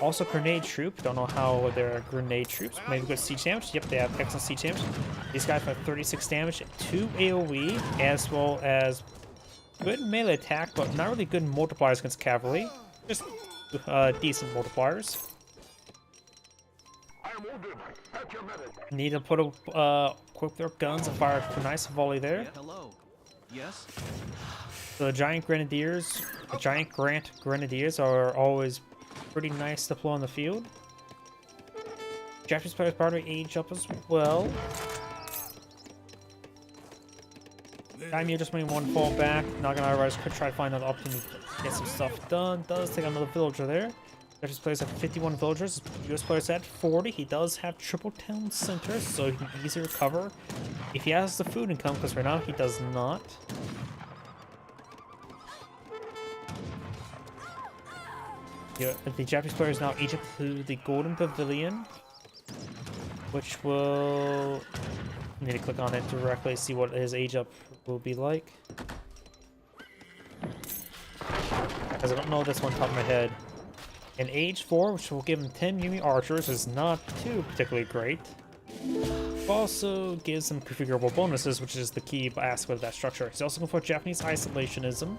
Also grenade troop. Don't know how they're grenade troops. Maybe good siege damage. Yep, they have excellent siege damage. These guys have 36 damage, 2 AoE, as well as good melee attack, but not really good multipliers against cavalry. Just decent multipliers. Need to put equip their guns and fire a nice volley there. Yeah, hello. Yes. The giant grenadiers, the giant grenadiers are always pretty nice to deploy on the field. Japanese players probably age up as well. Daimyo just made one fall back. Naginata Riders could try to find another opportunity to get some stuff done. Does take another villager there. Japanese players have 51 villagers. US players at 40. He does have triple town centers, so he can easily recover if he has the food income, because right now he does not. Yeah, the Japanese players now age up to the Golden Pavilion, which will... I need to click on it directly to see what his age up will be like. Because I don't know this one top of my head. And age 4, which will give him 10 Yumi archers, is not too particularly great. Also gives him configurable bonuses, which is the key aspect of that structure. He's also going for Japanese isolationism.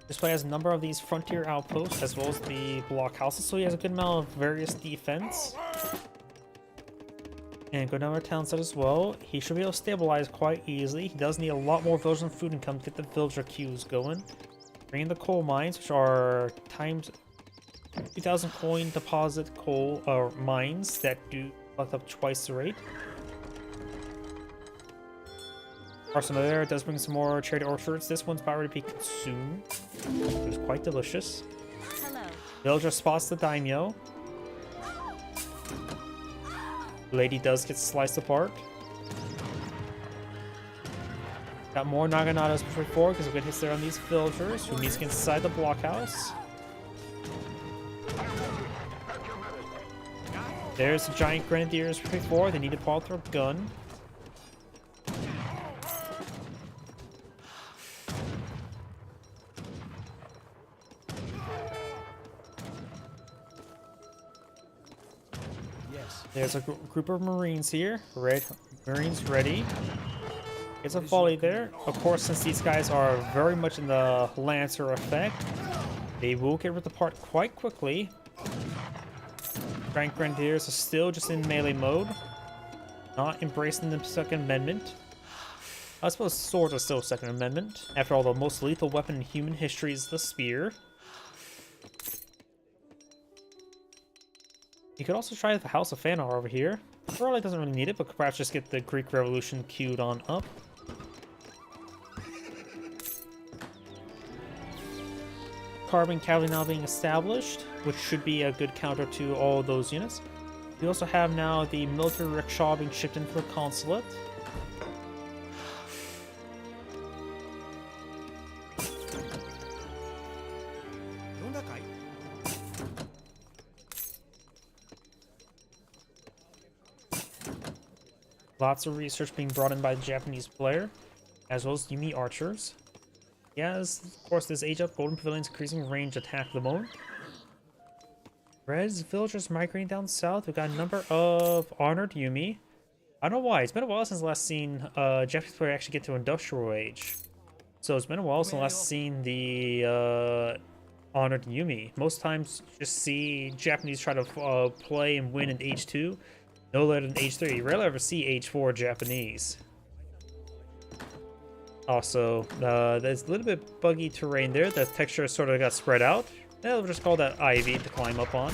This player has a number of these frontier outposts as well as the blockhouses, so he has a good amount of various defense. And a good number of town set as well. He should be able to stabilize quite easily. He does need a lot more villagers and food income to get the villager queues going. Bringing the coal mines, which are times 2,000 coin deposit coal mines that do collect up twice the rate. Arsenal there does bring some more cherry orchards. This one's about ready to be consumed. It was quite delicious. Hello. Villager spots the daimyo. Lady does get sliced apart. Got more Naganatas before because of good hits there on these villagers who needs to get inside the blockhouse. There's the giant grenadiers before. They need to pull out their gun. There's a group of Marines here. Red Marines ready. It's a volley there. Of course, since these guys are very much in the Lancer effect, they will get ripped apart quite quickly. Rank Grenadiers are still just in melee mode, not embracing the Second Amendment. I suppose swords are still Second Amendment. After all, the most lethal weapon in human history is the spear. You could also try the House of Fanar over here. Probably doesn't really need it, but could perhaps just get the Greek Revolution queued on up. Carbon Cavalry now being established, which should be a good counter to all those units. We also have now the military rickshaw being shipped into the consulate. Lots of research being brought in by the Japanese player, as well as Yumi archers. Yes, of course, this age up Golden Pavilion's increasing range attack at the moment. Red's villagers migrating down south. We've got a number of honored Yumi. I don't know why. It's been a while since last seen Japanese player actually get to industrial age. So it's been a while since last seen the honored Yumi. Most times, you just see Japanese try to play and win in age 2. No later than age 3. You rarely ever see age 4 Japanese. Also, there's a little bit buggy terrain there. The texture sort of got spread out. We'll just call that ivy to climb up on.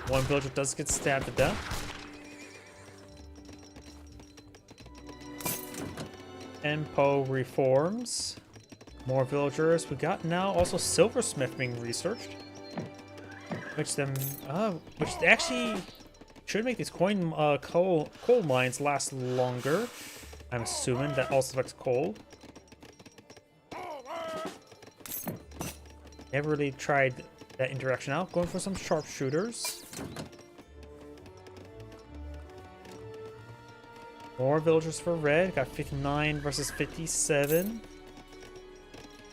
One villager does get stabbed to death. Empo reforms. More villagers. We got now also silversmith being researched. Which actually should make these coal mines last longer. I'm assuming that also affects coal. Never really tried that interaction out. Going for some sharpshooters. More villagers for red. Got 59 versus 57.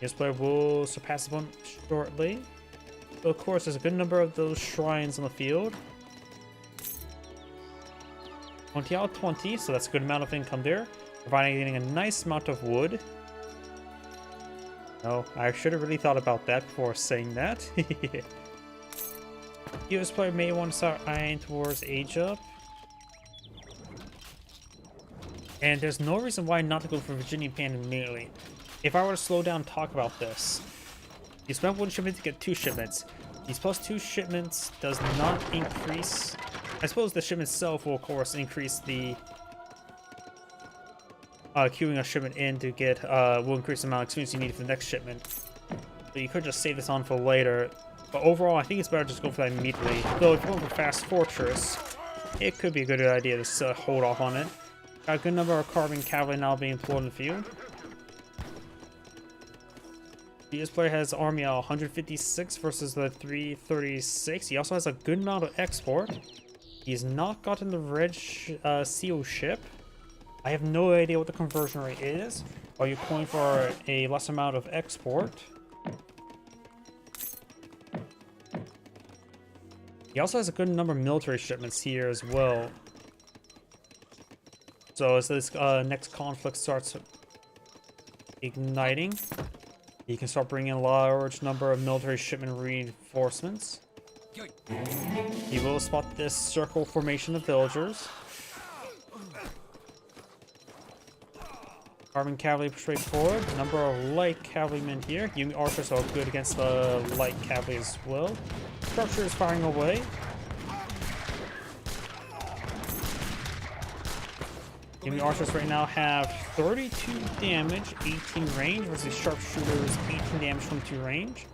This player will surpass this one shortly. So of course, there's a good number of those shrines on the field. 20 out of 20, so that's a good amount of income there. Providing a nice amount of wood. No, I should have really thought about that before saying that. US player may want to start eyeing towards age up. And there's no reason why not to go for Virginian Pan immediately. If I were to slow down and talk about this, you spend 1 shipment to get 2 shipments. These plus 2 shipments does not increase. I suppose the shipment itself will, of course, increase the queuing a shipment in to get will increase the amount of experience you need for the next shipment. So you could just save this on for later. But overall, I think it's better to just go for that immediately. Though if you're going for Fast Fortress, it could be a good idea to hold off on it. Got a good number of carbon cavalry now being employed in the field. This player has army at 156 versus the 336. He also has a good amount of export. He's not gotten the red seal ship. I have no idea what the conversion rate is. Are you going for a less amount of export? He also has a good number of military shipments here as well. So as this next conflict starts igniting, you can start bringing a large number of military shipment reinforcements. He will spot this circle formation of villagers. Carbon cavalry straight forward. Number of light cavalrymen here. Yumi archers are good against the light cavalry as well. Structure is firing away. Yumi archers right now have 32 damage, 18 range, versus sharpshooters 18 damage, 22 range.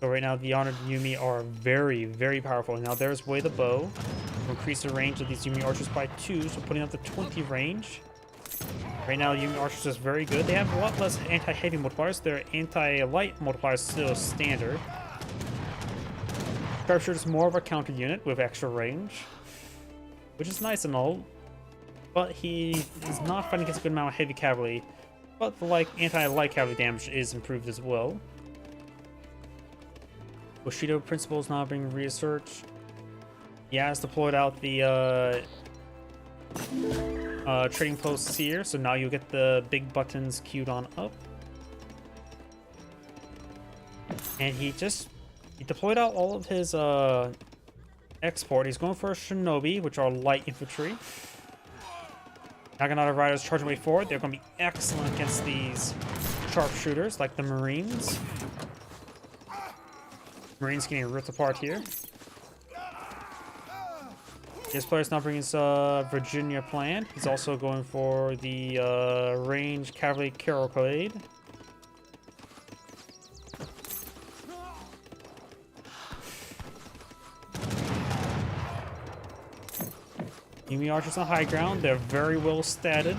So right now the honored Yumi are very, very powerful. Now there's Way the Bow. We'll increase the range of these Yumi archers by 2, so putting up the 20 range. Right now Yumi archers is very good. They have a lot less anti-heavy multipliers. Their anti-light multipliers is still standard. Sharpshooter is more of a counter unit with extra range, which is nice and all. But he is not fighting against a good amount of heavy cavalry. But the anti-light cavalry damage is improved as well. Bushido principles now being researched. He has deployed out the trading posts here, so now you get the big buttons queued on up. And he deployed out all of his export. He's going for a shinobi, which are light infantry. Naginata riders charging way forward. They're going to be excellent against these sharpshooters, like the Marines. Marines getting ripped apart here. This player's now bringing his Virginia plan. He's also going for the range cavalry cavalcade. Enemy archers on high ground. They're very well statted.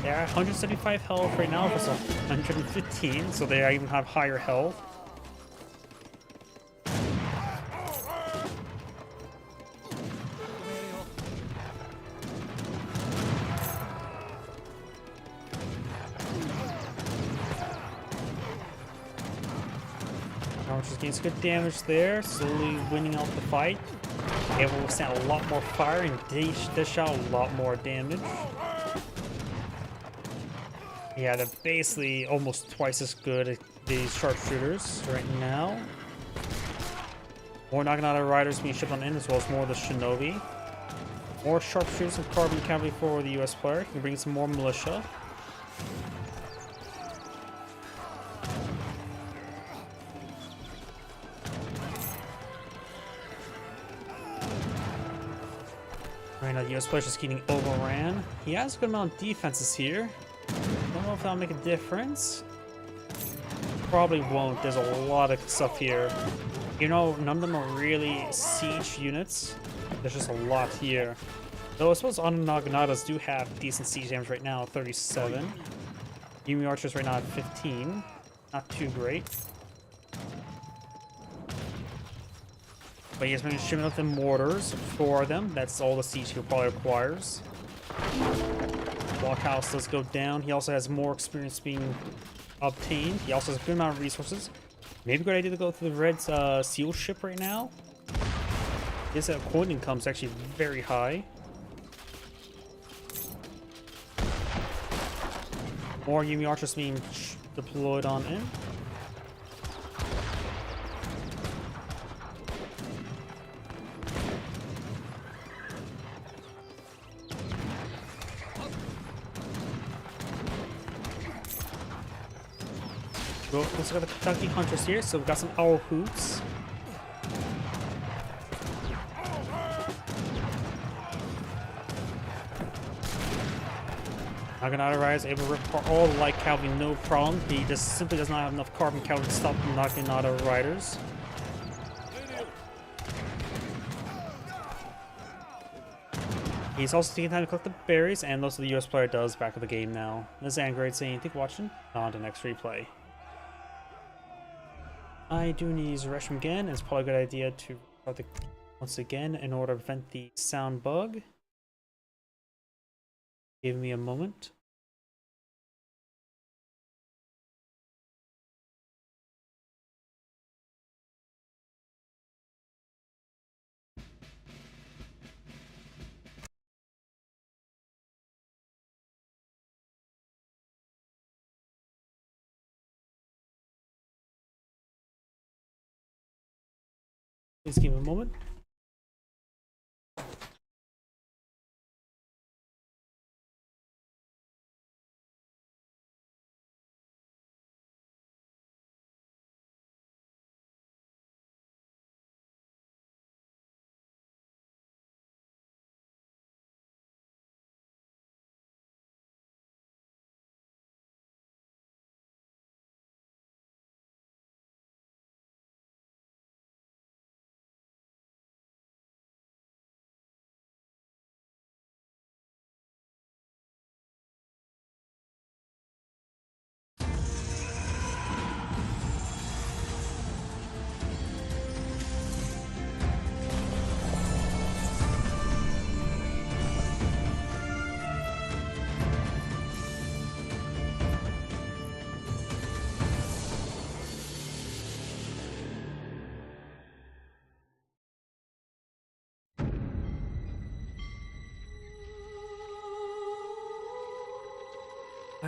They're at 175 health right now versus 115, so they even have higher health. Archers getting some good damage there, slowly winning out the fight. Able to withstand a lot more fire and dish out a lot more damage. Yeah, they're basically almost twice as good as these sharpshooters right now. More Naginata riders being shipped on in, as well as more of the shinobi. More sharpshooters and carbon cavalry for the US player. He can bring some more militia. Right now, the US player is just getting overran. He has a good amount of defenses here. Don't know if that'll make a difference. Probably won't. There's a lot of stuff here. You know, none of them are really siege units. There's just a lot here. Though I suppose Naginatas do have decent siege damage right now, 37. Yumi archers right now at 15. Not too great. But he's been shipping up the mortars for them. That's all the siege he probably requires. Blockhouse does go down. He also has more experience being obtained. He also has a good amount of resources. Maybe a good idea to go to the red seal ship right now. His coin income is actually very high. More Yumi archers being deployed on in. Well, let's got the Kentucky Hunters here, so we've got some owl hoots. Naginata Riders able to rip apart all the light cavalry, no problem. He just simply does not have enough carbon cavalry to stop the Naginata Riders. He's also taking time to collect the berries, and most of the US player does back of the game now. This is Angrade saying, thank you for watching. On to the next replay. I do need to use the restroom again, and it's probably a good idea to start the once again in order to prevent the sound bug. Give me a moment. Please give me a moment.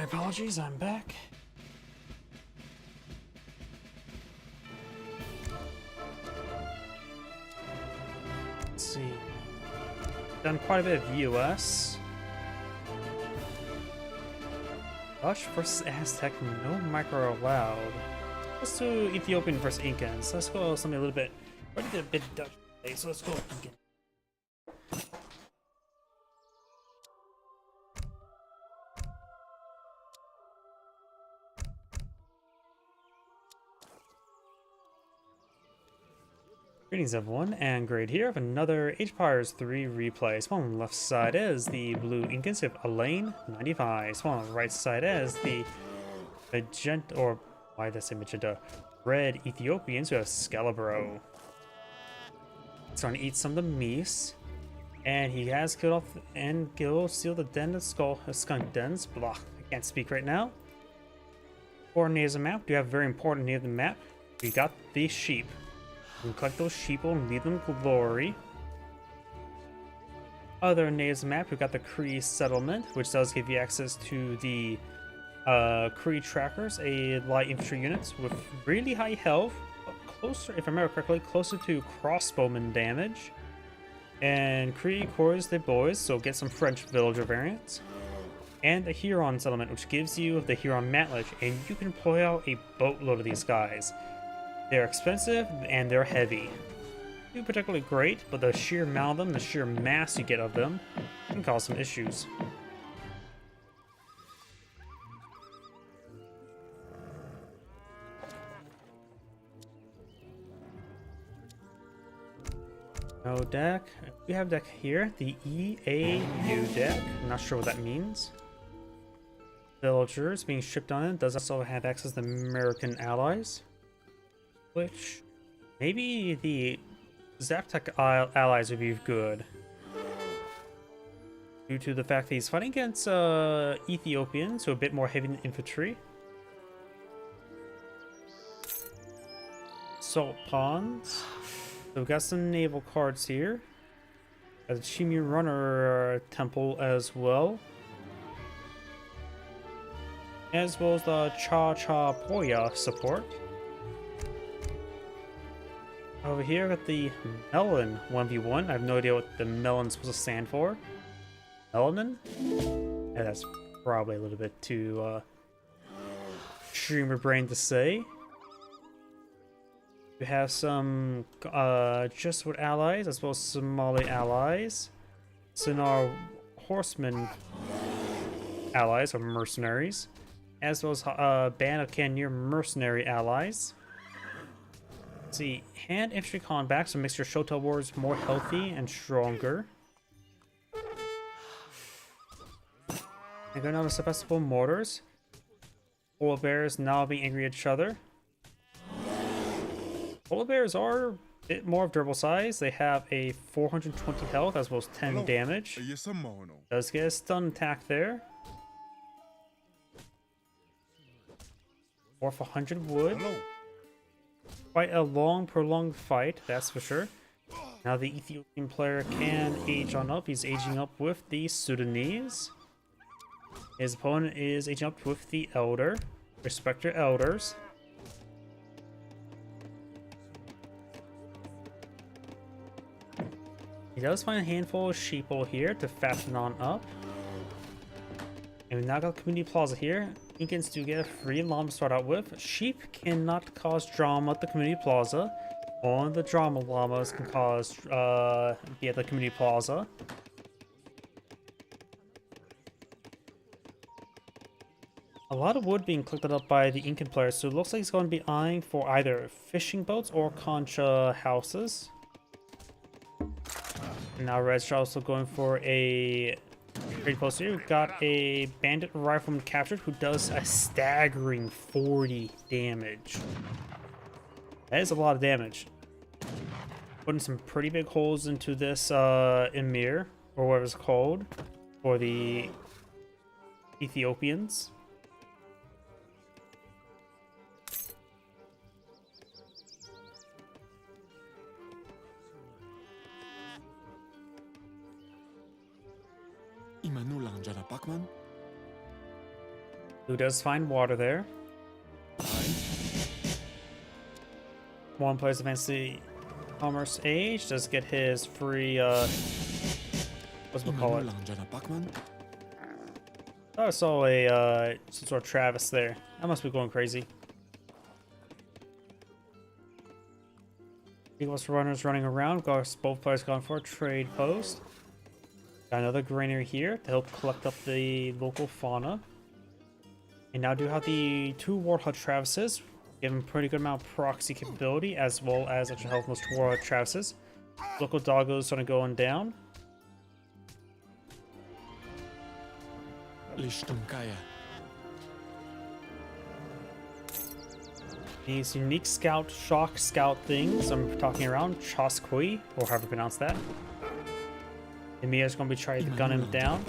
My apologies, I'm back. Let's see. Done quite a bit of US. Dutch versus Aztec, no micro allowed. Let's do Ethiopian versus Incans. Let's go something a little bit. Already did a bit Dutch today, so let's go Incan. Greetings everyone, and great here of another Age of Empires 3 replay. So on the left side is the blue Incans with Elaine 95. So on the right side is the magenta, or why did I say magenta? Red Ethiopians who have Scalabro. Starting to eat some of the meat, and he has killed off and sealed the den of skunk dens. Blah, I can't speak right now. For near the map, we have very important near the map. We got the sheep. We can collect those sheep and leave them glory. Other natives map, we've got the Cree settlement, which does give you access to the Cree trackers, a light infantry units with really high health, but closer, if I remember correctly, closer to crossbowman damage. And Cree cores the boys, so get some French villager variants. And a Huron settlement, which gives you the Huron mantlage, and you can employ out a boatload of these guys. They're expensive and they're heavy. Not particularly great, but the sheer amount of them, the sheer mass you get of them, can cause some issues. No deck. We have a deck here, the EAU deck. I'm not sure what that means. Villagers being shipped on it does also have access to American allies. Which, maybe the Zaptec allies would be good. Due to the fact that he's fighting against Ethiopians, so a bit more heavy infantry. Salt ponds. So we've got some naval cards here. A Chimi Runner temple as well. As well as the Cha Cha Poya support. Over here, got the Melon 1v1. I have no idea what the melon's supposed to stand for. Melanin? Yeah, that's probably a little bit too streamer brain to say. We have some Jesuit allies as well as Somali allies. Sinar horsemen allies or mercenaries, as well as band of Cannoneer mercenary allies. Let's see, hand infantry combat, so makes your Shota wars more healthy and stronger. And going on with suppressible mortars. Polar bears now being angry at each other. Polar bears are a bit more of durable size. They have a 420 health as well as 10 damage. Does get a stun attack there. Or for 100 wood. Quite a long, prolonged fight, that's for sure. Now the Ethiopian player can age on up. He's aging up with the Sudanese. His opponent is aging up with the Elder. Respect your elders. He does find a handful of sheeple here to fatten on up. And we now got Community Plaza here. Incans do get a free llama to start out with. Sheep cannot cause drama at the Community Plaza. Only the drama llamas can cause be at the Community Plaza. A lot of wood being collected up by the Incan players, so it looks like he's going to be eyeing for either fishing boats or concha houses. And now Red's also going for a trade post here. We've got a bandit rifleman captured who does a staggering 40 damage. That is a lot of damage. Putting some pretty big holes into this Emir, or whatever it's called, for the Ethiopians. Blue does find water there. One plays advanced the Commerce Age, does get his free, what's we call it? Oh, I saw a, some sort of Travis there. I must be going crazy. Eagles runners running around. Both players going for a trade post. Got another granary here to help collect up the local fauna. And now do have the 2 Warthog Travises. Give him pretty good amount of proxy capability as well as extra health most Warthog Travises. Local doggos sort of going down. These unique shock scout things I'm talking around, Choskui, or however you pronounce that. Emiya's gonna be trying to gun him down.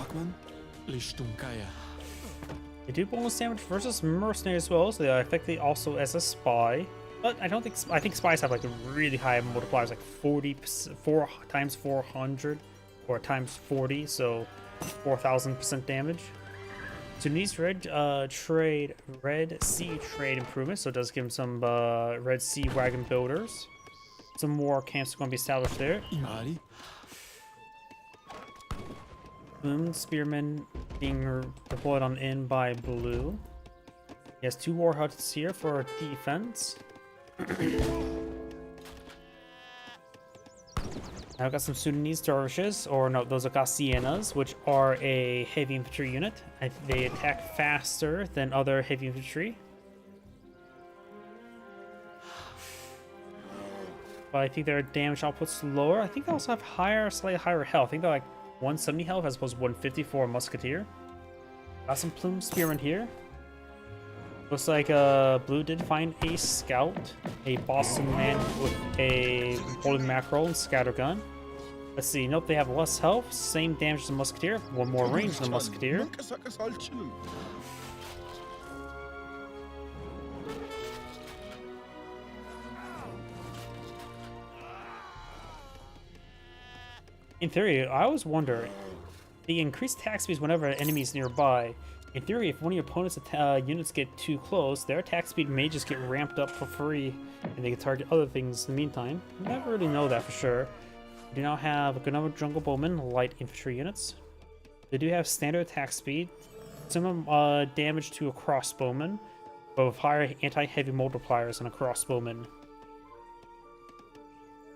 They do bonus damage versus mercenary as well, so they are effectively also as a spy. But I think spies have like a really high multipliers, like 4 times 400 or times 40, so 4,000% damage. Sudanese Red Sea trade improvements, so it does give him some Red Sea wagon builders. Some more camps are going to be established there. Boom Spearmen being deployed on in by Blue. He has 2 war huts here for defense. I've got some Sudanese dervishes, or no, those are Gassienas, which are a heavy infantry unit. They attack faster than other heavy infantry. But I think their damage output's lower. I think they also have slightly higher health. I think they're like 170 health as opposed to 150 for a musketeer. Got some plume spearmen here. Looks like Blue did find a scout, a Boston man with a holding mackerel and scattergun. Let's see, nope, they have less health, same damage as the musketeer, 1 more range than the musketeer. In theory, I always wonder, the increased attack speeds whenever an enemy is nearby. In theory, if one of your opponent's units get too close, their attack speed may just get ramped up for free, and they can target other things in the meantime. Never really know that for sure. We do now have a good number of jungle bowmen, light infantry units. They do have standard attack speed, similar damage to a crossbowman, but with higher anti-heavy multipliers than a crossbowman.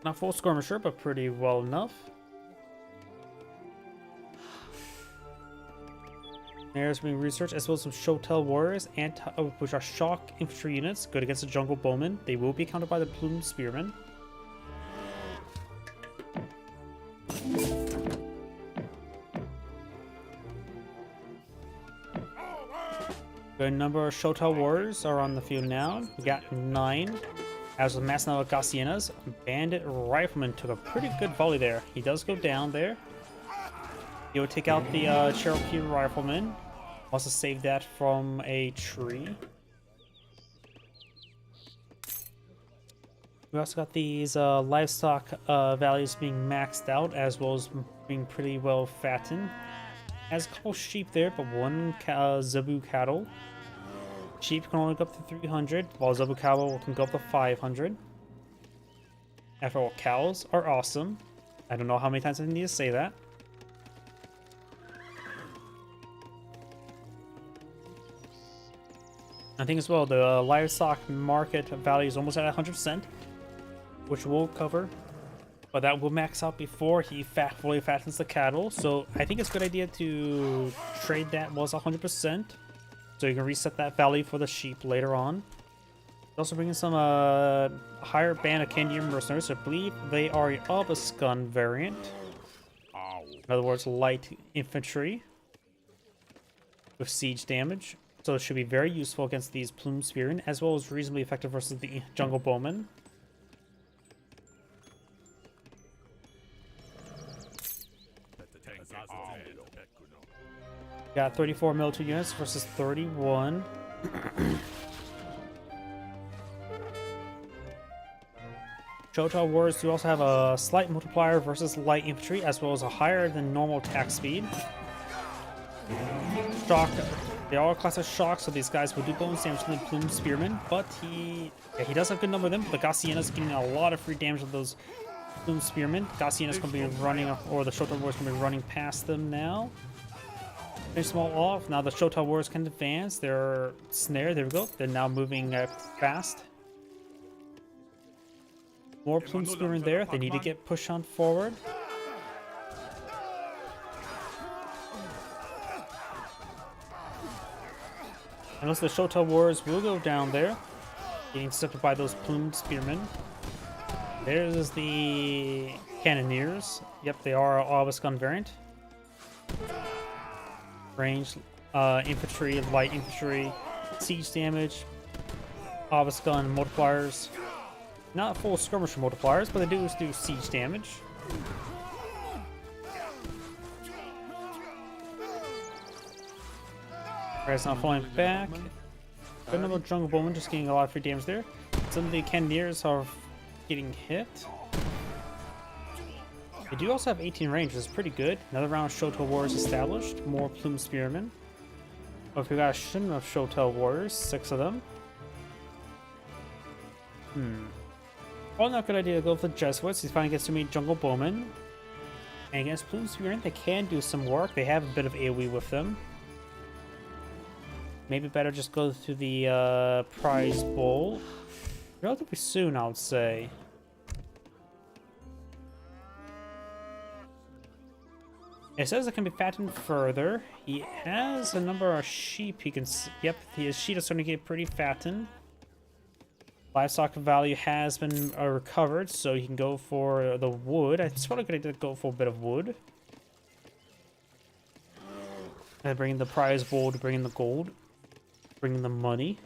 Not full skirmisher, but pretty well enough. There's being researched, as well as some Shotel warriors, which are shock infantry units, good against the jungle bowmen. They will be countered by the plumed spearmen. Good number of Shotel warriors are on the field now. We got 9. As with mass number of Gassienas, Bandit Rifleman took a pretty good volley there. He does go down there. He'll take out the Cherokee Rifleman. Also save that from a tree. We also got these livestock values being maxed out, as well as being pretty well fattened. Has a couple sheep there, but 1 Zebu cattle. Sheep can only go up to 300, while Zebu cattle can go up to 500. After all, cows are awesome. I don't know how many times I need to say that. I think as well, the livestock market value is almost at 100%, which we'll cover, but that will max out before he fully fattens the cattle. So I think it's a good idea to trade that was 100%, so you can reset that value for the sheep later on. Also bringing some higher band of Canadian mercenaries. I believe they are a Obuscun variant. In other words, light infantry with siege damage. So it should be very useful against these plume spearmen, as well as reasonably effective versus the jungle bowmen. Got 34 military units versus 31. Shotel warriors do also have a slight multiplier versus light infantry, as well as a higher than normal attack speed. They are class of shock, so these guys will do bonus damage to the Plume Spearmen, but he does have a good number of them. The Gassiena's getting a lot of free damage of those Plume Spearmen. Gassiena's going to be running, or the Shotel Warriors going to be running past them now. Finish them all off. Now the Shotel Warriors can advance. They're snared. There we go. They're now moving fast. More Plume Spearmen there. They need to get pushed on forward. Unless the Shotel Warriors will go down there, getting intercepted by those Plumed Spearmen. There's the Cannoneers. Yep, they are Obelisk gun variant. Range, infantry, light infantry, siege damage, Obelisk gun multipliers. Not full skirmisher multipliers, but they do siege damage. Red's not falling back. Good number of Jungle Bowmen just getting a lot of free damage there. Some of the Cannoneers are getting hit. They do also have 18 range, which is pretty good. Another round of Shotel Warriors established. More Plume Spearmen. Oh, if we got a shipment of Shotel Warriors, 6 of them. Probably not a good idea to go for the Jesuits. He's finally gets too many Jungle Bowmen. And against Plume Spearmen, they can do some work. They have a bit of AoE with them. Maybe better just go to the prize bowl relatively soon, I would say. It says it can be fattened further. He has a number of sheep he can... Yep, his sheep is starting to get pretty fattened. Livestock value has been recovered, so you can go for the wood. It's probably a good idea to go for a bit of wood. And bring the prize bowl to bring in the gold. Bringing the money.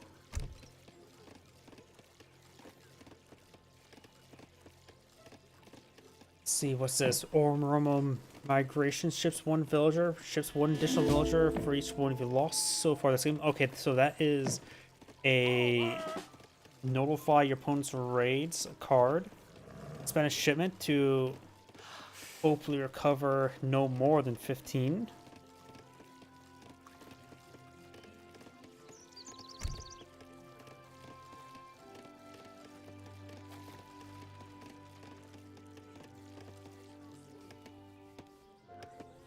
Let's see, what's this? Ormoroma migration. Ships 1 villager. Ships 1 additional villager for each one of you lost so far this game. Okay, so that is a notify your opponent's raids card. Spend a shipment to hopefully recover no more than 15.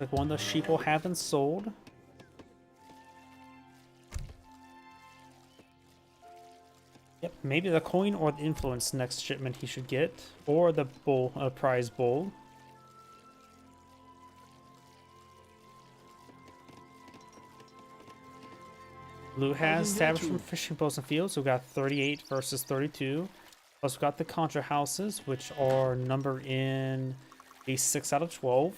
Like one of those sheep will have been sold. Yep, maybe the coin or the influence next shipment he should get, or the bowl, prize bowl. Blue has established from fishing boats and fields, so we got 38 versus 32. Plus we got the contra houses, which are numbered in a 6 out of 12.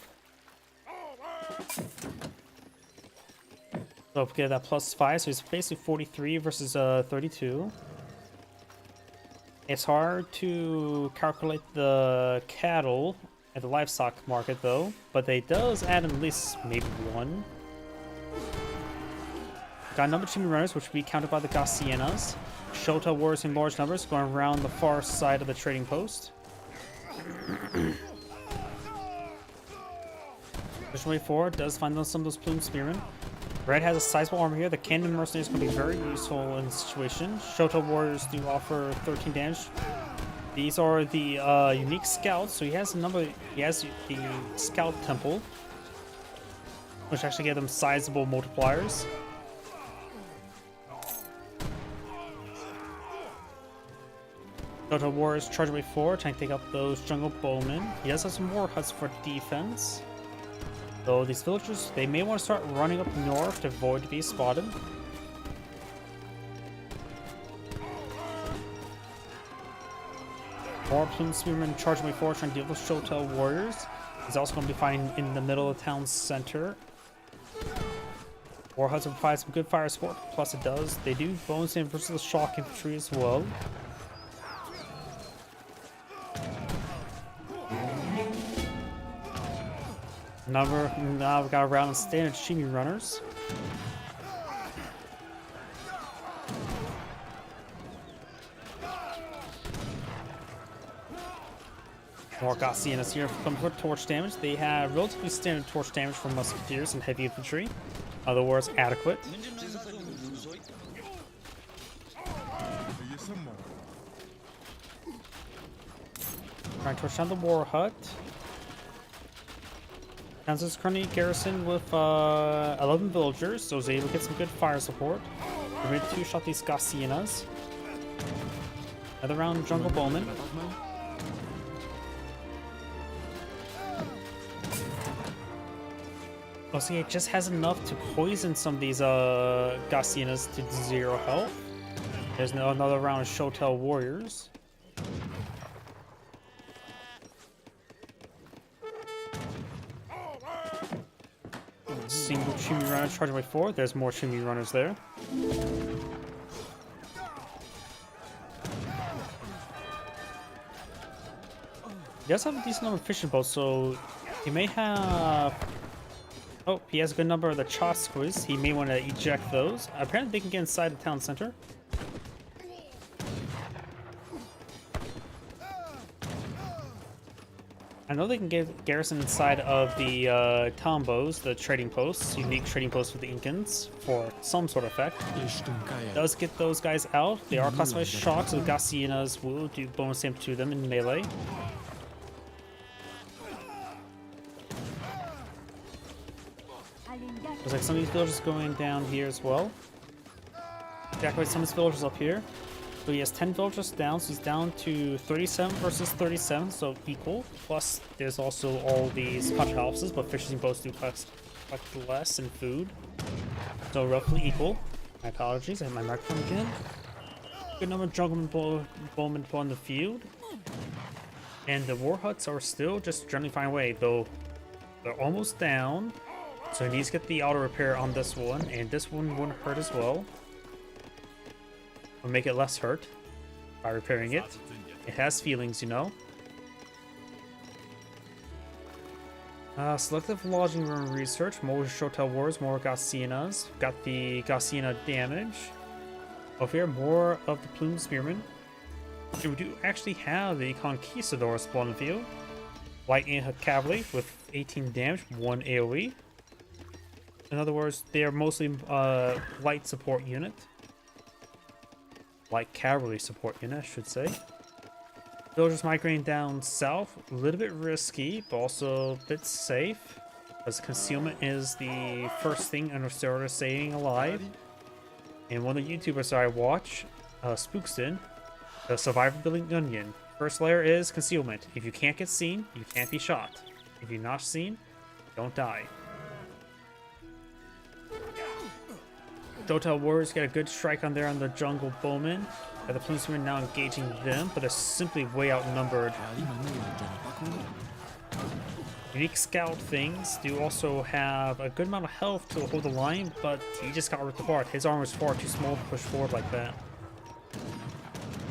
So we get that +5, so it's basically 43 versus 32. It's hard to calculate the cattle at the livestock market though, but they does add at least maybe 1. Got number 2 runners, which will be counted by the Gassienas. Shotel Warriors in large numbers going around the far side of the trading post. Pushing way forward, does find some of those Plume Spearmen. Red has a sizable armor here. The Cannon Mercenaries can be very useful in this situation. Shotel Warriors do offer 13 damage. These are the unique scouts, so he has a number. He has the Scout Temple, which actually give them sizable multipliers. Shotel Warriors charge way forward, trying to take out those Jungle Bowmen. He does have some war huts for defense. So these villagers, they may want to start running up north to avoid being spotted. More Plume Spearmen charging way forward, trying to deal with Shotel Warriors. He's also going to be fighting in the middle of the town center. War huts will provide some good fire support, plus it does. They do bonus damage versus the shock infantry as well. Now we've got a round of standard Shimi runners. More Gassienas here come for torch damage. They have relatively standard torch damage from musketeers and heavy infantry. Other words, adequate. Trying to push down the war hut. Kansas currently garrisoned with 11 villagers, so was able to get some good fire support. We're ready to shot these Gaussianas. Another round Jungle Bowman. Oh, see, it just has enough to poison some of these Gaussianas to 0 health. There's another round of Shotel Warriors. Single Chimney Runner charging by 4. There's more Chimney Runners there. He does have a decent number of fishing boats, so he may have... Oh, he has a good number of the Chosquas. He may want to eject those. Apparently they can get inside the town center. I know they can get garrison inside of the Tombos, the trading posts, unique trading posts for the Incans, for some sort of effect. Does get those guys out. They are classified as shocks, so Gaussianas will do bonus damage to them in melee. Looks like some of these villagers going down here as well. Evacuate some of these villagers up here. So he has 10 villagers down, so he's down to 37 versus 37, so equal. Plus, there's also all these punch houses, but fishing boats do collect less in food. So roughly equal. My apologies, I have my microphone again. Good number of Jungle Bowmen on the field. And the war huts are still just generally fine way, though they're almost down. So he needs to get the auto repair on this one, and this one won't hurt as well. We'll make it less hurt by repairing it. It has feelings, you know. Selective lodging room research, more Shotel Wars, more Gaussianas. Got the Gaussiana damage. Over here, more of the Plumed Spearmen. We do actually have the Conquistador spawn field. Light Cavalry with 18 damage, 1 AoE. In other words, they are mostly light support unit. Light cavalry support unit, I should say. Villagers migrating down south, a little bit risky, but also a bit safe. Because concealment is the first thing under starter staying alive. And one of the YouTubers that I watch, Spookston, the survivability onion. First layer is concealment. If you can't get seen, you can't be shot. If you're not seen, don't die. Shotel Warriors get a good strike on there on the Jungle Bowmen. The Plumed now engaging them, but they're simply way outnumbered. Unique Scout things do also have a good amount of health to hold the line, but he just got ripped apart. His armor is far too small to push forward like that.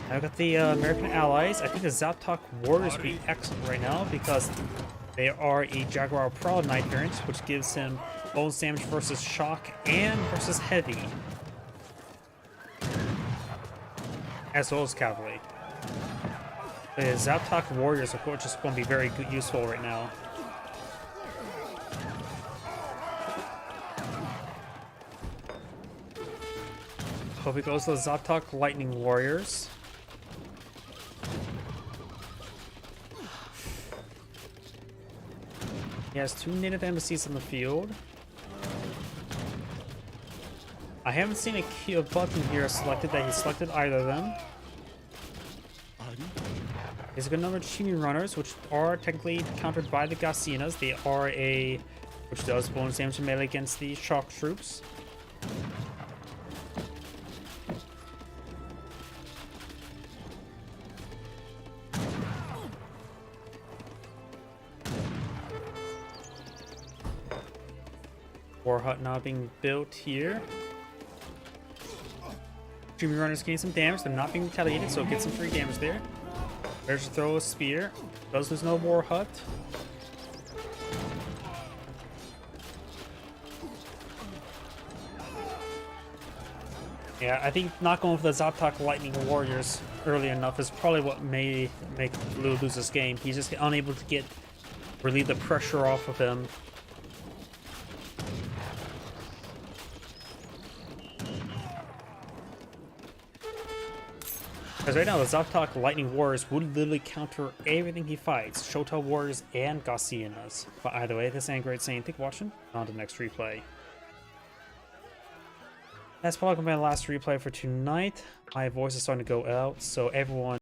I've got the American allies. I think the Zaptok Warriors would be excellent right now because they are a Jaguar Proud Knight variant, which gives him bonus damage versus shock and versus heavy, as well as cavalry. The Zaptok Warriors, of course, just going to be very good, useful right now. Hope it goes to the Zaptok Lightning Warriors. He has 2 native embassies in the field. I haven't seen a button here selected that he selected either of them. There's a good number of Chimney Runners, which are technically countered by the Gaussianas. They are which does bonus damage to melee against the shock troops. War hut now being built here. Chimney Runners getting some damage. They're not being retaliated, so get some free damage there. There's to throw a spear. Does lose no war hut. Yeah, I think not going for the Zaptok Lightning Warriors early enough is probably what may make Blue lose this game. He's just unable to relieve the pressure off of him. Because right now, the Zaptok Lightning Warriors would literally counter everything he fights. Shota Warriors and Gaussianas. But either way, this ain't great saying. Thank you for watching. On to the next replay. That's probably going to be my last replay for tonight. My voice is starting to go out, so everyone